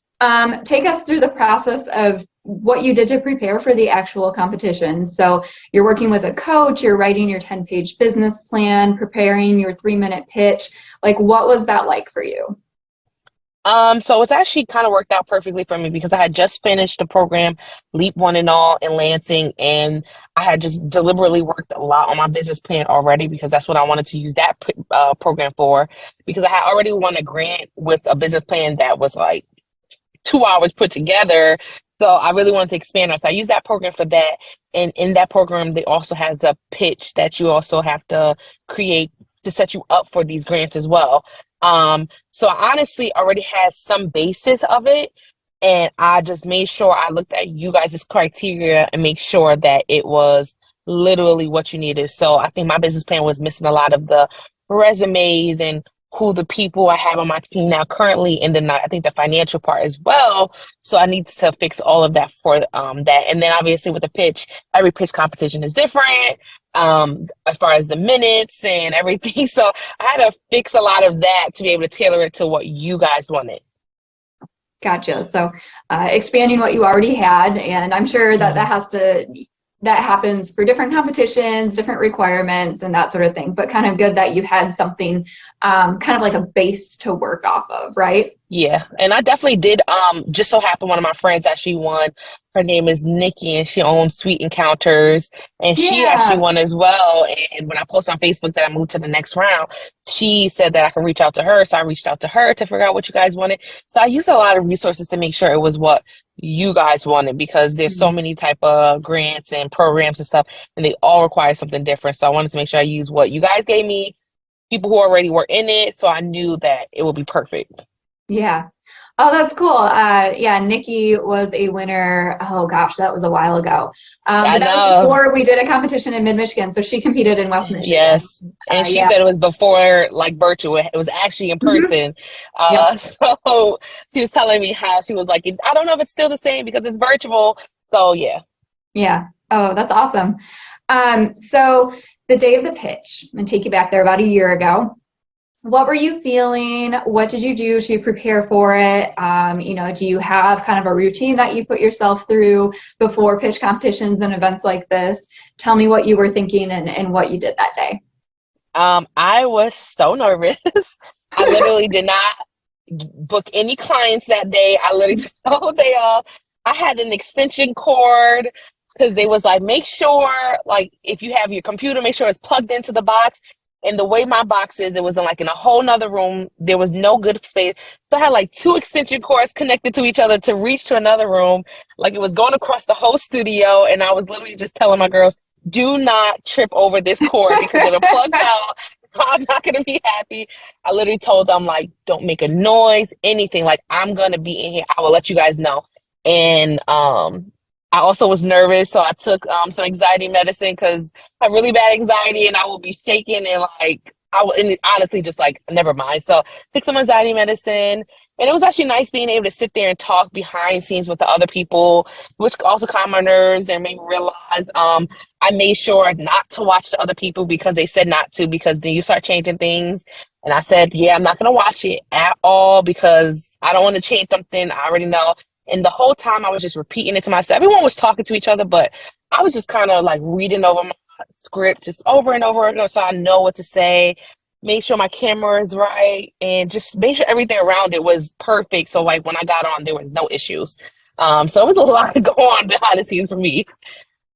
take us through the process of what you did to prepare for the actual competition. So you're working with a coach, you're writing your 10-page business plan, preparing your 3-minute pitch. Like, what was that like for you? So it's actually kind of worked out perfectly for me because I had just finished the program Leap One and All in Lansing, and I had just deliberately worked a lot on my business plan already because that's what I wanted to use that program for, because I had already won a grant with a business plan that was like 2 hours put together. So I really wanted to expand on. So I used that program for that. And in that program, they also has a pitch that you also have to create to set you up for these grants as well. So I honestly already had some basis of it. And I just made sure I looked at you guys' criteria and make sure that it was literally what you needed. So I think my business plan was missing a lot of the resumes and who the people I have on my team now currently, and then I think the financial part as well. So I need to fix all of that for that. And then obviously with the pitch, every pitch competition is different as far as the minutes and everything. So I had to fix a lot of that to be able to tailor it to what you guys wanted. Gotcha. So expanding what you already had, and I'm sure that that happens for different competitions, different requirements, and that sort of thing. But kind of good that you had something kind of like a base to work off of, right? Yeah, and I definitely did. Just so happened one of my friends actually won. Her name is Nikki, and she owns Sweet Encounters, and she actually won as well. And when I posted on Facebook that I moved to the next round, she said that I could reach out to her. So I reached out to her to figure out what you guys wanted. So I used a lot of resources to make sure it was what you guys wanted, because there's so many type of grants and programs and stuff, and they all require something different. So I wanted to make sure I used what you guys gave me, people who already were in it, so I knew that it would be perfect. Yeah. Oh, that's cool. Yeah, Nikki was a winner. Oh gosh, that was a while ago. But that was before we did a competition in Mid-Michigan. So she competed in West Michigan. Yes. And she said it was before like virtual. It was actually in person. So she was telling me how she was like, I don't know if it's still the same because it's virtual. So yeah. Yeah. Oh, that's awesome. So the day of the pitch, I'm gonna take you back there about a year ago. What were you feeling? What did you do to prepare for it? Do you have kind of a routine that you put yourself through before pitch competitions and events like this? Tell me what you were thinking and what you did that day. I was so nervous. I literally did not book any clients that day. I literally took the whole day off. I had an extension cord because they was like, make sure, like, if you have your computer, make sure it's plugged into the box. And the way my box is, it was in a whole nother room. There was no good space. So I had like 2 extension cords connected to each other to reach to another room. Like it was going across the whole studio. And I was literally just telling my girls, do not trip over this cord because if it plugs out, I'm not going to be happy. I literally told them, like, don't make a noise, anything. Like, I'm going to be in here. I will let you guys know. And I also was nervous, so I took some anxiety medicine because I have really bad anxiety and I will be shaking and honestly just like, never mind. So took some anxiety medicine, and it was actually nice being able to sit there and talk behind scenes with the other people, which also calmed my nerves and made me realize I made sure not to watch the other people because they said not to, because then you start changing things. And I said, yeah, I'm not going to watch it at all because I don't want to change something I already know. And the whole time I was just repeating it to myself. Everyone was talking to each other, but I was just kind of like reading over my script just over and over again so I know what to say, make sure my camera is right, and just make sure everything around it was perfect. So like when I got on, there was no issues. So it was a lot to go on behind the scenes for me.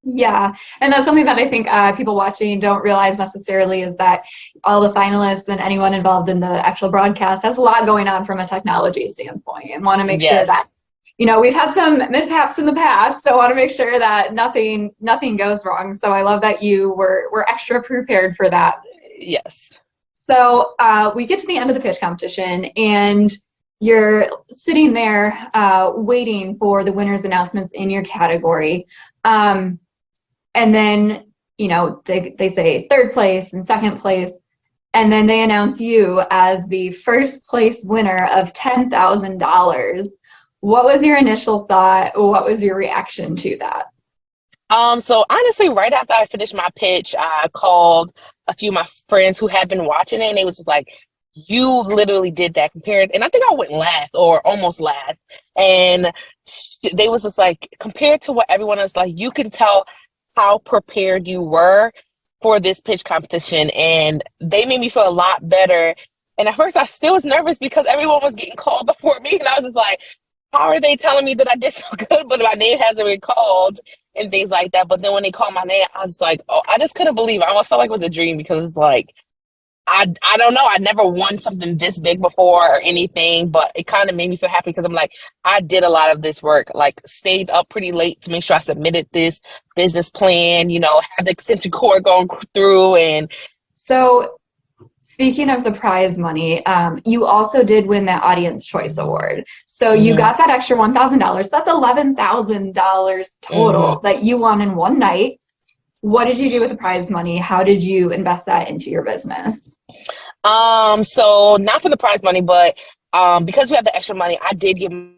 Yeah, and that's something that I think people watching don't realize necessarily is that all the finalists and anyone involved in the actual broadcast has a lot going on from a technology standpoint, and want to make sure that we've had some mishaps in the past, so I want to make sure that nothing goes wrong. So I love that you were extra prepared for that. Yes. So we get to the end of the pitch competition, and you're sitting there waiting for the winners' announcements in your category. And then, they say third place and second place, and then they announce you as the first place winner of $10,000. What was your initial thought? What was your reaction to that? So honestly, right after I finished my pitch, I called a few of my friends who had been watching it, and they was just like, you literally did that compared. And I think I went last or almost last. And they was just like, compared to what everyone else, like, you can tell how prepared you were for this pitch competition. And they made me feel a lot better And at first I still was nervous because everyone was getting called before me. And I was just like, how are they telling me that I did so good, but my name hasn't been called and things like that. But then when they called my name, I was like, oh, I just couldn't believe it. I almost felt like it was a dream because it's like, I don't know. I never won something this big before or anything, but it kind of made me feel happy because I'm like, I did a lot of this work, like stayed up pretty late to make sure I submitted this business plan, had the extension cord going through. And so speaking of the prize money, you also did win that Audience Choice Award. So you got that extra $1,000. That's $11,000 total that you won in one night. What did you do with the prize money? How did you invest that into your business? So not for the prize money, but because we have the extra money, I did give a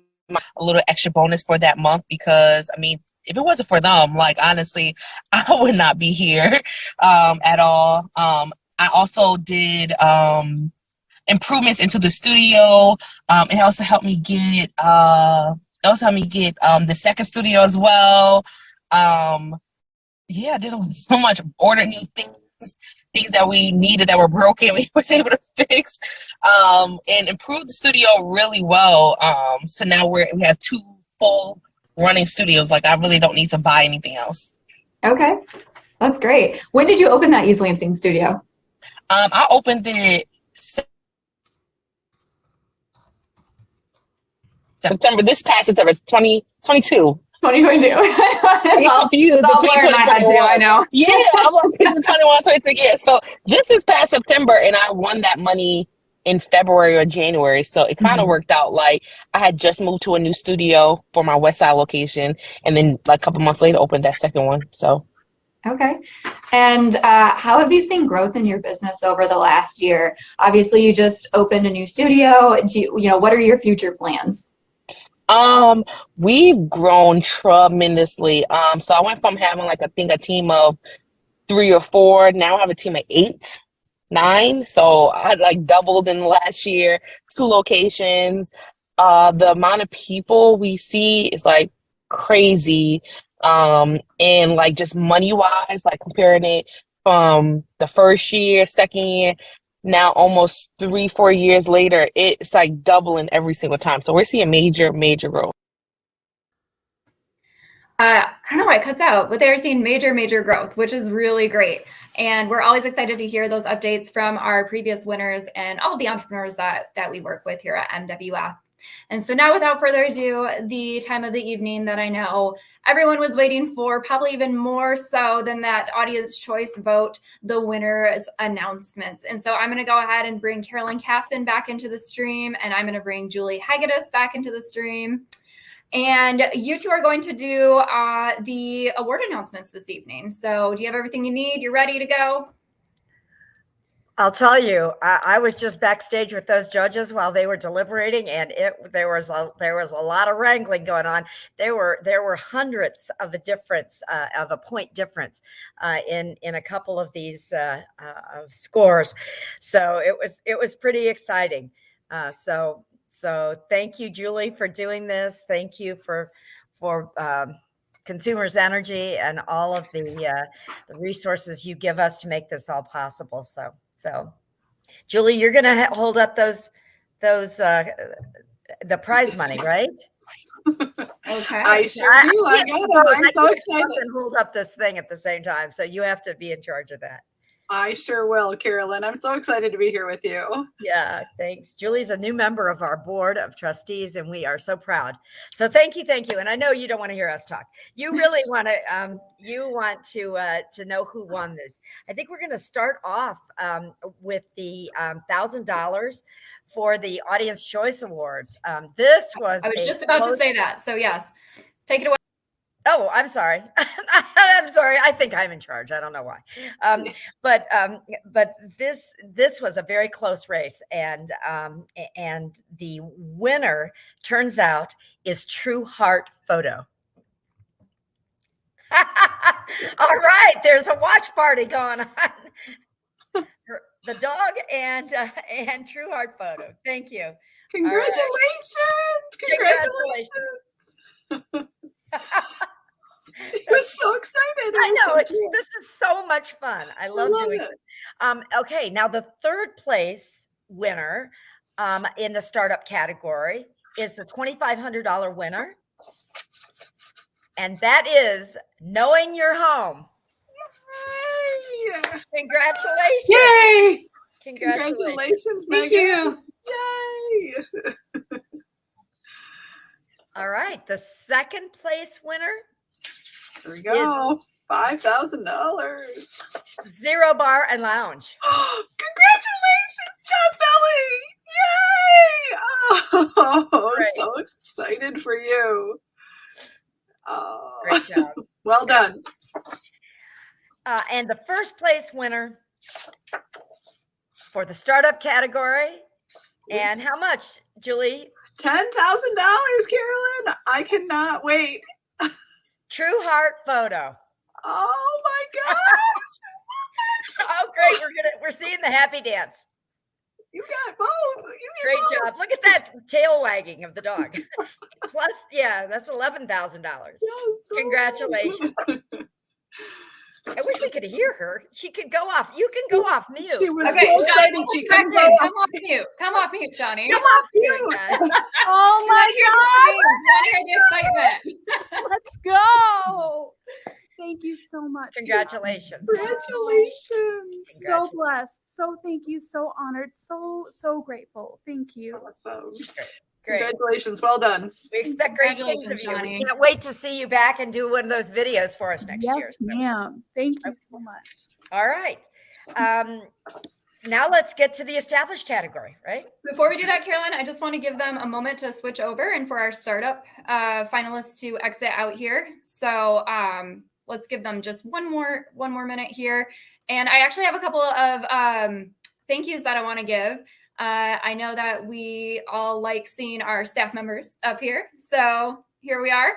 little extra bonus for that month because, I mean, if it wasn't for them, like, honestly, I would not be here at all. I also did improvements into the studio. It also helped me get the second studio as well. I did so much, ordered new things that we needed that were broken, we was able to fix, and improve the studio really well. So now we have 2 full running studios. Like, I really don't need to buy anything else. Okay, that's great. When did you open that East Lansing studio? I opened it this past September, 2022. 2022. I'm confused it's all blurred in my head too, I know. Yeah, I'm like, it's 21, 23. Yeah, so just this past September, and I won that money in February or January. So it kind of worked out. Like, I had just moved to a new studio for my West Side location, and then like a couple months later, opened that second one. So. Okay. And how have you seen growth in your business over the last year? Obviously, you just opened a new studio. What are your future plans? We've grown tremendously. So I went from having a team of 3 or 4. Now I have a team of 8, 9. So I doubled in the last year, 2 locations. The amount of people we see is crazy. And just money wise, comparing it from the first year, second year, now almost 3, 4 years later, it's doubling every single time. So we're seeing major growth. I don't know why it cuts out, but they're seeing major growth, which is really great. And we're always excited to hear those updates from our previous winners and all of the entrepreneurs that we work with here at MWF. And so now, without further ado, the time of the evening that I know everyone was waiting for, probably even more so than that audience choice vote, the winners announcements. And so I'm going to go ahead and bring Carolyn Casson back into the stream, and I'm going to bring Julie Hagedis back into the stream. And you two are going to do the award announcements this evening. So do you have everything you need? You're ready to go? I'll tell you, I was just backstage with those judges while they were deliberating, and there was a lot of wrangling going on. There were hundreds of a point difference in a couple of these scores, so it was pretty exciting. So thank you, Julie, for doing this. Thank you for Consumers Energy and all of the resources you give us to make this all possible. So, Julie, you're going to hold up the prize money, right? Okay. I sure do. I got them. I'm so excited. And hold up this thing at the same time. So you have to be in charge of that. I sure will, Carolyn. I'm so excited to be here with you. Yeah, thanks. Julie's a new member of our board of trustees, and we are so proud. So thank you. And I know you don't want to hear us talk. You really want to know who won this. I think we're going to start off with the $1,000 for the Audience Choice Awards. This was. I was just about to say that. So yes, take it away. Oh, I'm sorry. I'm sorry. I think I'm in charge. I don't know why. But this was a very close race, and the winner turns out is True Heart Photo. All right, there's a watch party going on. The dog and True Heart Photo. Thank you. Congratulations! Congratulations. She was so excited. I know. This is so much fun. I love doing it. Okay, now the third place winner in the startup category is the $2,500 winner. And that is Knowing Your Home. Yay! Congratulations. Yay! Congratulations, Thank Megan. you. Yay! All right. The second place winner. There we go. $5,000. Zero Bar and Lounge. Congratulations, Chaz Belly! Yay! Oh, Great. so excited for you. Oh, Great job. Well done. And the first place winner for the startup category. And how much, Julie? $10,000, Carolyn. I cannot wait. True Heart Photo. Oh my gosh. Oh, great. We're seeing the happy dance. You got both. Great job. Look at that tail wagging of the dog. Plus, yeah, that's $11,000. Congratulations. I wish we could hear her. She could go off. You can go off mute. She was Okay, so excited. Shawnee, She couldn't go come off. off mute. Come off mute, Shawnee. Come off mute. Oh my God. Want to hear the excitement. Let's go. Thank you so much. Congratulations. Congratulations. So blessed. So thank you. So honored. So grateful. Thank you. Awesome. Great. Congratulations. Well done. We expect great things of Congratulations, you. We Shawnee. can't wait to see you back and do one of those videos for us next year. Yes, ma'am. Thank you so much. All right. Now let's get to the established category, right? Before we do that, Carolyn, I just want to give them a moment to switch over and for our startup finalists to exit out here. So let's give them just one more minute here. And I actually have a couple of thank yous that I want to give. I know that we all like seeing our staff members up here. So here we are,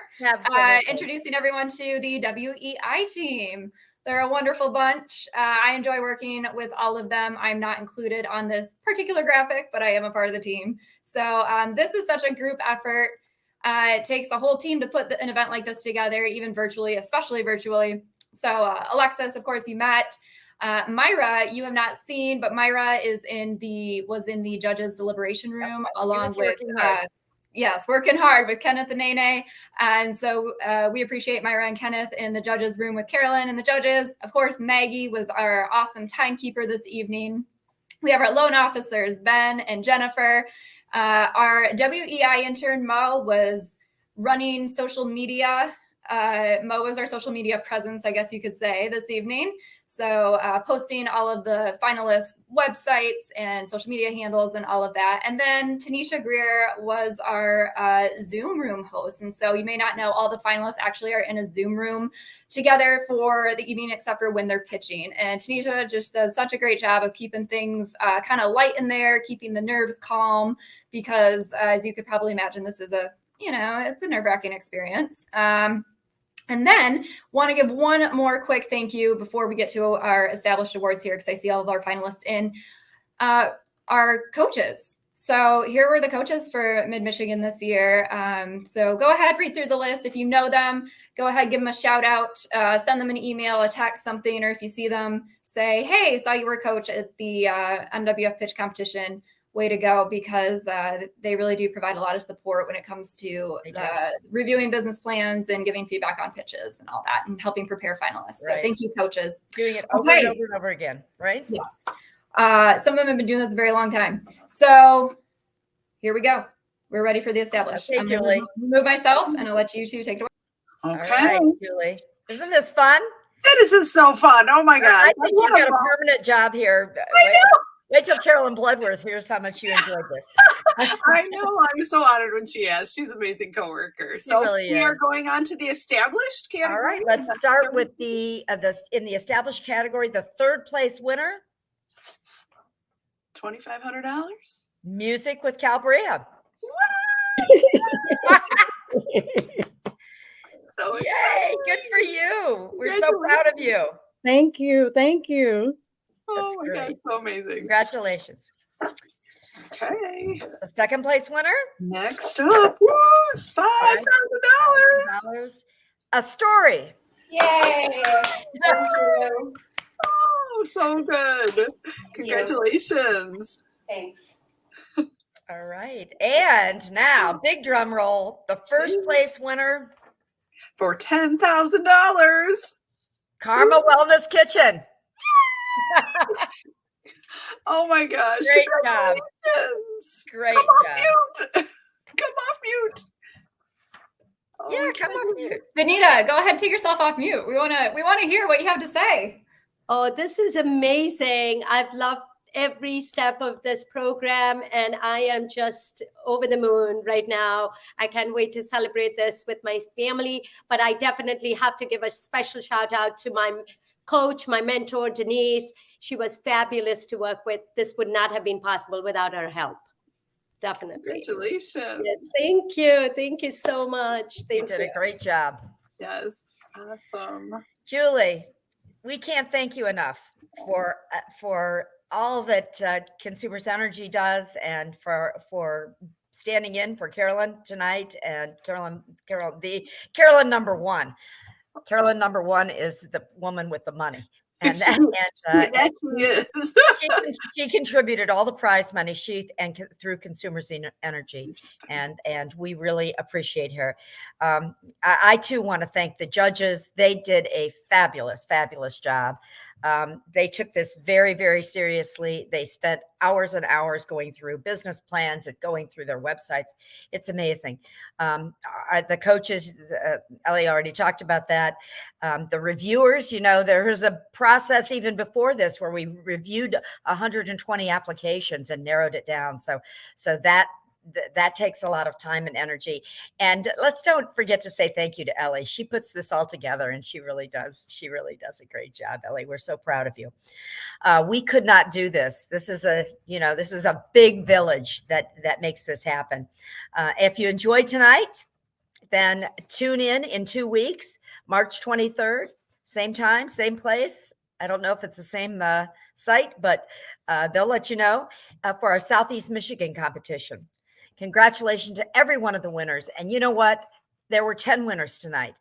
introducing everyone to the WEI team. They're a wonderful bunch. I enjoy working with all of them. I'm not included on this particular graphic, but I am a part of the team. So this is such a group effort. It takes the whole team to put an event like this together, even virtually, especially virtually. So Alexis, of course, you met. Myra, you have not seen, but Myra was in the judges' deliberation room along with working hard with Kenneth and Nene. And so we appreciate Myra and Kenneth in the judges' room with Carolyn and the judges. Of course, Maggie was our awesome timekeeper this evening. We have our loan officers, Ben and Jennifer. Our WEI intern, Mo, was running social media. Mo was our social media presence, I guess you could say, this evening. So posting all of the finalists' websites and social media handles and all of that. And then Tanisha Greer was our Zoom room host. And so you may not know, all the finalists actually are in a Zoom room together for the evening, except for when they're pitching. And Tanisha just does such a great job of keeping things kind of light in there, keeping the nerves calm, because as you could probably imagine, this is it's a nerve-wracking experience. And then want to give one more quick thank you before we get to our established awards here, because I see all of our finalists in, our coaches. So here were the coaches for Mid-Michigan this year. So go ahead, read through the list. If you know them, go ahead, give them a shout out, send them an email, a text, something, or if you see them, say, hey, saw you were a coach at the MWF pitch competition. Way to go, because they really do provide a lot of support when it comes to reviewing business plans and giving feedback on pitches and all that, and helping prepare finalists. Right. So thank you, coaches. Doing it over and over and over again, right? Yes. Some of them have been doing this a very long time. So here we go. We're ready for the established. Okay, I'm going Julie. to remove myself, and I'll let you two take it away. Okay. All right, Julie. Isn't this fun? This is so fun. Oh my God. I think you've got a permanent job here. I know. Wait till Carolyn Bloodworth hears how much you enjoyed this. I know. I'm so honored when she asked. She's an amazing coworker. So really we is. are going on to the established category. All right, let's start with in the established category, the third place winner. $2,500. Music with Calbria. So yay! Good for you. We're so proud of you. Thank you. Thank you. Oh my God, so amazing. Congratulations. Okay. The second place winner. Next up, $5,000. A story. Yay! Oh, so good. Congratulations. Thanks. All right. And now, big drum roll, the first place winner for $10,000. Karma Wellness Kitchen. Oh my gosh. Great job. Congratulations. Great Come off job. mute. Come off mute. Yeah, come off mute. Vanita, go ahead, take yourself off mute. We wanna hear what you have to say. Oh, this is amazing. I've loved every step of this program, and I am just over the moon right now. I can't wait to celebrate this with my family, but I definitely have to give a special shout out to my coach, my mentor, Denise. She was fabulous to work with. This would not have been possible without her help. Definitely. Congratulations. Yes, thank you. Thank you so much. You did a great job. Yes, awesome. Julie, we can't thank you enough for all that Consumers Energy does, and for standing in for Carolyn tonight. And Carolyn number one. Carolyn number one is the woman with the money. And she contributed all the prize money through Consumers Energy, and we really appreciate her. I too want to thank the judges. They did a fabulous job. They took this very, very seriously. They spent hours and hours going through business plans and going through their websites. It's amazing. The coaches, Ellie already talked about that. The reviewers, there was a process even before this where we reviewed 120 applications and narrowed it down. So that takes a lot of time and energy. And let's don't forget to say thank you to Ellie. She puts this all together, and she really does a great job, Ellie. We're so proud of you. We could not do this. This is a big village that makes this happen. If you enjoyed tonight, then tune in 2 weeks, March 23rd, same time, same place. I don't know if it's the same site, but they'll let you know for our Southeast Michigan competition. Congratulations to every one of the winners. And you know what? There were 10 winners tonight.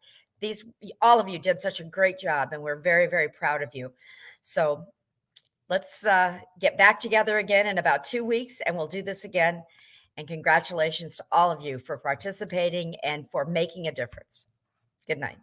All of you did such a great job, and we're very, very proud of you. So let's get back together again in about 2 weeks, and we'll do this again. And congratulations to all of you for participating and for making a difference. Good night.